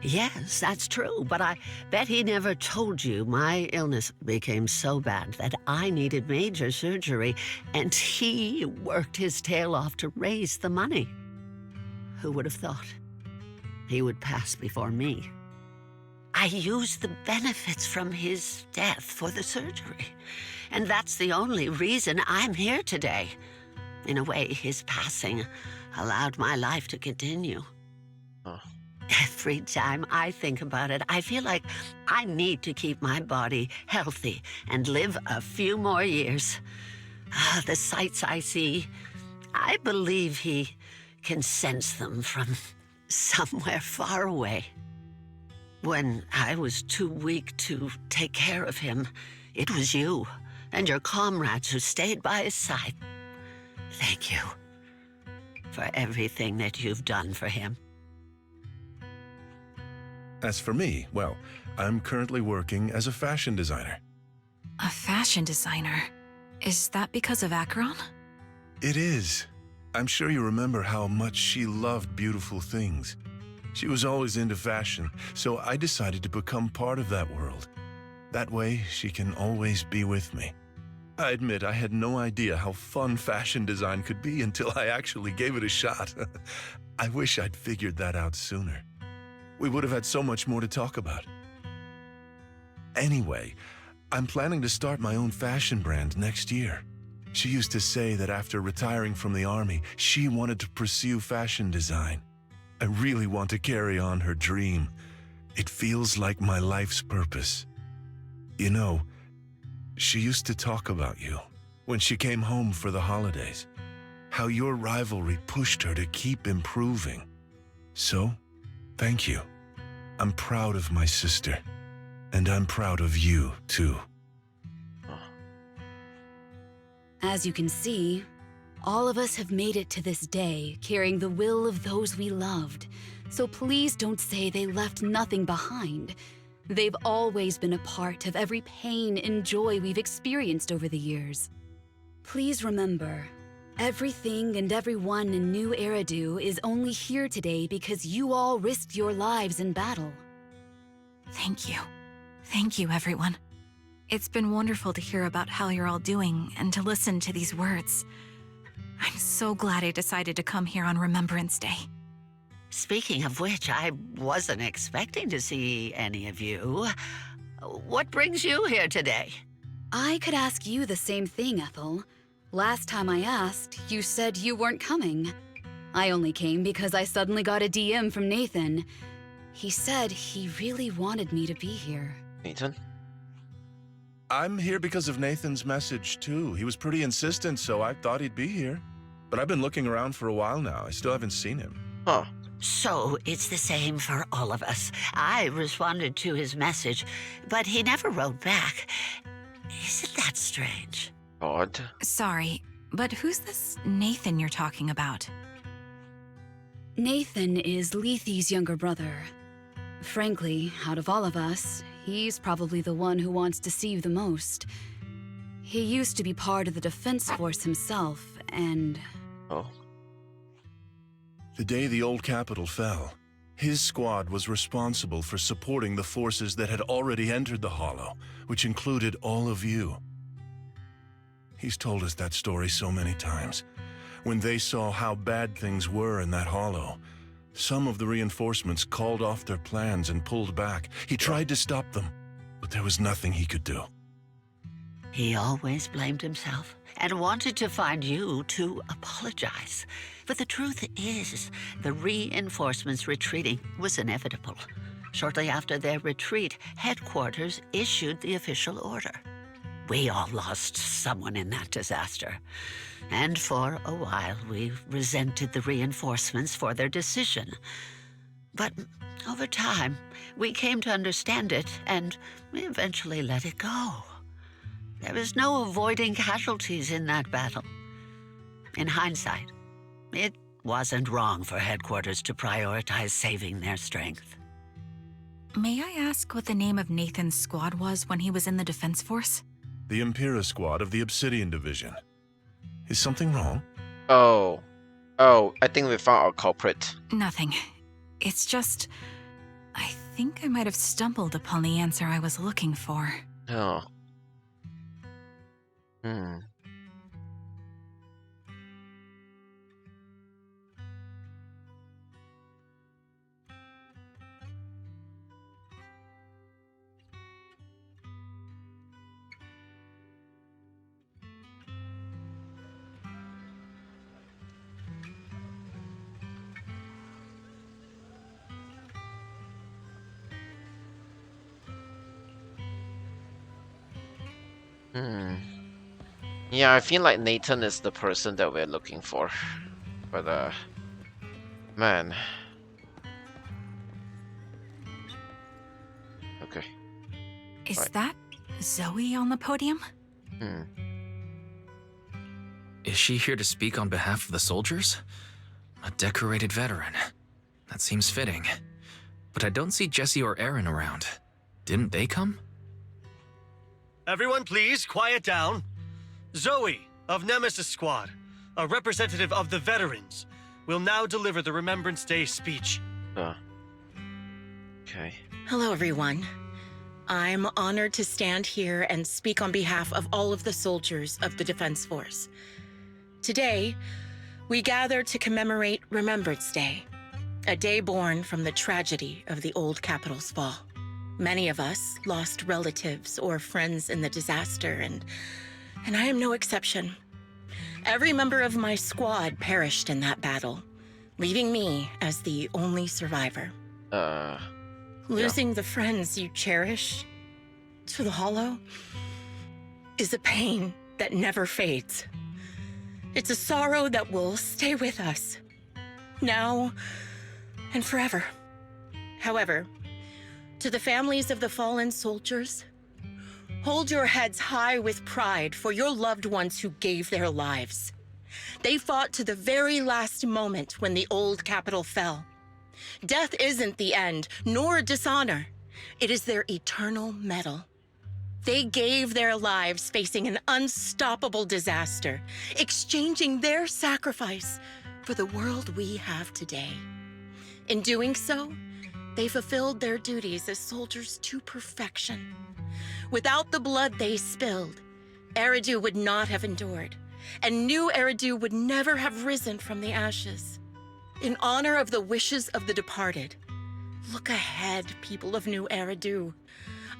Yes, that's true, but I bet he never told you my illness became so bad that I needed major surgery, and he worked his tail off to raise the money. Who would have thought he would pass before me? I used the benefits from his death for the surgery, and that's the only reason I'm here today. In a way, his passing allowed my life to continue. Oh. Every time I think about it, I feel like I need to keep my body healthy and live a few more years. The sights I see, I believe he can sense them from somewhere far away. When I was too weak to take care of him, it was you and your comrades who stayed by his side. Thank you for everything that you've done for him. As for me, well, I'm currently working as a fashion designer. A fashion designer? Is that because of Acheron? It is. I'm sure you remember how much she loved beautiful things. She was always into fashion, so I decided to become part of that world. That way, she can always be with me. I admit I had no idea how fun fashion design could be until I actually gave it a shot. I wish I'd figured that out sooner. We would have had so much more to talk about. Anyway, I'm planning to start my own fashion brand next year. She used to say that after retiring from the army, she wanted to pursue fashion design. I really want to carry on her dream. It feels like my life's purpose. You know, she used to talk about you when she came home for the holidays, how your rivalry pushed her to keep improving. So, thank you. I'm proud of my sister, and I'm proud of you, too. As you can see, all of us have made it to this day, carrying the will of those we loved. So please don't say they left nothing behind. They've always been a part of every pain and joy we've experienced over the years. Please remember, everything and everyone in New Eridu is only here today because you all risked your lives in battle. Thank you. Thank you, everyone. It's been wonderful to hear about how you're all doing and to listen to these words. I'm so glad I decided to come here on Remembrance Day. Speaking of which, I wasn't expecting to see any of you. What brings you here today? I could ask you the same thing, Ethel. Last time I asked, you said you weren't coming. I only came because I suddenly got a DM from Nathan. He said he really wanted me to be here. Nathan? I'm here because of Nathan's message, too. He was pretty insistent, so I thought he'd be here. but I've been looking around for a while now. I still haven't seen him. Huh. So it's the same for all of us. I responded to his message, but he never wrote back. Isn't that strange? Odd. Sorry, but who's this Nathan you're talking about? Nathan is Lethe's younger brother. Frankly, out of all of us, he's probably the one who wants to see you the most. He used to be part of the Defense Force himself, and... Oh. The day the old capital fell, his squad was responsible for supporting the forces that had already entered the Hollow, which included all of you. He's told us that story so many times. When they saw how bad things were in that Hollow, some of the reinforcements called off their plans and pulled back. He tried to stop them, but there was nothing he could do. He always blamed himself and wanted to find you to apologize. But the truth is, the reinforcements retreating was inevitable. Shortly after their retreat, headquarters issued the official order. We all lost someone in that disaster. And for a while, we resented the reinforcements for their decision. But over time, we came to understand it, and we eventually let it go. There was no avoiding casualties in that battle. In hindsight, it wasn't wrong for headquarters to prioritize saving their strength. May I ask what the name of Nathan's squad was when he was in the Defense Force? The Impera squad of the Obsidian Division. Is something wrong? Oh. Oh, I think we found our culprit. Nothing. It's just... I think I might have stumbled upon the answer I was looking for. Oh. Hmm. Yeah, I feel like Nathan is the person that we're looking for. But, man. Okay. Is Right. that Zoe on the podium? Is she here to speak on behalf of the soldiers? A decorated veteran. That seems fitting. But I don't see Jesse or Aaron around. Didn't they come? Everyone please, quiet down. Zoe, of Nemesis Squad, a representative of the veterans, will now deliver the Remembrance Day speech. Okay. Hello, everyone. I'm honored to stand here and speak on behalf of all of the soldiers of the Defense Force. Today, we gather to commemorate Remembrance Day, a day born from the tragedy of the old capital's fall. Many of us lost relatives or friends in the disaster, and I am no exception. Every member of my squad perished in that battle, leaving me as the only survivor. Losing the friends you cherish to the Hollow is a pain that never fades. It's a sorrow that will stay with us, now and forever. However, to the families of the fallen soldiers, hold your heads high with pride for your loved ones who gave their lives. They fought to the very last moment when the old capital fell. Death isn't the end, nor dishonor. It is their eternal medal. They gave their lives facing an unstoppable disaster, exchanging their sacrifice for the world we have today. In doing so, they fulfilled their duties as soldiers to perfection. Without the blood they spilled, Eridu would not have endured, and New Eridu would never have risen from the ashes. In honor of the wishes of the departed, look ahead, people of New Eridu.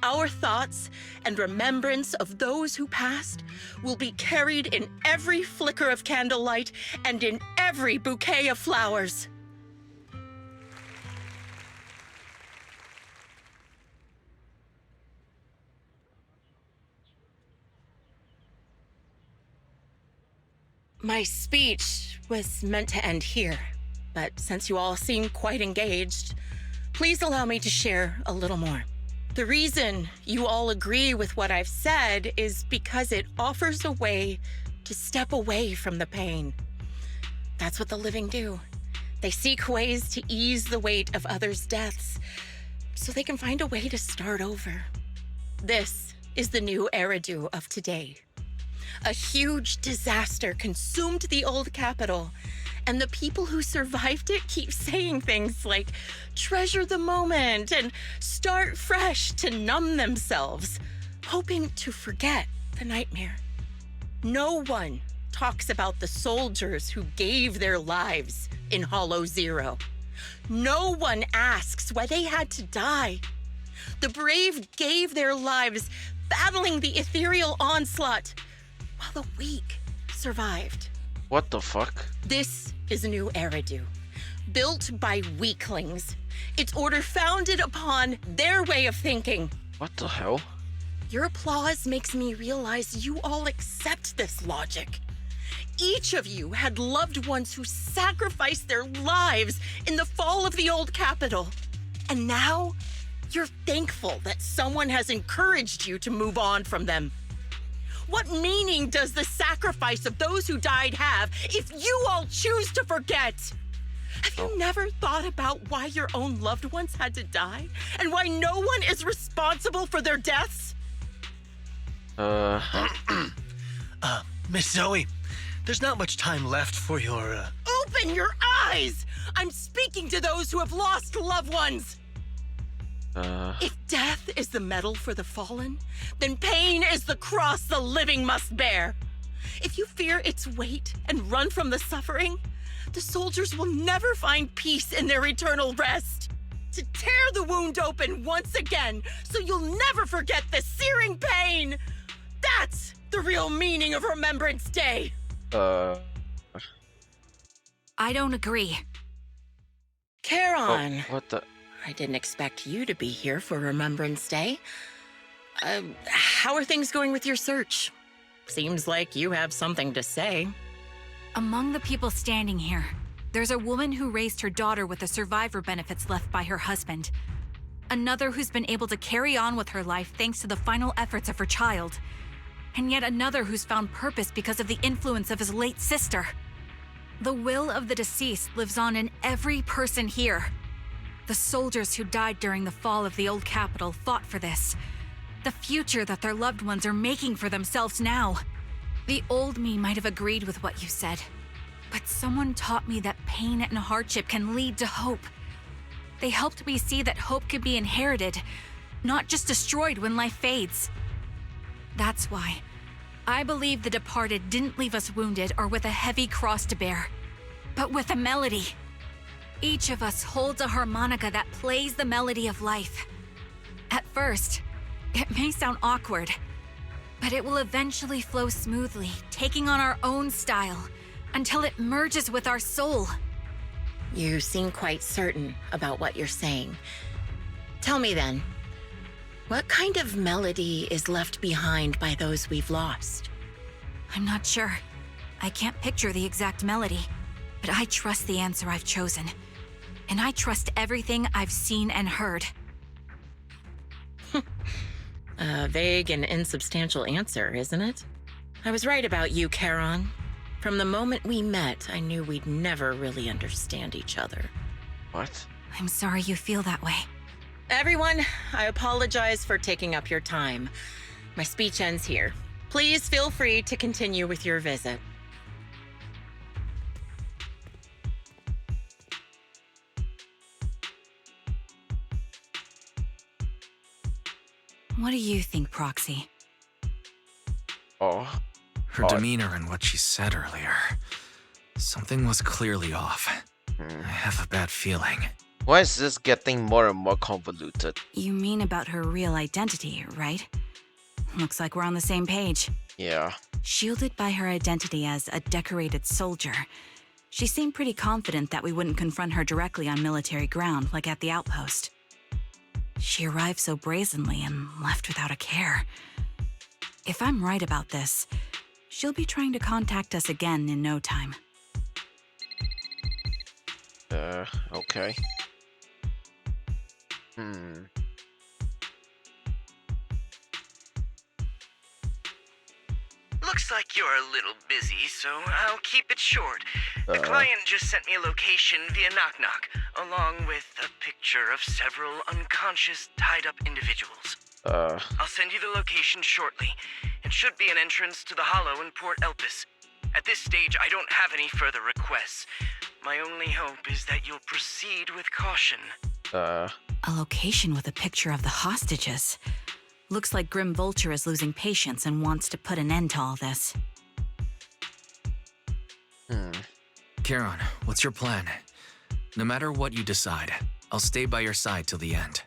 Our thoughts and remembrance of those who passed will be carried in every flicker of candlelight and in every bouquet of flowers. My speech was meant to end here, but since you all seem quite engaged, please allow me to share a little more. The reason you all agree with what I've said is because it offers a way to step away from the pain. That's what the living do. They seek ways to ease the weight of others' deaths so they can find a way to start over. This is the new Eridu of today. A huge disaster consumed the old capital, and the people who survived it keep saying things like, treasure the moment and start fresh to numb themselves, hoping to forget the nightmare. No one talks about the soldiers who gave their lives in Hollow Zero. No one asks why they had to die. The brave gave their lives battling the ethereal onslaught, while the weak survived. What the fuck? This is a new Eridu, built by weaklings. Its order founded upon their way of thinking. What the hell? Your applause makes me realize you all accept this logic. Each of you had loved ones who sacrificed their lives in the fall of the old capital. And now, you're thankful that someone has encouraged you to move on from them. What meaning does the sacrifice of those who died have if you all choose to forget? Have you never thought about why your own loved ones had to die? And why no one is responsible for their deaths? Miss Zoe, there's not much time left for your, Open your eyes! I'm speaking to those who have lost loved ones! If death is the medal for the fallen, then pain is the cross the living must bear. If you fear its weight and run from the suffering, the soldiers will never find peace in their eternal rest. To tear the wound open once again, so you'll never forget the searing pain. That's the real meaning of Remembrance Day. I don't agree. Charon. Oh, what the? I didn't expect you to be here for Remembrance Day. How are things going with your search? Seems like you have something to say. Among the people standing here, there's a woman who raised her daughter with the survivor benefits left by her husband. Another who's been able to carry on with her life thanks to the final efforts of her child. And yet another who's found purpose because of the influence of his late sister. The will of the deceased lives on in every person here. The soldiers who died during the fall of the old capital fought for this. The future that their loved ones are making for themselves now. The old me might have agreed with what you said, but someone taught me that pain and hardship can lead to hope. They helped me see that hope could be inherited, not just destroyed when life fades. That's why I believe the departed didn't leave us wounded or with a heavy cross to bear, but with a melody. Each of us holds a harmonica that plays the melody of life. At first, it may sound awkward, but it will eventually flow smoothly, taking on our own style, until it merges with our soul. You seem quite certain about what you're saying. Tell me then, what kind of melody is left behind by those we've lost? I'm not sure. I can't picture the exact melody, but I trust the answer I've chosen. And I trust everything I've seen and heard. A vague and insubstantial answer, isn't it? I was right about you, Charon. From the moment we met, I knew we'd never really understand each other. What? I'm sorry you feel that way. Everyone, I apologize for taking up your time. My speech ends here. Please feel free to continue with your visit. What do you think, Proxy? Oh. Her demeanor and what she said earlier. Something was clearly off. I have a bad feeling. Why is this getting more and more convoluted? You mean about her real identity, right? Looks like we're on the same page. Yeah. Shielded by her identity as a decorated soldier, she seemed pretty confident that we wouldn't confront her directly on military ground like at the outpost. She arrived so brazenly and left without a care. If I'm right about this, she'll be trying to contact us again in no time. Okay. Looks like you're a little busy, so I'll keep it short. The client just sent me a location via Knock Knock, along with a picture of several unconscious, tied-up individuals. I'll send you the location shortly. It should be an entrance to the Hollow in Port Elpis. At this stage, I don't have any further requests. My only hope is that you'll proceed with caution. A location with a picture of the hostages. Looks like Grim Vulture is losing patience and wants to put an end to all this. Charon, what's your plan? No matter what you decide, I'll stay by your side till the end.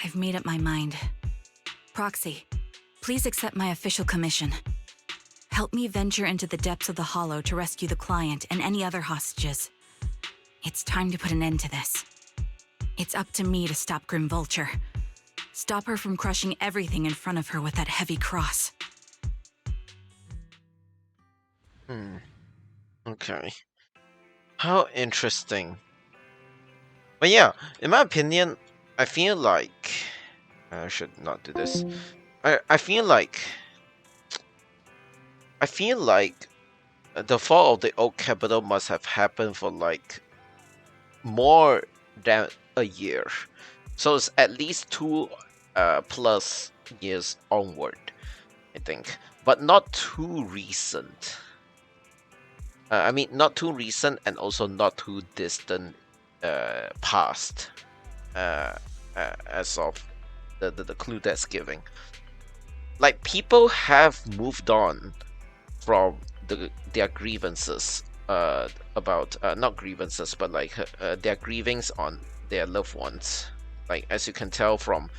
I've made up my mind. Proxy, please accept my official commission. Help me venture into the depths of the Hollow to rescue the client and any other hostages. It's time to put an end to this. It's up to me to stop Grim Vulture. Stop her from crushing everything in front of her with that heavy cross. Okay. How interesting. But yeah, in my opinion, I feel like I should not do this. I feel like the fall of the old capital must have happened for like more than a year. So it's at least 2 plus years onward, I think. But not too recent. I mean, not too recent and also not too distant past as of the clue that's giving. Like, people have moved on from their grievances about not grievances but like their grievings on their loved ones. Like, as you can tell from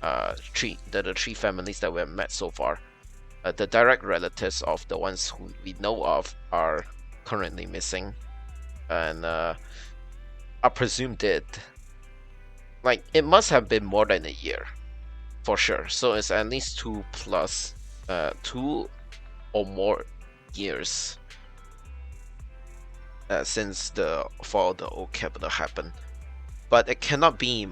the 3 families that we have met so far, the direct relatives of the ones who we know of are currently missing and are presumed dead. Like, it must have been more than a year for sure, so it's at least 2 plus 2 or more years since the fall of the old capital happened. But it cannot be,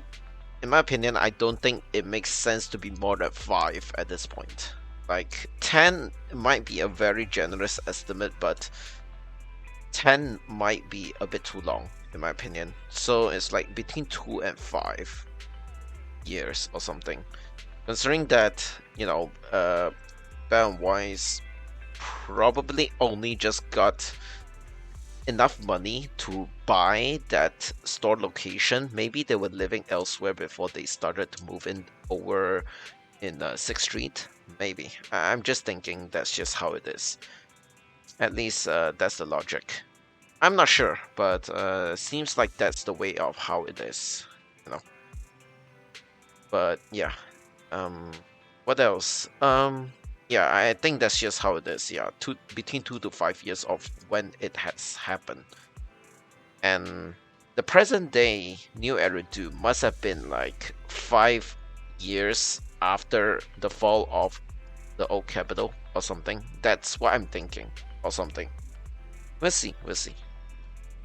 in my opinion, I don't think it makes sense to be more than 5 at this point. Like, 10 might be a very generous estimate, but 10 might be a bit too long, in my opinion. So it's like between 2 and 5 years or something. Considering that, you know, Baron Wise probably only just got enough money to buy that store location. Maybe they were living elsewhere before they started to move in over in 6th Street. Maybe. I'm just thinking that's just how it is. At least that's the logic. I'm not sure, but seems like that's the way of how it is, you know. But yeah. What else? Yeah, I think that's just how it is. Yeah, between 2 to 5 years of when it has happened. And the present day New Eridu must have been like 5 years after the fall of the old capital or something. That's what I'm thinking, or something. We'll see.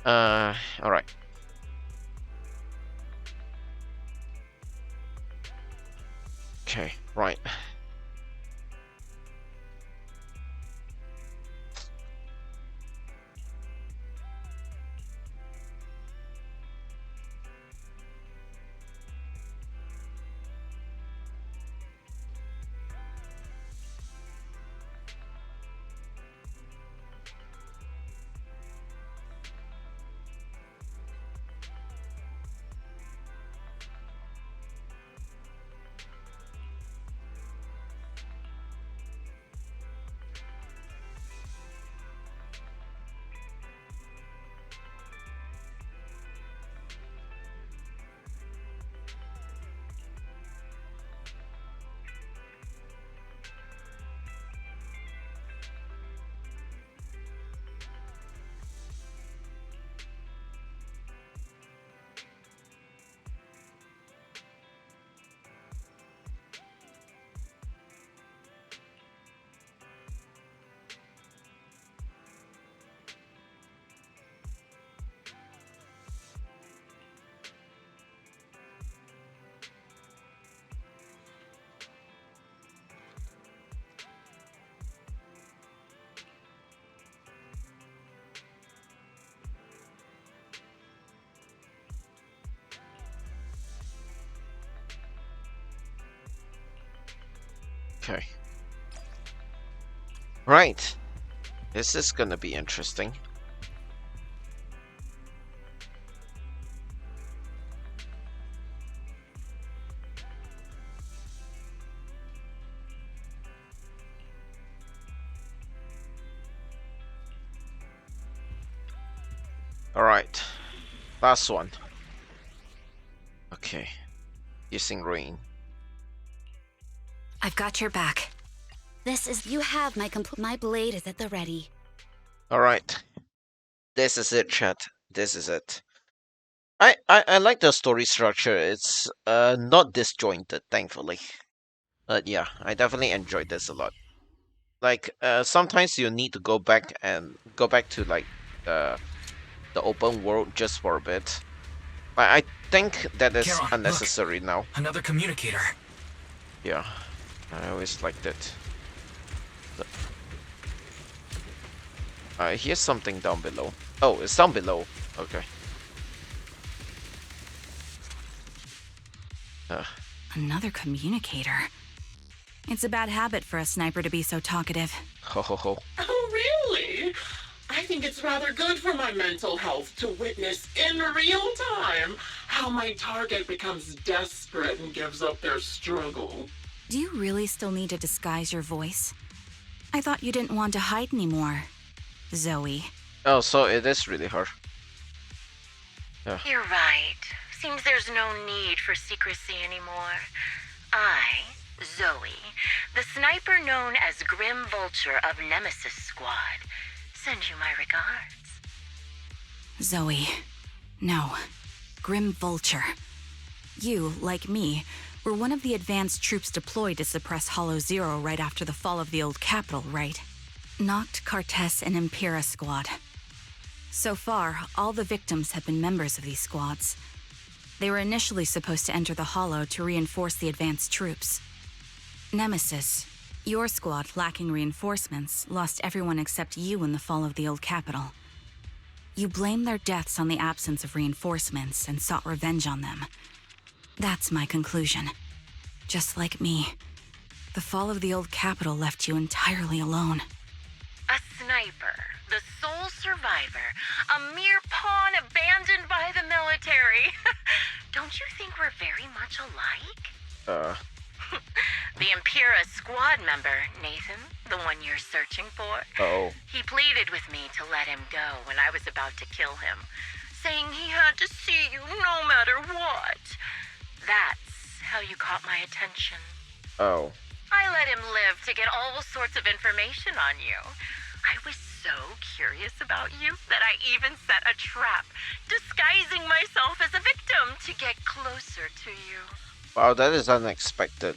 All right. Okay, right. Okay. Right. This is gonna be interesting. Alright. Last one. Okay. Using rain. I've got your back. This is. You have my blade is at the ready. Alright. This is it, chat. This is it. I like the story structure. It's not disjointed, thankfully. But yeah, I definitely enjoyed this a lot. Like sometimes you need to go back to like the open world just for a bit. I think that is Charon, unnecessary now. Another communicator. Yeah, I always liked it. Here's something down below. Oh, it's down below. Okay. Another communicator. It's a bad habit for a sniper to be so talkative. Ho ho ho. Oh, really? I think it's rather good for my mental health to witness in real time how my target becomes desperate and gives up their struggle. Do you really still need to disguise your voice? I thought you didn't want to hide anymore, Zoe. Oh, so it is really her. Yeah. You're right. Seems there's no need for secrecy anymore. I, Zoe, the sniper known as Grim Vulture of Nemesis Squad, send you my regards. Zoe. No. Grim Vulture. You, like me, were one of the advanced troops deployed to suppress Hollow Zero right after the fall of the old capital, right? Noct, Kartess, and Impera Squad. So far, all the victims have been members of these squads. They were initially supposed to enter the Hollow to reinforce the advanced troops. Nemesis, your squad, lacking reinforcements, lost everyone except you in the fall of the old capital. You blamed their deaths on the absence of reinforcements and sought revenge on them. That's my conclusion. Just like me, the fall of the old capital left you entirely alone. A sniper, the sole survivor, a mere pawn abandoned by the military. Don't you think we're very much alike? The Impera squad member, Nathan, the one you're searching for. Oh. He pleaded with me to let him go when I was about to kill him, saying he had to see you no matter what. That's how you caught my attention. Oh. I let him live to get all sorts of information on you. I was so curious about you that I even set a trap, disguising myself as a victim to get closer to you. Wow, that is unexpected.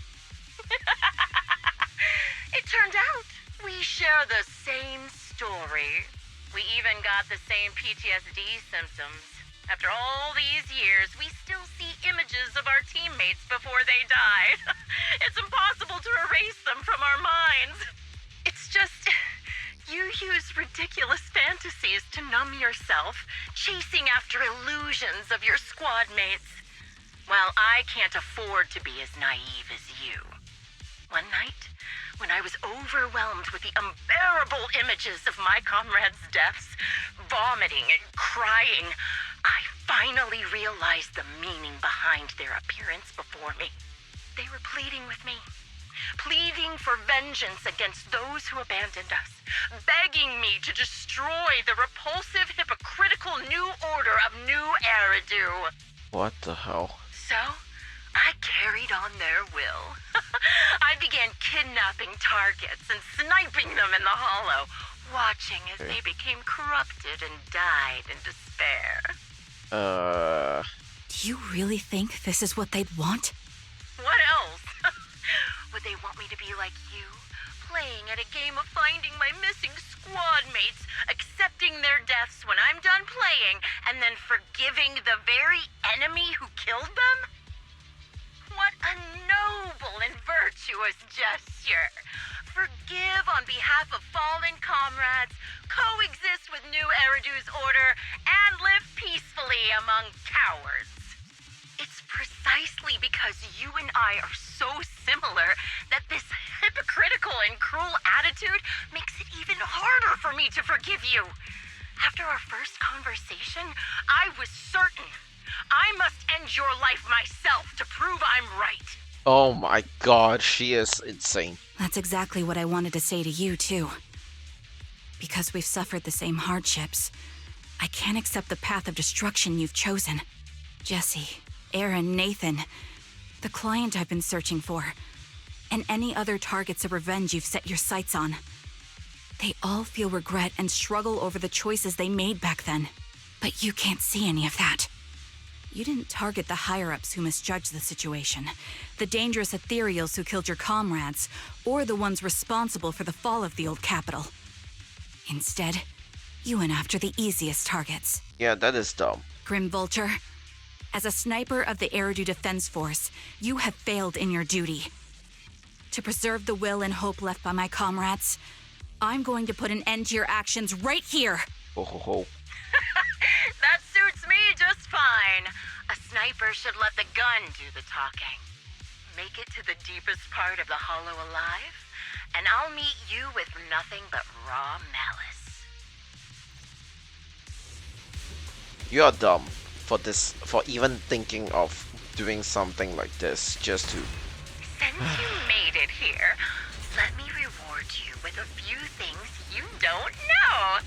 It turned out we share the same story. We even got the same PTSD symptoms. After all these years, we still see images of our teammates before they died. It's impossible to erase them from our minds. It's just, you use ridiculous fantasies to numb yourself, chasing after illusions of your squad mates. Well, I can't afford to be as naive as you. One night, when I was overwhelmed with the unbearable images of my comrades' deaths, vomiting and crying, I finally realized the meaning behind their appearance before me. They were pleading with me, pleading for vengeance against those who abandoned us, begging me to destroy the repulsive, hypocritical new order of New Eridu. What the hell? So, I carried on their will. I began kidnapping targets and sniping them in the Hollow, watching as they became corrupted and died in despair. Do you really think this is what they'd want? What else? Would they want me to be like you, playing at a game of finding my missing squad mates, accepting their deaths when I'm done playing, and then forgiving the very enemy who killed them? What a noble and virtuous gesture! Forgive on behalf of fallen comrades, coexist with New Eridu's order, and live peacefully among cowards. It's precisely because you and I are so similar that this hypocritical attitude makes it even harder for me to forgive you. After our first conversation, I was certain I must end your life myself to prove I'm right. Oh my god, she is insane. That's exactly what I wanted to say to you, too. Because we've suffered the same hardships, I can't accept the path of destruction you've chosen. Jesse, Aaron, Nathan, the client I've been searching for, and any other targets of revenge you've set your sights on. They all feel regret and struggle over the choices they made back then. But you can't see any of that. You didn't target the higher-ups who misjudged the situation, the dangerous ethereals who killed your comrades, or the ones responsible for the fall of the old capital. Instead, you went after the easiest targets. Yeah, that is dumb. Grim Vulture, as a sniper of the Eridu Defense Force, you have failed in your duty. To preserve the will and hope left by my comrades, I'm going to put an end to your actions right here. Ho ho ho. That suits me just fine. A sniper should let the gun do the talking. Make it to the deepest part of the hollow alive, and I'll meet you with nothing but raw malice. You are dumb for even thinking of doing something like this just to... Since you made it here, let me reward you with a few things you don't know.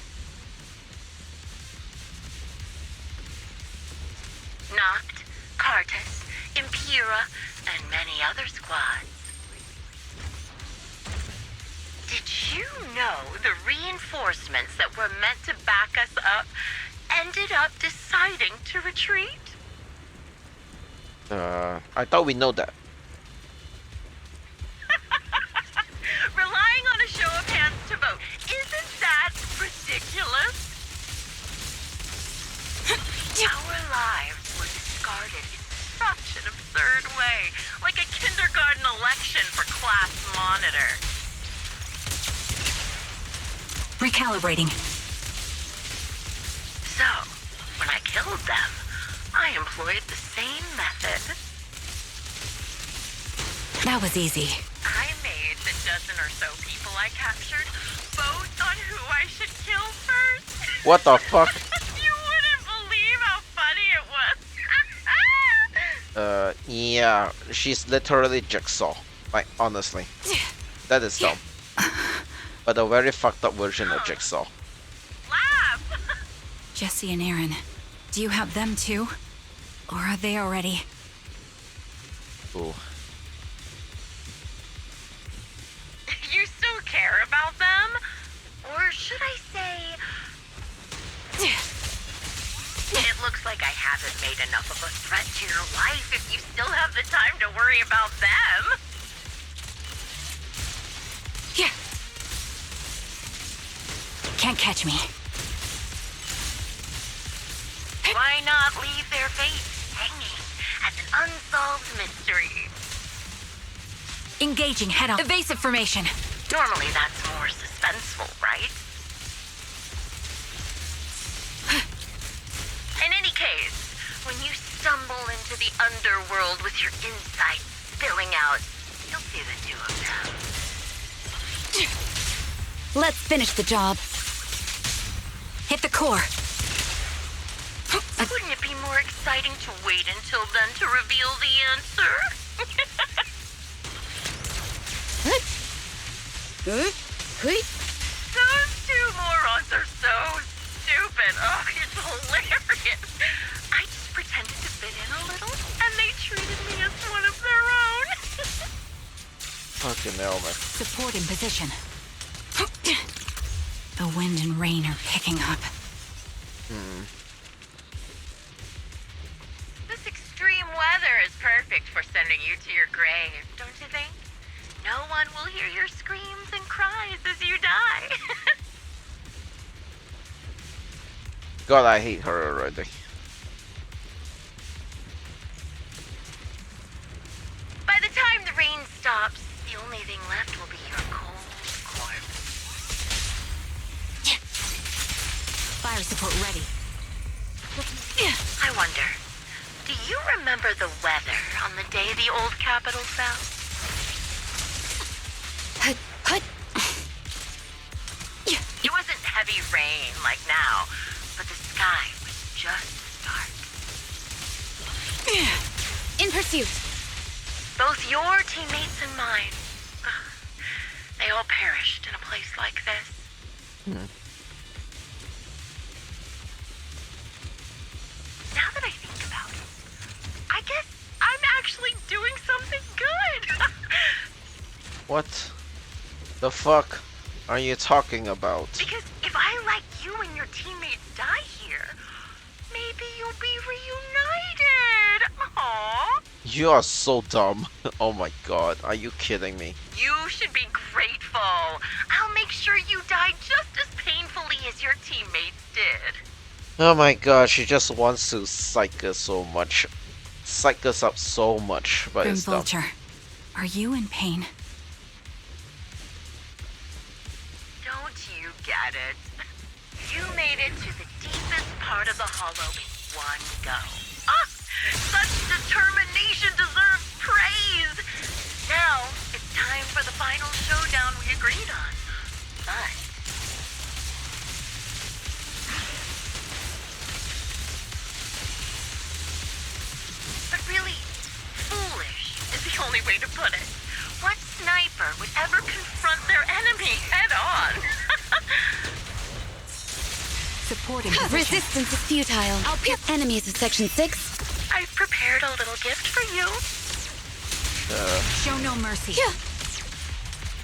Noct, Cartus, Impera, and many other squads. Did you know the reinforcements that were meant to back us up ended up deciding to retreat? I thought we know that. Relying on a show of hands to vote, isn't that ridiculous? Our lives were discarded in such an absurd way, like a kindergarten election for class monitor. Recalibrating. So, when I killed them, I employed the same method. That was easy. I made the dozen or so people I captured vote on who I should kill first. What the fuck? You wouldn't believe how funny it was. Yeah, she's literally Jigsaw. Like, honestly. That is dumb. But a very fucked up version of Jigsaw. Jesse and Aaron, do you have them too? Or are they already? Ooh. You still care about them? Or should I say... It looks like I haven't made enough of a threat to your life if you still have the time to worry about them. Yeah. Can't catch me. Why not leave their fate hanging as an unsolved mystery? Engaging head-on. Evasive formation. Normally that's more suspenseful, right? In any case, when you stumble into the underworld with your insides spilling out, you'll see the two of them. Let's finish the job. Hit the core. Wouldn't it be more exciting to wait until then to reveal the answer? Those two morons are so stupid. Oh, it's hilarious. I just pretended to fit in a little, and they treated me as one of their own. Fucking hell, man. Support in position. The wind and rain are picking up. This extreme weather is perfect for sending you to your grave, don't you think? No one will hear your screams and cries as you die. God, I hate her already. By the time the rain stops, the only thing left will be your cold corpse. Fire support ready. I wonder, do you remember the weather on the day the old capital fell? rain like now, but the sky was just dark. In pursuit. Both your teammates and mine. They all perished in a place like this. Now that I think about it, I guess I'm actually doing something good. What the fuck are you talking about? Because if I let you and your teammates die here, maybe you'll be reunited. Aww. You are so dumb. Oh my god, are you kidding me? You should be grateful. I'll make sure you die just as painfully as your teammates did. Oh my god, she just wants to psych us so much. Psych us up so much, but Grim it's dumb. Vulture, are you in pain? Don't you get it? You made it to the deepest part of the hollow in one go. Ah! Such determination deserves praise! Now, it's time for the final showdown we agreed on. But really, foolish is the only way to put it. What sniper would ever confront their enemy head on? Supporting Resistance is futile. Enemies of Section 6. I've prepared a little gift for you. Show no mercy.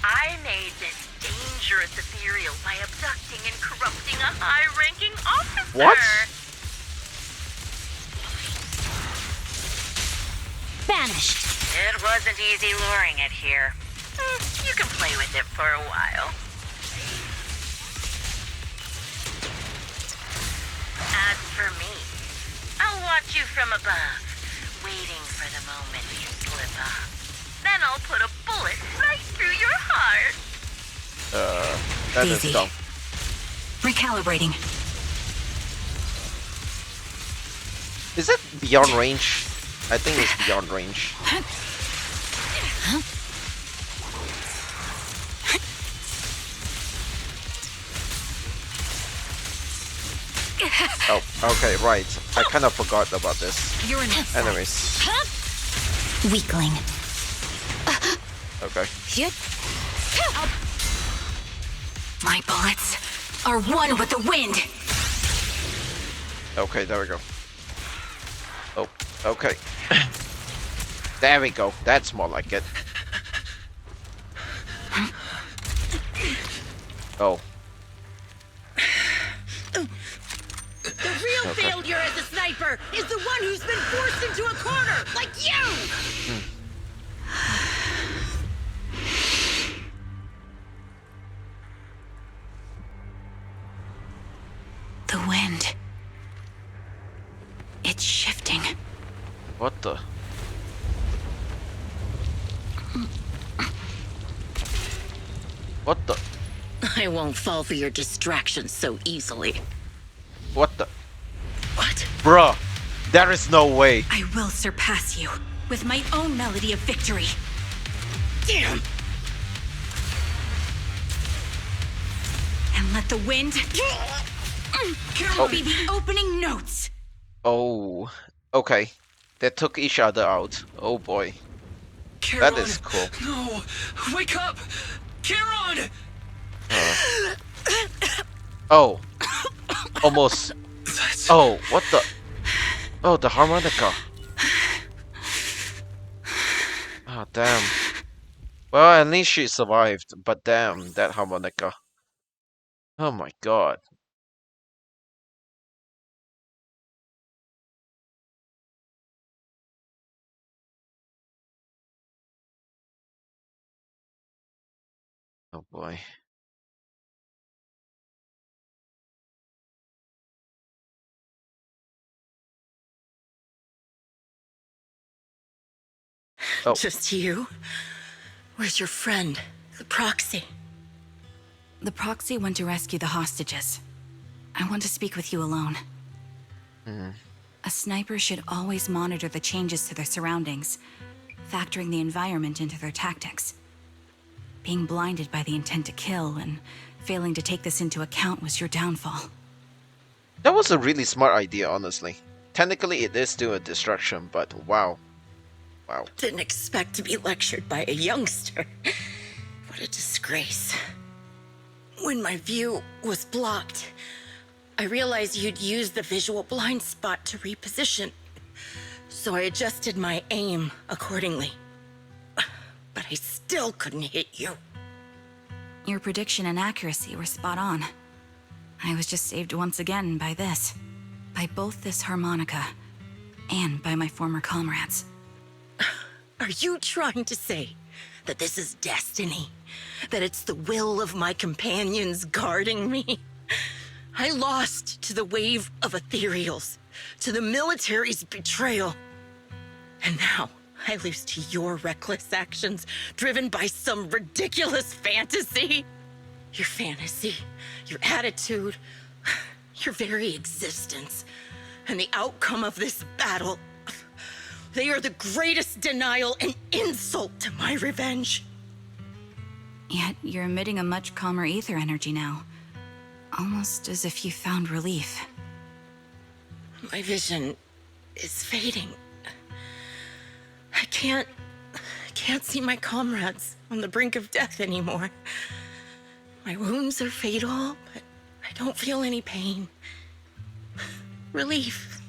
I made this dangerous ethereal by abducting and corrupting a high-ranking officer. What? Banished. It wasn't easy luring it here. You can play with it for a while. As for me, I'll watch you from above, waiting for the moment you slip up. Then I'll put a bullet right through your heart. That is Daisy. dumb. Recalibrating. Is it beyond range? I think it's beyond range. Oh, okay, right. I kind of forgot about this. You're in Enemies. Weakling. Okay. My bullets are one with the wind. Okay, there we go. Oh, okay. There we go. That's more like it. Oh. The real failure as a sniper is the one who's been forced into a corner, like you! The wind. It's shifting. What the? What the? I won't fall for your distractions so easily. What the? What? Bruh, there is no way. I will surpass you with my own melody of victory. Damn! And let the wind be the opening notes. Oh, okay. They took each other out. Oh boy. Charon, that is cool. No! Wake up! Charon! Oh. Almost. Oh, what the? Oh, the harmonica. Oh, damn. Well, at least she survived, but damn, that harmonica. Oh my god. Oh boy. Oh. Just you? Where's your friend, the proxy? The proxy went to rescue the hostages. I want to speak with you alone. A sniper should always monitor the changes to their surroundings, factoring the environment into their tactics. Being blinded by the intent to kill and failing to take this into account was your downfall. That was a really smart idea, honestly. Technically, it is still a distraction, but wow. Wow. Didn't expect to be lectured by a youngster. What a disgrace. When my view was blocked, I realized you'd used the visual blind spot to reposition, so I adjusted my aim accordingly. But I still couldn't hit you. Your prediction and accuracy were spot on. I was just saved once again by this. By both this harmonica and by my former comrades. Are you trying to say that this is destiny? That it's the will of my companions guarding me? I lost to the wave of ethereals, to the military's betrayal. And now I lose to your reckless actions, driven by some ridiculous fantasy. Your fantasy, your attitude, your very existence, and the outcome of this battle. They are the greatest denial and insult to my revenge. Yet you're emitting a much calmer ether energy now. Almost as if you found relief. My vision is fading. I can't see my comrades on the brink of death anymore. My wounds are fatal, but I don't feel any pain. Relief.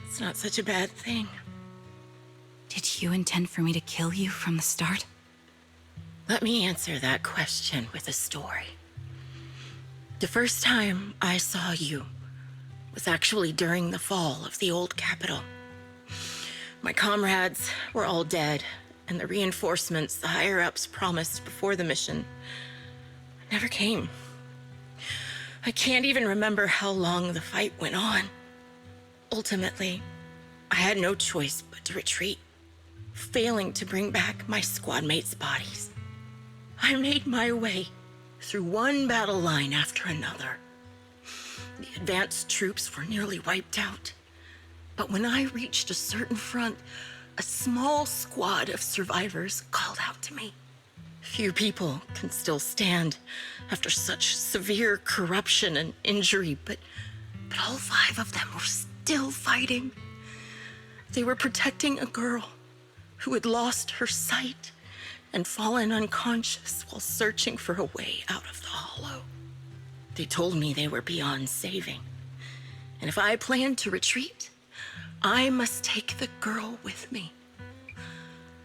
It's not such a bad thing. Did you intend for me to kill you from the start? Let me answer that question with a story. The first time I saw you was actually during the fall of the old capital. My comrades were all dead, and the reinforcements the higher-ups promised before the mission never came. I can't even remember how long the fight went on. Ultimately, I had no choice but to retreat, failing to bring back my squad mates' bodies. I made my way through one battle line after another. The advanced troops were nearly wiped out. But when I reached a certain front, a small squad of survivors called out to me. Few people can still stand after such severe corruption and injury, but all 5 of them were still fighting. They were protecting a girl who had lost her sight and fallen unconscious while searching for a way out of the hollow. They told me they were beyond saving, and if I planned to retreat, I must take the girl with me.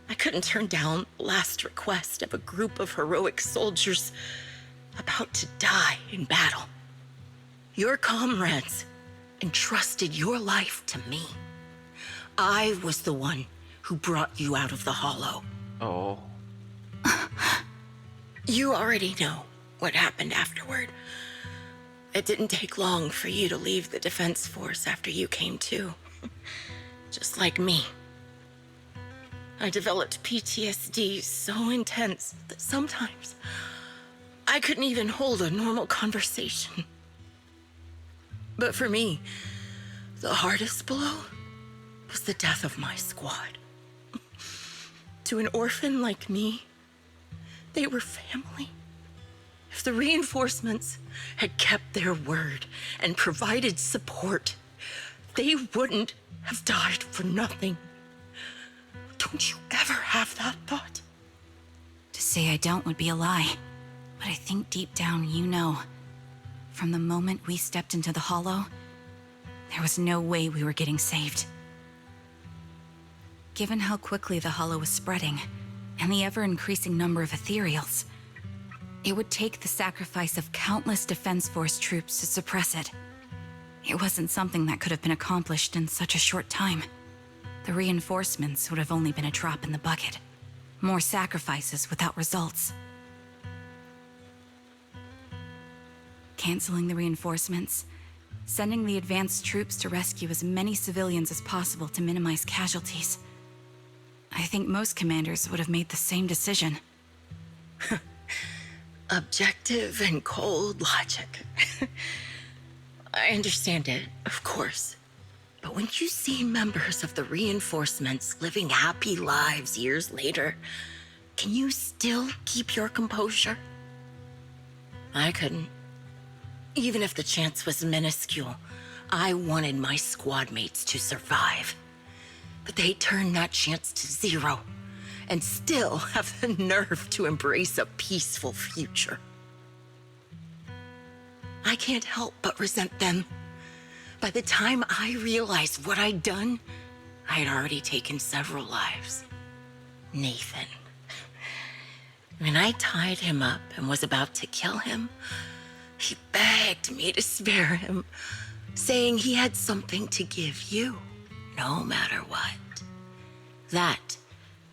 I couldn't turn down the last request of a group of heroic soldiers about to die in battle. Your comrades entrusted your life to me. I was the one who brought you out of the hollow. Oh. You already know what happened afterward. It didn't take long for you to leave the Defense Force after you came to. Just like me. I developed PTSD so intense that sometimes I couldn't even hold a normal conversation. But for me, the hardest blow was the death of my squad. To an orphan like me, they were family. If the reinforcements had kept their word and provided support, they wouldn't have died for nothing. Don't you ever have that thought? To say I don't would be a lie. But I think deep down you know. From the moment we stepped into the hollow, there was no way we were getting saved. Given how quickly the hollow was spreading, and the ever-increasing number of ethereals, it would take the sacrifice of countless Defense Force troops to suppress it. It wasn't something that could have been accomplished in such a short time. The reinforcements would have only been a drop in the bucket. More sacrifices without results. Canceling the reinforcements, sending the advanced troops to rescue as many civilians as possible to minimize casualties. I think most commanders would have made the same decision. Objective and cold logic. I understand it, of course. But when you see members of the reinforcements living happy lives years later, can you still keep your composure? I couldn't. Even if the chance was minuscule, I wanted my squad mates to survive. But they turned that chance to zero, and still have the nerve to embrace a peaceful future. I can't help but resent them. By the time I realized what I'd done, I had already taken several lives. Nathan. When I tied him up and was about to kill him, he begged me to spare him, saying he had something to give you, no matter what. That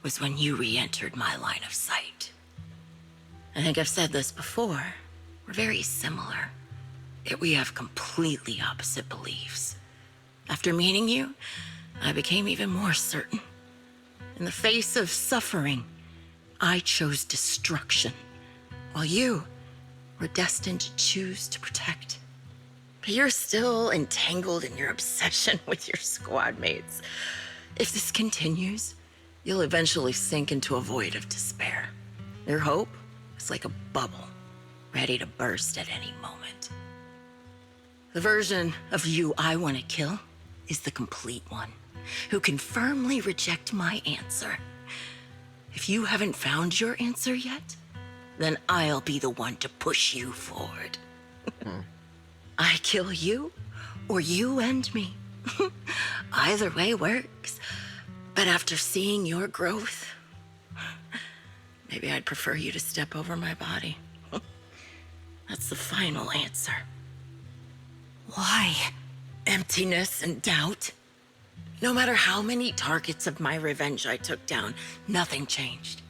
was when you re-entered my line of sight. I think I've said this before. We're very similar, yet we have completely opposite beliefs. After meeting you, I became even more certain. In the face of suffering, I chose destruction, while you were destined to choose to protect. But you're still entangled in your obsession with your squad mates. If this continues, you'll eventually sink into a void of despair. Your hope is like a bubble, ready to burst at any moment. The version of you I want to kill is the complete one, who can firmly reject my answer. If you haven't found your answer yet, then I'll be the one to push you forward. I kill you, or you end me. Either way works. But after seeing your growth, maybe I'd prefer you to step over my body. That's the final answer. Why? Emptiness and doubt. No matter how many targets of my revenge I took down, nothing changed.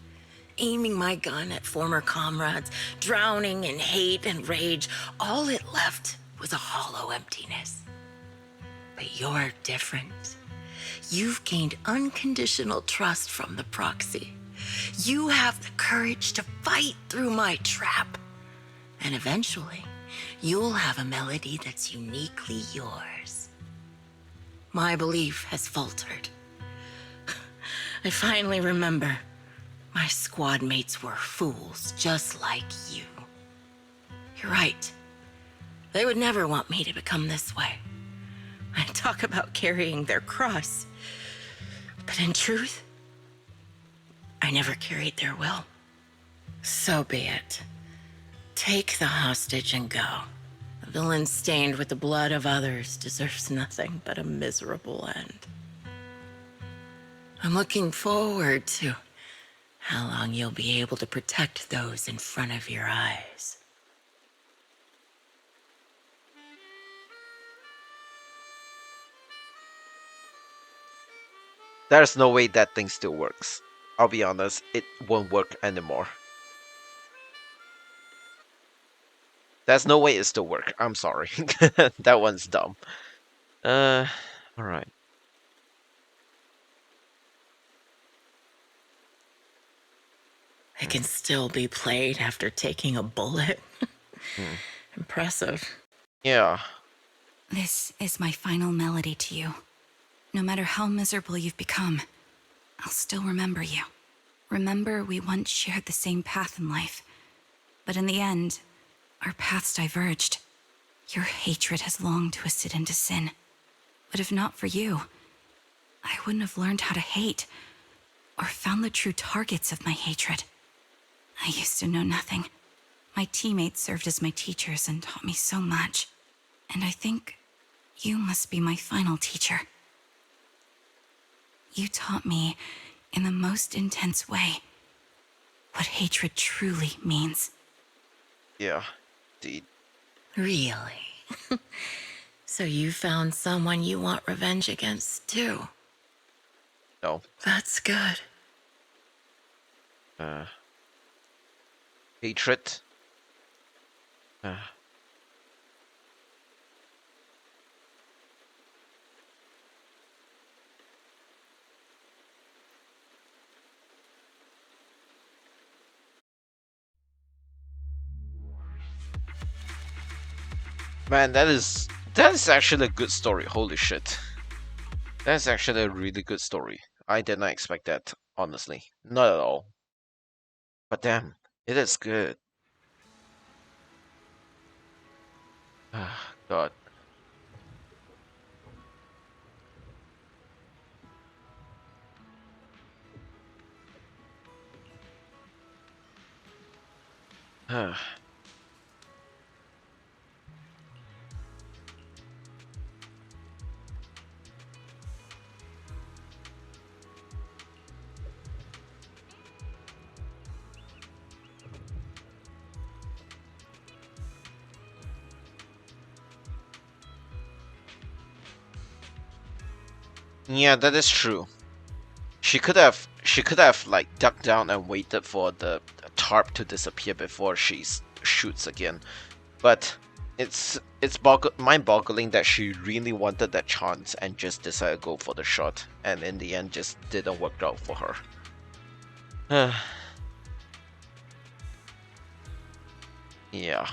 Aiming my gun at former comrades, drowning in hate and rage, all it left was a hollow emptiness. But you're different. You've gained unconditional trust from the proxy. You have the courage to fight through my trap. And eventually, you'll have a melody that's uniquely yours. My belief has faltered. I finally remember my squad mates were fools just like you. You're right. They would never want me to become this way. I talk about carrying their cross. But in truth, I never carried their will. So be it. Take the hostage and go. A villain stained with the blood of others deserves nothing but a miserable end. I'm looking forward to how long you'll be able to protect those in front of your eyes. There's no way that thing still works. I'll be honest, it won't work anymore. There's no way it still works. I'm sorry. That one's dumb. Alright. It can still be played after taking a bullet. Impressive. Yeah. This is my final melody to you. No matter how miserable you've become, I'll still remember you. Remember we once shared the same path in life. But in the end, our paths diverged. Your hatred has long twisted into sin. But if not for you, I wouldn't have learned how to hate, or found the true targets of my hatred. I used to know nothing. My teammates served as my teachers and taught me so much. And I think you must be my final teacher. You taught me, in the most intense way, what hatred truly means. Yeah, indeed. Really? So you found someone you want revenge against, too? No. That's good. Hatred. Man, that is actually a good story. Holy shit. That's actually a really good story. I did not expect that, honestly. Not at all. But damn, it is good. God. Yeah, that is true. She could have like ducked down and waited for the tarp to disappear before she shoots again. But it's mind-boggling that she really wanted that chance and just decided to go for the shot, and in the end just didn't work out for her. Yeah.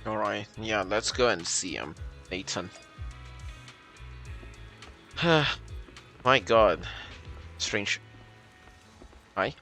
Alright, yeah, let's go and see him, Nathan. My god. Strange. Hi?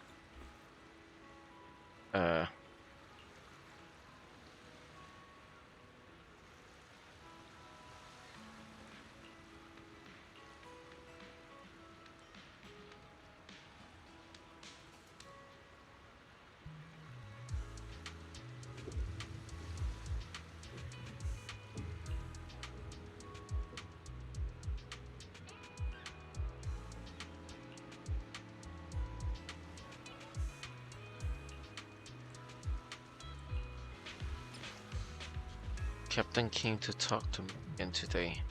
Captain came to talk to me again today.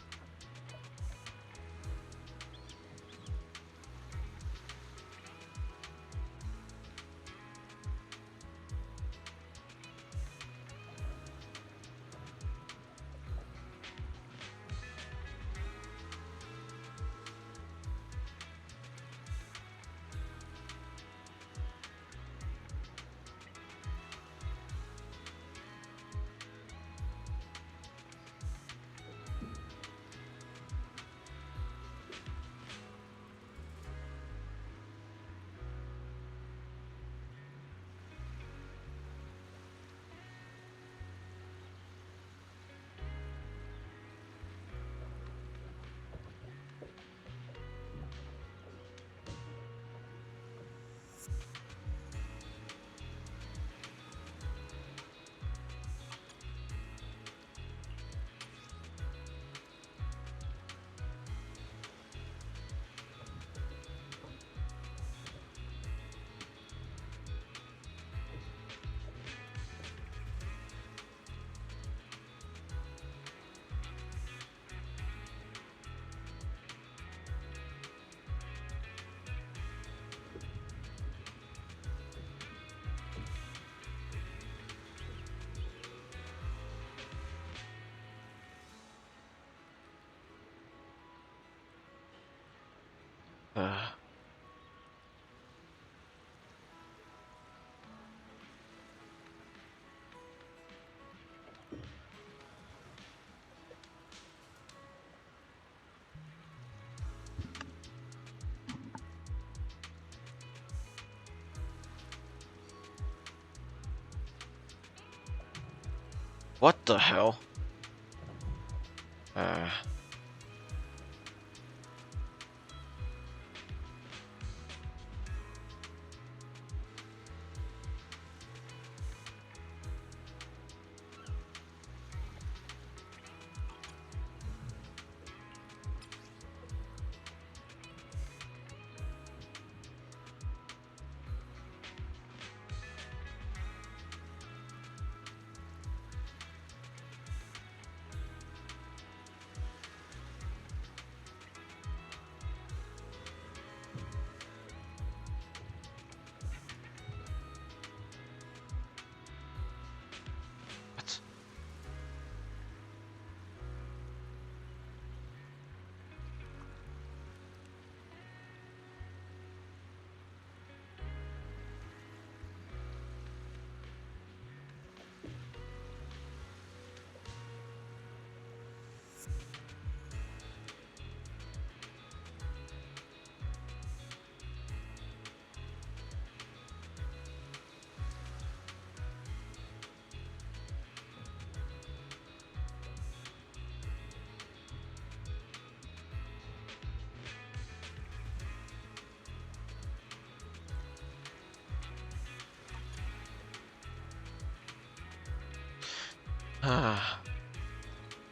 What the hell?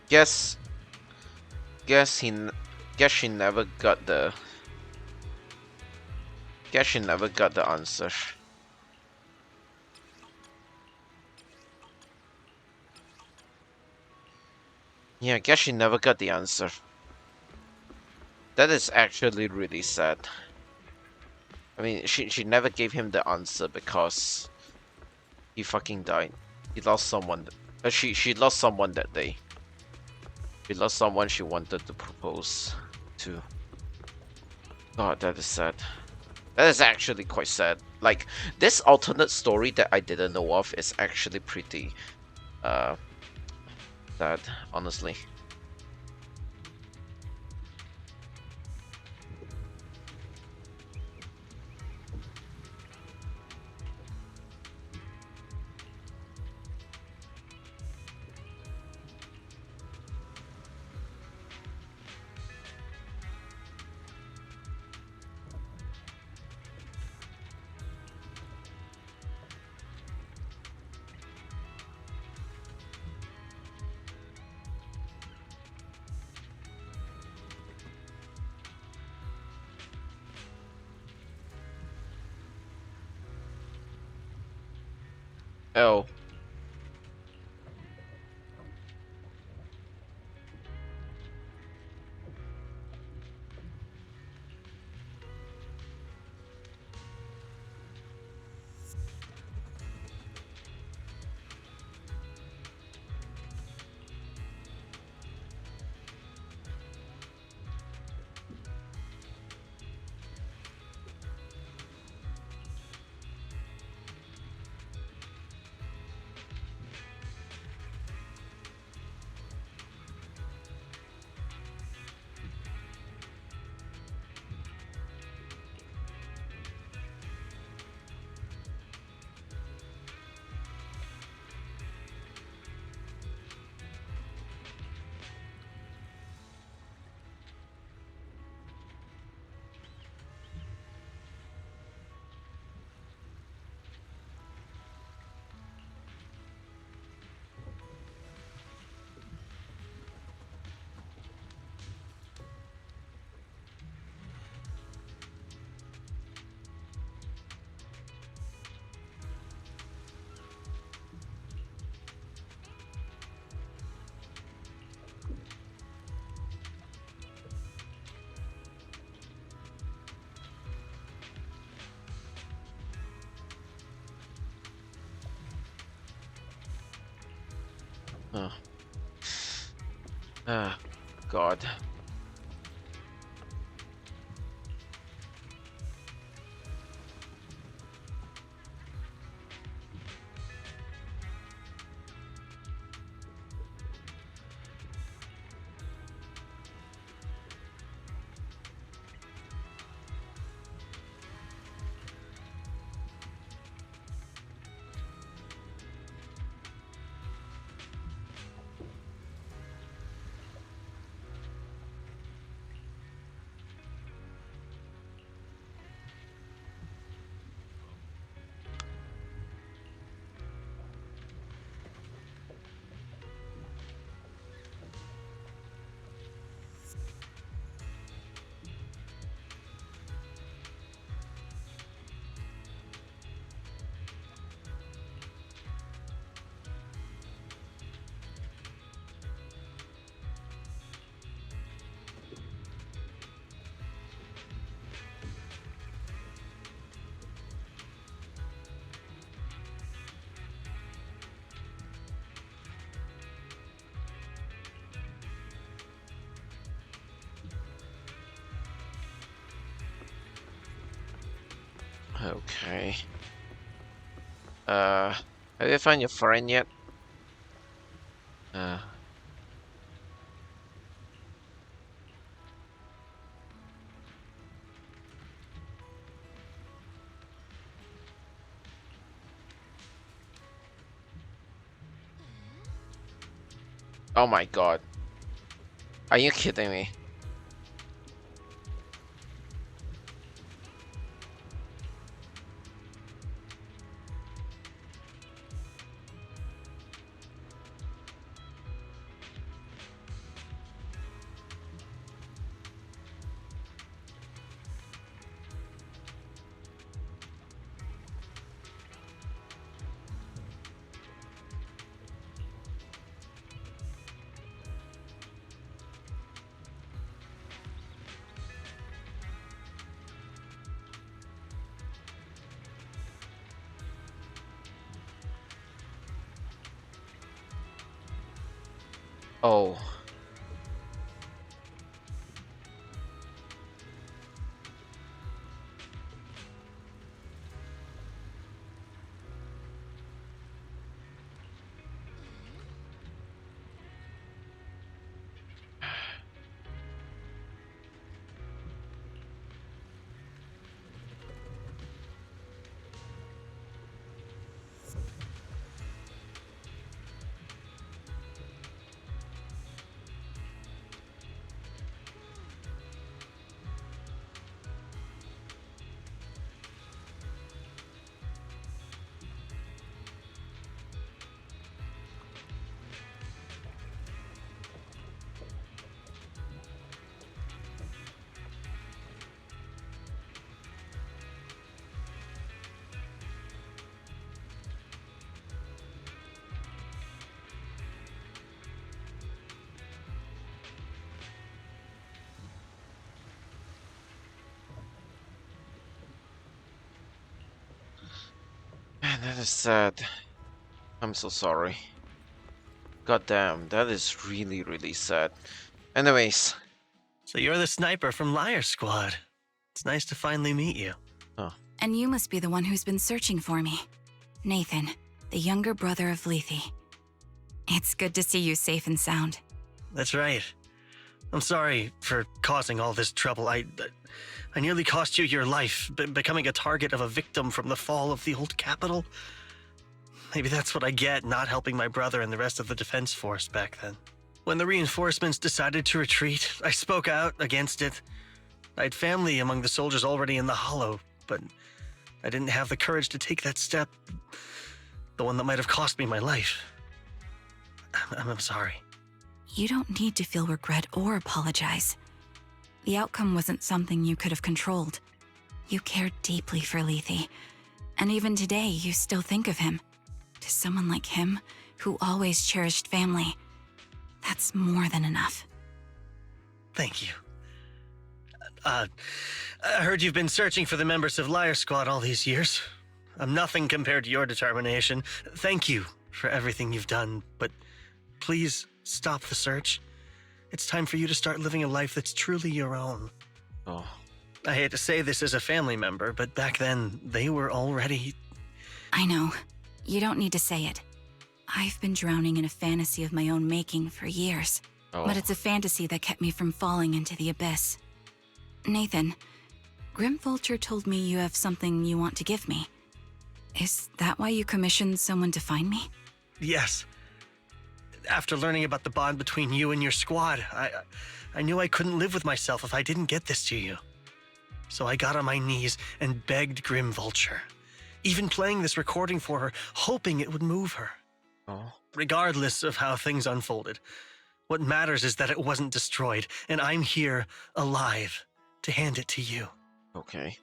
Guess she never got the answer. Yeah, guess she never got the answer. That is actually really sad. I mean, she never gave him the answer because he fucking died. He lost someone. She lost someone that day. She lost someone she wanted to propose to. God, that is sad. That is actually quite sad. Like, this alternate story that I didn't know of is actually pretty sad, honestly. Oh. Oh. Ah, God. Okay. Have you found your friend yet? Oh my God. Are you kidding me? Oh. Man, that is sad. I'm so sorry. God damn, that is really, really sad. Anyways. So you're the sniper from Liar Squad. It's nice to finally meet you. Oh. And you must be the one who's been searching for me. Nathan, the younger brother of Lethe. It's good to see you safe and sound. That's right. I'm sorry for causing all this trouble. I nearly cost you your life, becoming a target of a victim from the fall of the old capital. Maybe that's what I get not helping my brother and the rest of the defense force back then. When the reinforcements decided to retreat, I spoke out against it. I had family among the soldiers already in the Hollow, but I didn't have the courage to take that step. The one that might have cost me my life. I'm sorry. You don't need to feel regret or apologize. The outcome wasn't something you could have controlled. You cared deeply for Lethe, and even today you still think of him. To someone like him, who always cherished family, that's more than enough. Thank you. I heard you've been searching for the members of Liar Squad all these years. I'm nothing compared to your determination. Thank you for everything you've done, but please stop the search. It's time for you to start living a life that's truly your own. Oh. I hate to say this as a family member, but back then, they were already... I know. You don't need to say it. I've been drowning in a fantasy of my own making for years. Oh. But it's a fantasy that kept me from falling into the abyss. Nathan, Grim Vulture told me you have something you want to give me. Is that why you commissioned someone to find me? Yes. After learning about the bond between you and your squad, I knew I couldn't live with myself if I didn't get this to you. So I got on my knees and begged Grim Vulture, even playing this recording for her, hoping it would move her. Oh. Regardless of how things unfolded, what matters is that it wasn't destroyed, and I'm here, alive, to hand it to you. Okay.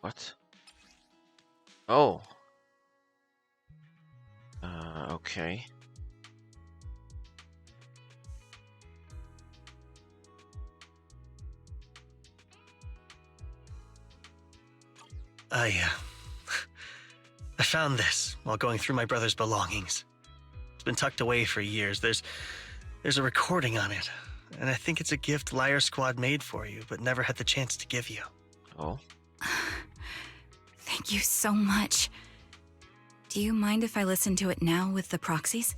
What? Oh. Okay. I found this while going through my brother's belongings. It's been tucked away for years. There's a recording on it, and I think it's a gift Liar Squad made for you, but never had the chance to give you. Oh. Thank you so much. Do you mind if I listen to it now with the proxies?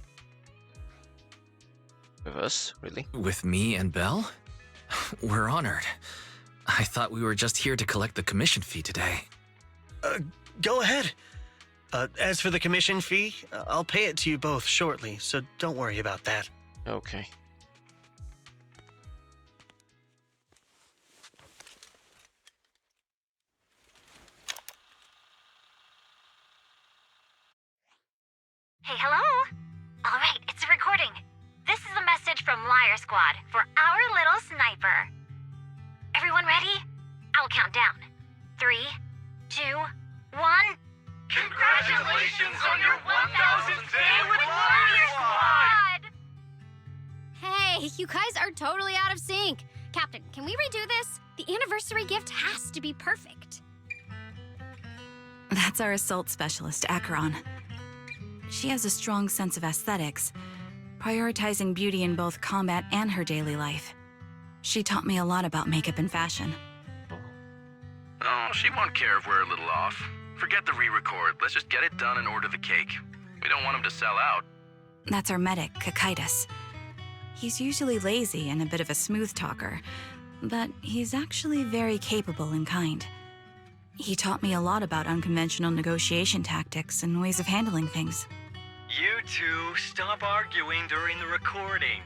With us? Really? With me and Belle? We're honored. I thought we were just here to collect the commission fee today. Go ahead. As for the commission fee, I'll pay it to you both shortly, so don't worry about that. Okay. Hey, hello? All right, it's a recording. This is a message from Liar Squad for our little sniper. Everyone ready? I'll count down. 3, 2, 1. Congratulations on your 1000th day with Liar Squad! Hey, you guys are totally out of sync. Captain, can we redo this? The anniversary gift has to be perfect. That's our assault specialist, Acheron. She has a strong sense of aesthetics, prioritizing beauty in both combat and her daily life. She taught me a lot about makeup and fashion. Oh, she won't care if we're a little off. Forget the re-record. Let's just get it done and order the cake. We don't want him to sell out. That's our medic, Kakaitis. He's usually lazy and a bit of a smooth talker, but he's actually very capable and kind. He taught me a lot about unconventional negotiation tactics and ways of handling things. You two, stop arguing during the recording.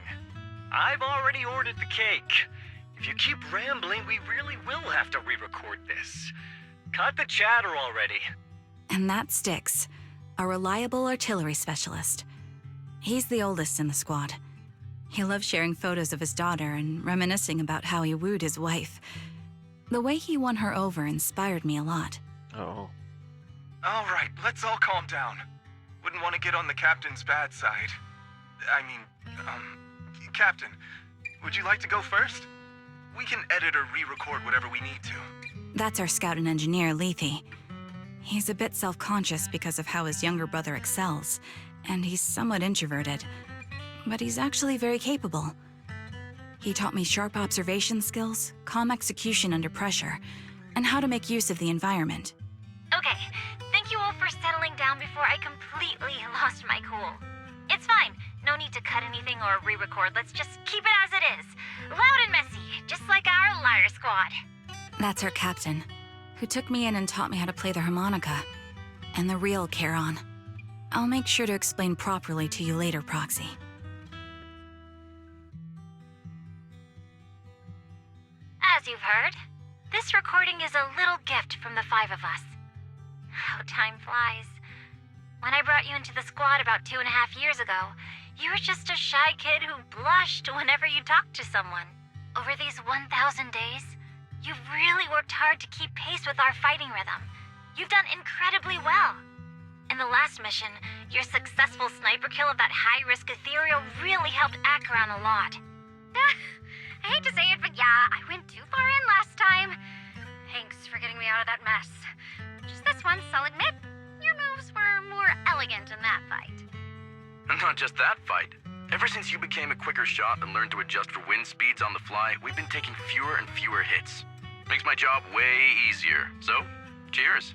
I've already ordered the cake. If you keep rambling, we really will have to re-record this. Cut the chatter already. And that's Styx, a reliable artillery specialist. He's the oldest in the squad. He loves sharing photos of his daughter and reminiscing about how he wooed his wife. The way he won her over inspired me a lot. Oh. All right, let's all calm down. Wouldn't want to get on the captain's bad side. Captain, would you like to go first? We can edit or re-record whatever we need to. That's our scout and engineer, Lethe. He's a bit self-conscious because of how his younger brother excels, and he's somewhat introverted. But he's actually very capable. He taught me sharp observation skills, calm execution under pressure, and how to make use of the environment. Okay, thank you all for settling down before I completely lost my cool. It's fine. No need to cut anything or re-record. Let's just keep it as it is. Loud and messy, just like our Liar Squad. That's our captain, who took me in and taught me how to play the harmonica. And the real Charon. I'll make sure to explain properly to you later, Proxy. As you've heard, this recording is a little gift from the five of us. How time flies. When I brought you into the squad about 2.5 years ago, you were just a shy kid who blushed whenever you talked to someone. Over these 1,000 days, you've really worked hard to keep pace with our fighting rhythm. You've done incredibly well. In the last mission, your successful sniper kill of that high-risk ethereal really helped Acheron a lot. I hate to say it, but yeah, I went too far in last time. Thanks for getting me out of that mess. Just this once, I'll admit, your moves were more elegant in that fight. Not just that fight. Ever since you became a quicker shot and learned to adjust for wind speeds on the fly, we've been taking fewer and fewer hits. Makes my job way easier. So, cheers.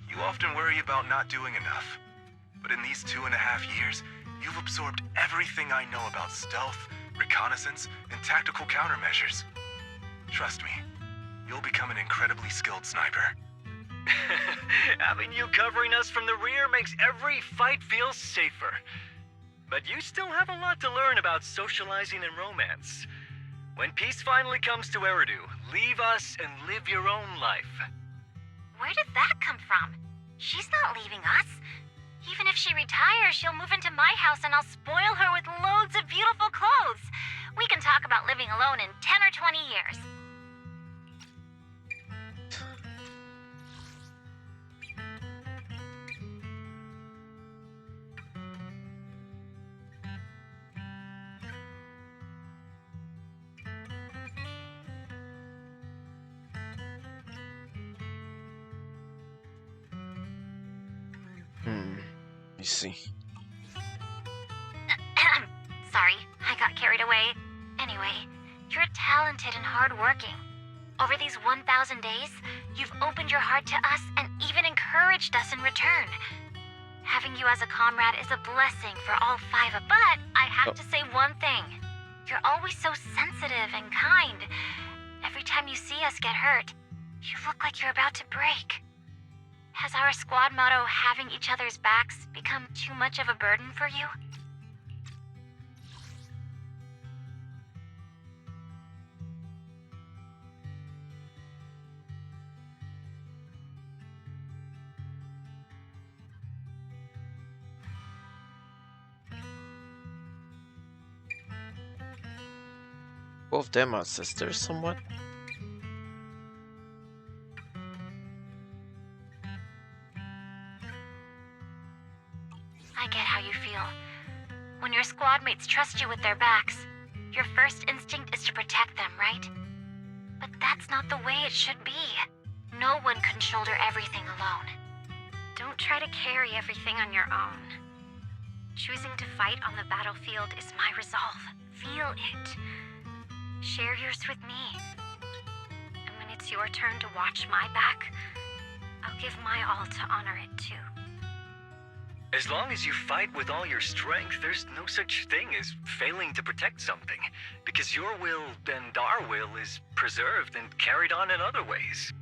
You often worry about not doing enough. But in these 2.5 years, you've absorbed everything I know about stealth, reconnaissance, and tactical countermeasures. Trust me, you'll become an incredibly skilled sniper. Having you covering us from the rear makes every fight feel safer. But you still have a lot to learn about socializing and romance. When peace finally comes to Eridu, leave us and live your own life. Where did that come from? She's not leaving us. Even if she retires, she'll move into my house and I'll spoil her with loads of beautiful clothes. We can talk about living alone in 10 or 20 years. I see. Sorry, I got carried away. Anyway, you're talented and hardworking. Over these 1,000 days, you've opened your heart to us and even encouraged us in return. Having you as a comrade is a blessing for all five of us. But I have to say one thing. You're always so sensitive and kind. Every time you see us get hurt, you look like you're about to break. Has our squad motto, having each other's backs, become too much of a burden for you? Both them are sisters somewhat. I get how you feel. When your squad mates trust you with their backs, your first instinct is to protect them, right? But that's not the way it should be. No one can shoulder everything alone. Don't try to carry everything on your own. Choosing to fight on the battlefield is my resolve. Feel it. Share yours with me. And when it's your turn to watch my back, I'll give my all to honor it too. As long as you fight with all your strength, there's no such thing as failing to protect something, because your will and our will is preserved and carried on in other ways.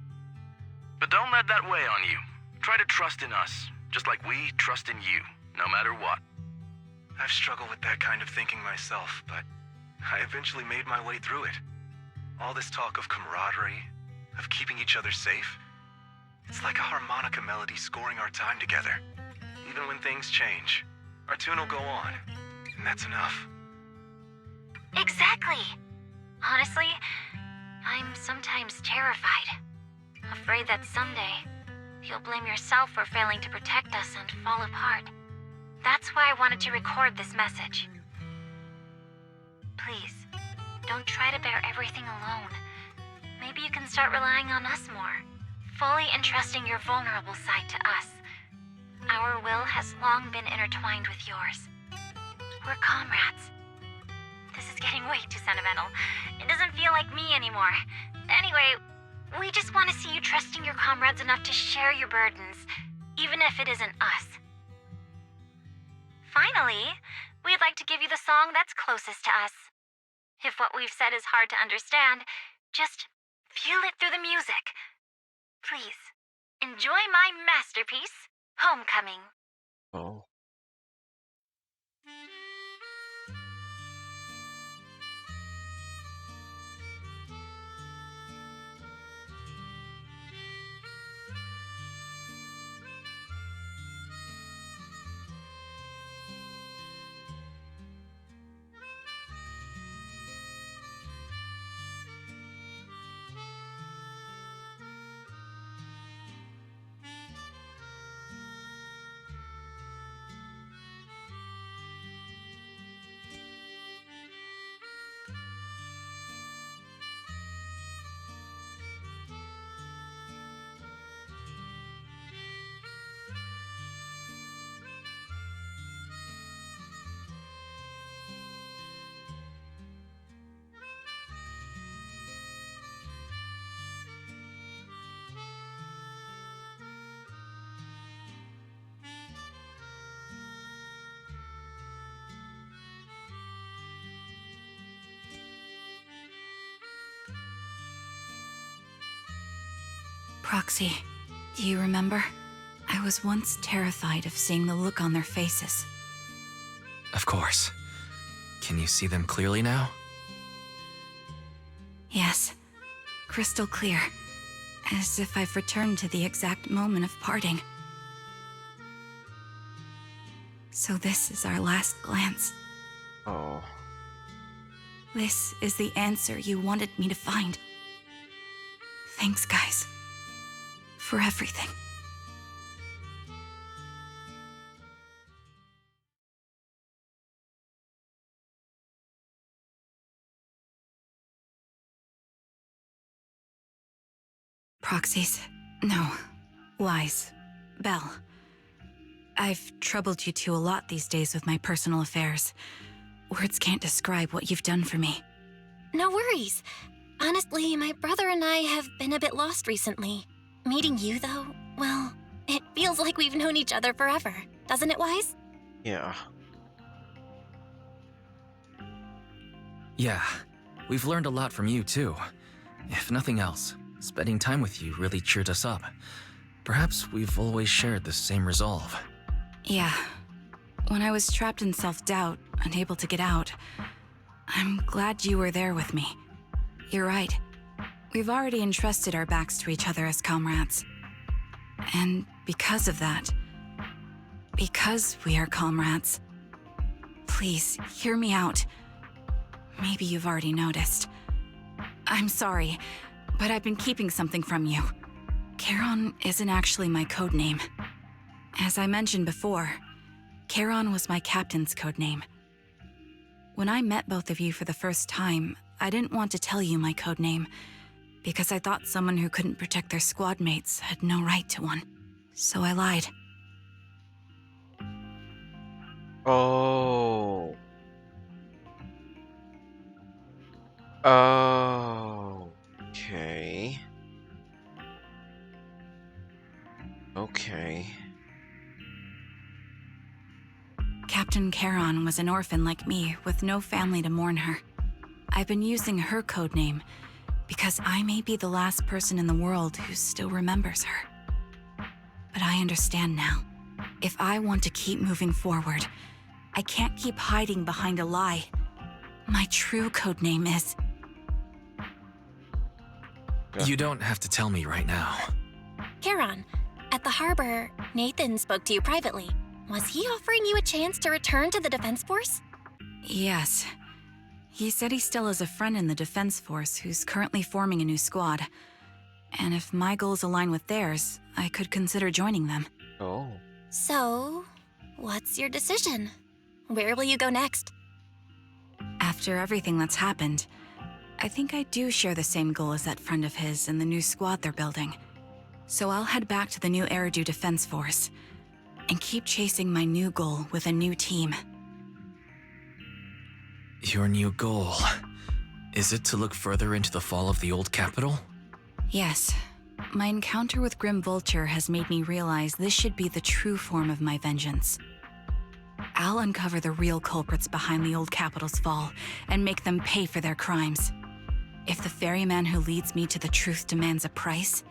But don't let that weigh on you. Try to trust in us, just like we trust in you, no matter what. I've struggled with that kind of thinking myself, but I eventually made my way through it. All this talk of camaraderie, of keeping each other safe, it's like a harmonica melody scoring our time together. Even when things change, our tune will go on, and that's enough. Exactly. Honestly, I'm sometimes terrified. Afraid that someday, you'll blame yourself for failing to protect us and fall apart. That's why I wanted to record this message. Please, don't try to bear everything alone. Maybe you can start relying on us more, fully entrusting your vulnerable side to us. Our will has long been intertwined with yours. We're comrades. This is getting way too sentimental. It doesn't feel like me anymore. Anyway, we just want to see you trusting your comrades enough to share your burdens, even if it isn't us. Finally, we'd like to give you the song that's closest to us. If what we've said is hard to understand, just feel it through the music. Please, enjoy my masterpiece, Homecoming. Oh. Proxy, do you remember? I was once terrified of seeing the look on their faces. Of course. Can you see them clearly now? Yes, crystal clear. As if I've returned to the exact moment of parting. So this is our last glance. Oh. This is the answer you wanted me to find. Thanks, guys. For everything. Proxies. No. Lies. Belle. I've troubled you two a lot these days with my personal affairs. Words can't describe what you've done for me. No worries. Honestly, my brother and I have been a bit lost recently. Meeting you, though, well, it feels like we've known each other forever. Doesn't it, Wise? Yeah. Yeah, we've learned a lot from you too. If nothing else, spending time with you really cheered us up. Perhaps we've always shared the same resolve. Yeah. When I was trapped in self-doubt, unable to get out, I'm glad you were there with me. You're right. We've already entrusted our backs to each other as comrades. And because of that, because we are comrades, please hear me out. Maybe you've already noticed. I'm sorry, but I've been keeping something from you. Charon isn't actually my code name. As I mentioned before, Charon was my captain's code name. When I met both of you for the first time, I didn't want to tell you my code name, because I thought someone who couldn't protect their squad mates had no right to one. So I lied. Oh. Oh. Okay. Okay. Captain Charon was an orphan like me with no family to mourn her. I've been using her codename because I may be the last person in the world who still remembers her. But I understand now. If I want to keep moving forward, I can't keep hiding behind a lie. My true codename is... You don't have to tell me right now. Charon, at the harbor, Nathan spoke to you privately. Was he offering you a chance to return to the Defense Force? Yes. He said he still has a friend in the Defense Force who's currently forming a new squad. And if my goals align with theirs, I could consider joining them. Oh. So, what's your decision? Where will you go next? After everything that's happened, I think I do share the same goal as that friend of his in the new squad they're building. So I'll head back to the new Eridu Defense Force and keep chasing my new goal with a new team. Your new goal. Is it to look further into the fall of the old capital? Yes. My encounter with Grim Vulture has made me realize this should be the true form of my vengeance. I'll uncover the real culprits behind the old capital's fall and make them pay for their crimes. If the ferryman who leads me to the truth demands a price,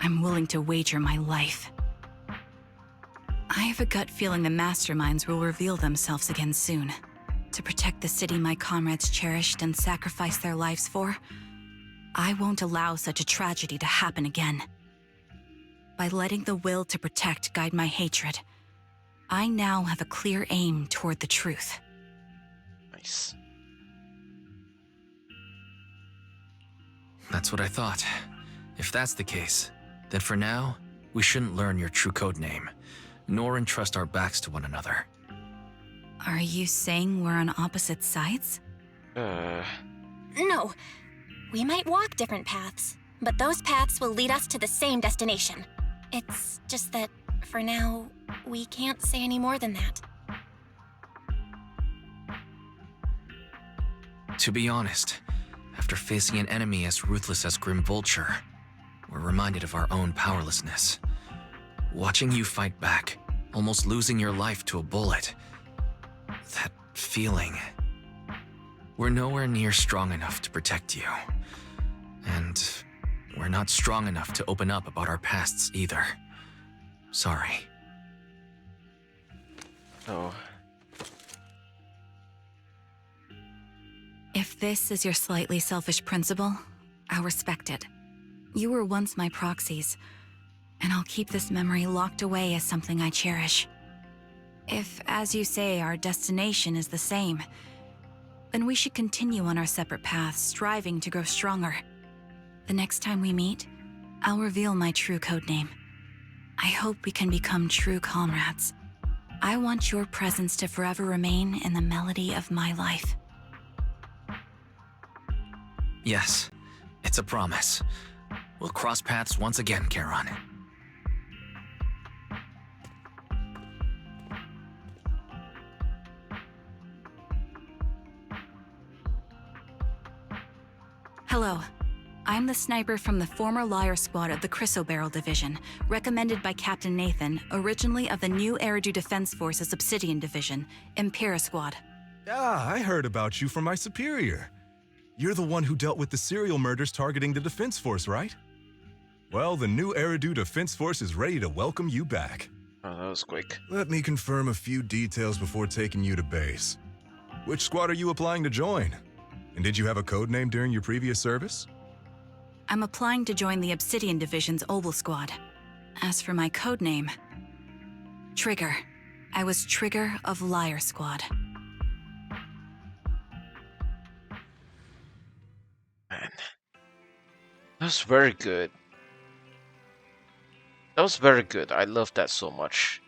I'm willing to wager my life. I have a gut feeling the masterminds will reveal themselves again soon. To protect the city my comrades cherished and sacrificed their lives for, I won't allow such a tragedy to happen again. By letting the will to protect guide my hatred, I now have a clear aim toward the truth. Nice. That's what I thought. If that's the case, then for now, we shouldn't learn your true codename, nor entrust our backs to one another. Are you saying we're on opposite sides? No. We might walk different paths, but those paths will lead us to the same destination. It's just that, for now, we can't say any more than that. To be honest, after facing an enemy as ruthless as Grim Vulture, we're reminded of our own powerlessness. Watching you fight back, almost losing your life to a bullet, that feeling. We're nowhere near strong enough to protect you. And we're not strong enough to open up about our pasts either. Sorry. Oh. If this is your slightly selfish principle, I'll respect it. You were once my proxies, and I'll keep this memory locked away as something I cherish. If, as you say, our destination is the same, then we should continue on our separate paths, striving to grow stronger. The next time we meet, I'll reveal my true codename. I hope we can become true comrades. I want your presence to forever remain in the melody of my life. Yes, it's a promise. We'll cross paths once again, Charon. Hello. I'm the sniper from the former Liar Squad of the Chrysoberyl Division, recommended by Captain Nathan, originally of the new Eridu Defense Force's Obsidian Division, Impera Squad. Ah, I heard about you from my superior. You're the one who dealt with the serial murders targeting the Defense Force, right? Well, the new Eridu Defense Force is ready to welcome you back. Oh, that was quick. Let me confirm a few details before taking you to base. Which squad are you applying to join? And did you have a code name during your previous service? I'm applying to join the Obsidian Division's Oval Squad. As for my codename, Trigger. I was Trigger of Liar Squad. Man. That's very good. That was very good. I love that so much.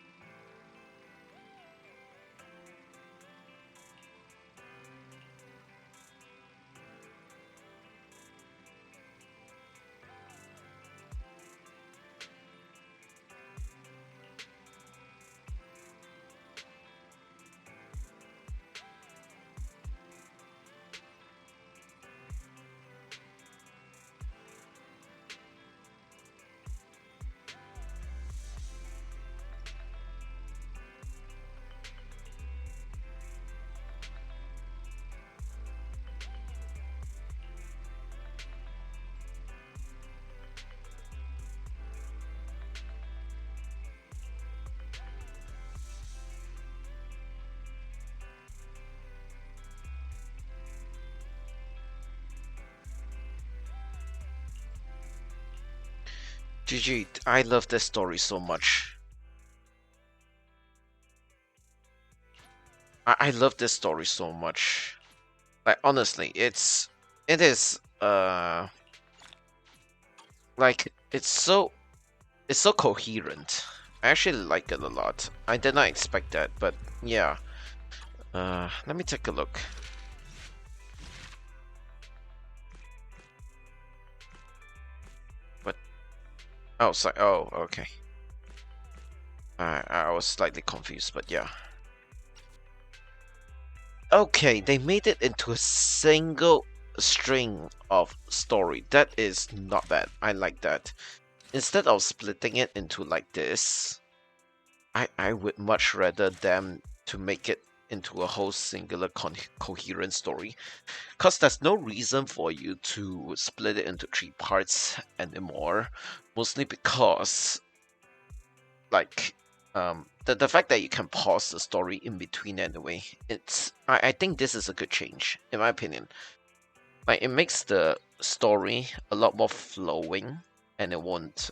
GG, I love this story so much. I love this story so much. Like honestly, it is like it's so coherent. I actually like it a lot. I did not expect that, but yeah. Let me take a look. What? Oh, sorry. Oh, okay. I was slightly confused, but yeah. Okay, they made it into a single string of story. That is not bad. I like that. Instead of splitting it into like this, I would much rather them to make it into a whole singular coherent story, because there's no reason for you to split it into 3 parts anymore, mostly because like the fact that you can pause the story in between anyway, I think this is a good change in my opinion. Like it makes the story a lot more flowing, and it won't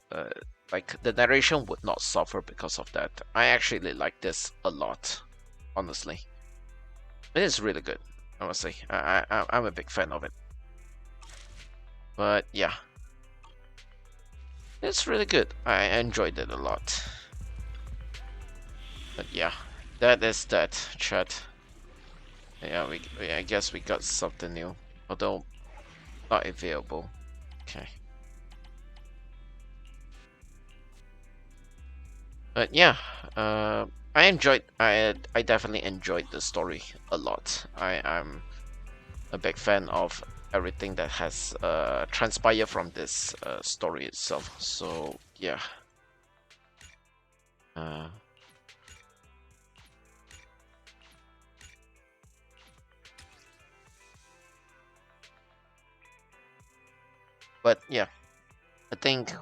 like the narration would not suffer because of that. I actually like this a lot, honestly. It is really good, I must say. I'm a big fan of it. But yeah, it's really good. I enjoyed it a lot. But yeah, that is that, chat. Yeah, I guess we got something new, although not available. Okay. But yeah, I definitely enjoyed the story a lot. I'm a big fan of everything that has transpired from this story itself. So yeah. But yeah, I think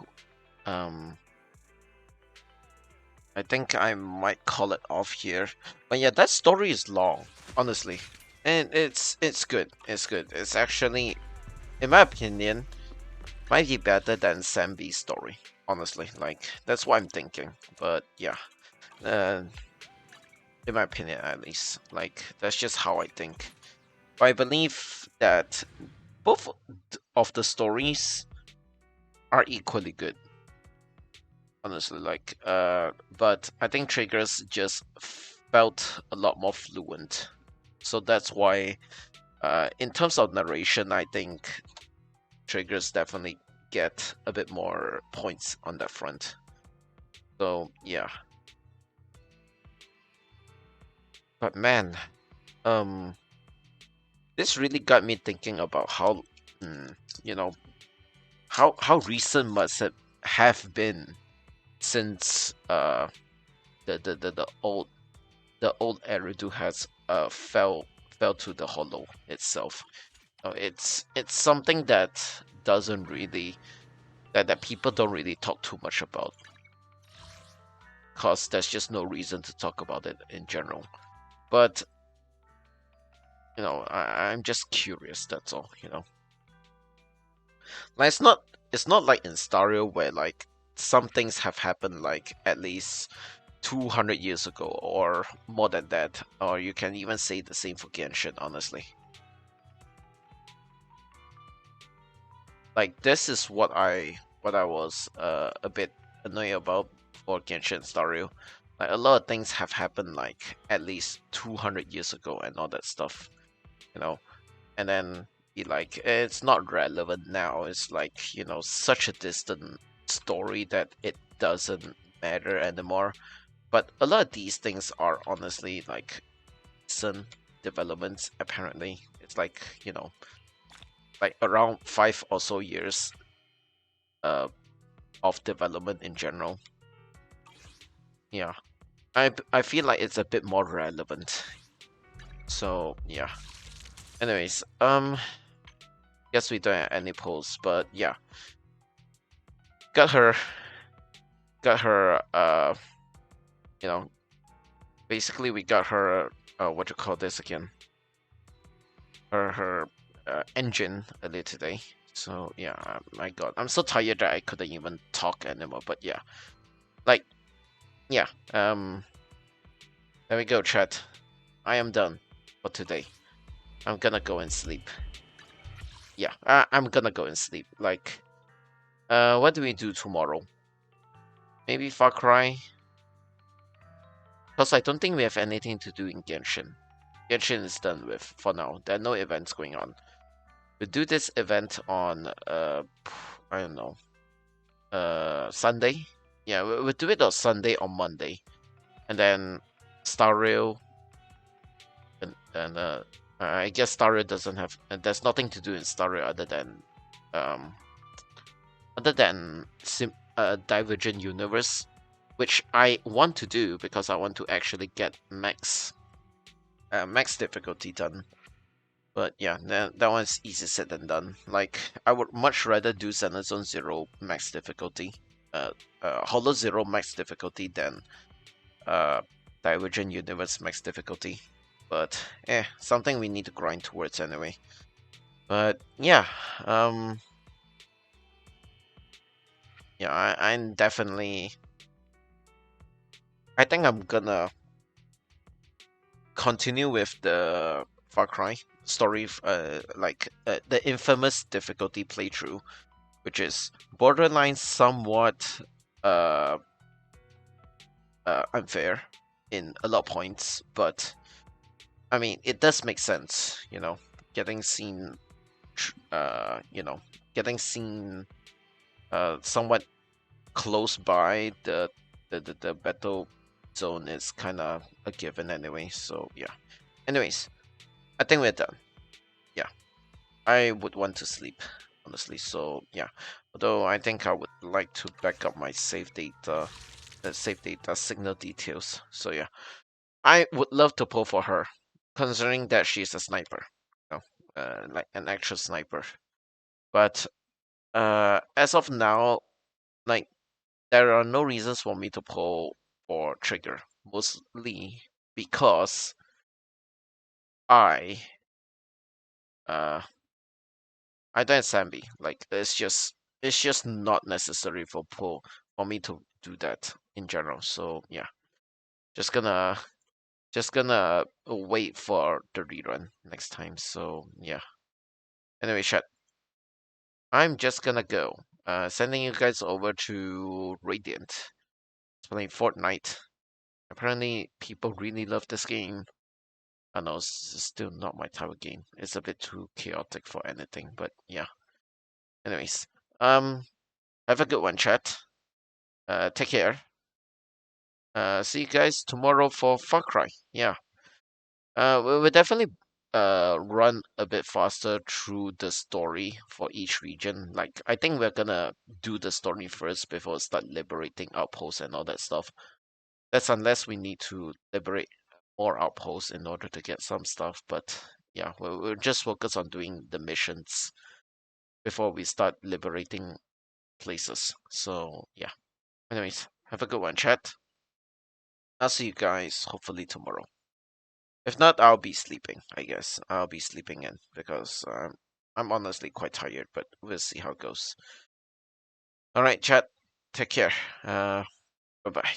I might call it off here. But yeah, that story is long, honestly, and it's good. It's good. It's actually, in my opinion, might be better than Sambi's story. Honestly, like that's what I'm thinking. But yeah, in my opinion, at least, like that's just how I think. But I believe that both of the stories are equally good, honestly. Like but I think Triggers just felt a lot more fluent, so that's why in terms of narration, I think Triggers definitely get a bit more points on that front. So yeah. But man, this really got me thinking about how you know, how recent must it have been since the old Eridu has fell to the hollow itself. It's something that doesn't really that people don't really talk too much about, cause there's just no reason to talk about it in general. But you know, I'm just curious. That's all. You know, like it's not like in Stario where like some things have happened like at least 200 years ago or more than that, or you can even say the same for Genshin. Honestly, like this is what I was a bit annoyed about for Genshin Stario. Like a lot of things have happened like at least 200 years ago and all that stuff, you know, and then be like it's not relevant now. It's like, you know, such a distant story that it doesn't matter anymore. But a lot of these things are honestly like recent developments. Apparently, it's like, you know, like around 5 or so years of development in general. Yeah, I feel like it's a bit more relevant. So yeah. Anyways, guess we don't have any polls, but yeah, got her, you know, basically we got her, what you call this again? Her engine earlier today. So yeah, my God, I'm so tired that I couldn't even talk anymore. But yeah, like, yeah. There we go, chat. I am done for today. I'm gonna go and sleep. Yeah, I'm gonna go and sleep. Like, what do we do tomorrow? Maybe Far Cry? Because I don't think we have anything to do in Genshin. Genshin is done with for now. There are no events going on. We do this event on, I don't know, Sunday? Yeah, we'll do it on Sunday or Monday. And then Star Rail, and I guess Star Rail doesn't have, there's nothing to do in Star Rail other than Divergent Universe, which I want to do because I want to actually get max difficulty done. But yeah, that one's easy said than done. Like, I would much rather do Xenozone Zero max difficulty, Hollow Zero max difficulty than Divergent Universe max difficulty. But something we need to grind towards anyway. But yeah, yeah, I'm definitely. I think I'm gonna continue with the Far Cry story, the infamous difficulty playthrough, which is borderline somewhat unfair in a lot of points, but I mean it does make sense, you know, getting seen somewhat close by the battle zone is kind of a given anyway. So yeah. Anyways, I think we're done. Yeah, I would want to sleep honestly. So yeah, although I think I would like to back up my save data signal details. So yeah, I would love to pull for her, considering that she's a sniper, you know, like an actual sniper. But as of now, like, there are no reasons for me to pull for Trigger, mostly because I don't have Sambi. Like, it's just not necessary for me to do that in general. So yeah, just gonna wait for the rerun next time. So yeah. Anyway, chat, I'm just gonna go. Sending you guys over to Radiant. It's playing Fortnite. Apparently, people really love this game. I know it's still not my type of game. It's a bit too chaotic for anything, but yeah. Anyways, have a good one, chat. Take care. See you guys tomorrow for Far Cry. Yeah. We'll definitely run a bit faster through the story for each region. Like, I think we're gonna do the story first before start liberating outposts and all that stuff. That's unless we need to liberate more outposts in order to get some stuff. But yeah, we'll just focus on doing the missions before we start liberating places. So yeah. Anyways, have a good one, chat. I'll see you guys hopefully tomorrow. If not, I'll be sleeping, I guess. I'll be sleeping in because I'm honestly quite tired, but we'll see how it goes. Alright, chat. Take care. Bye-bye.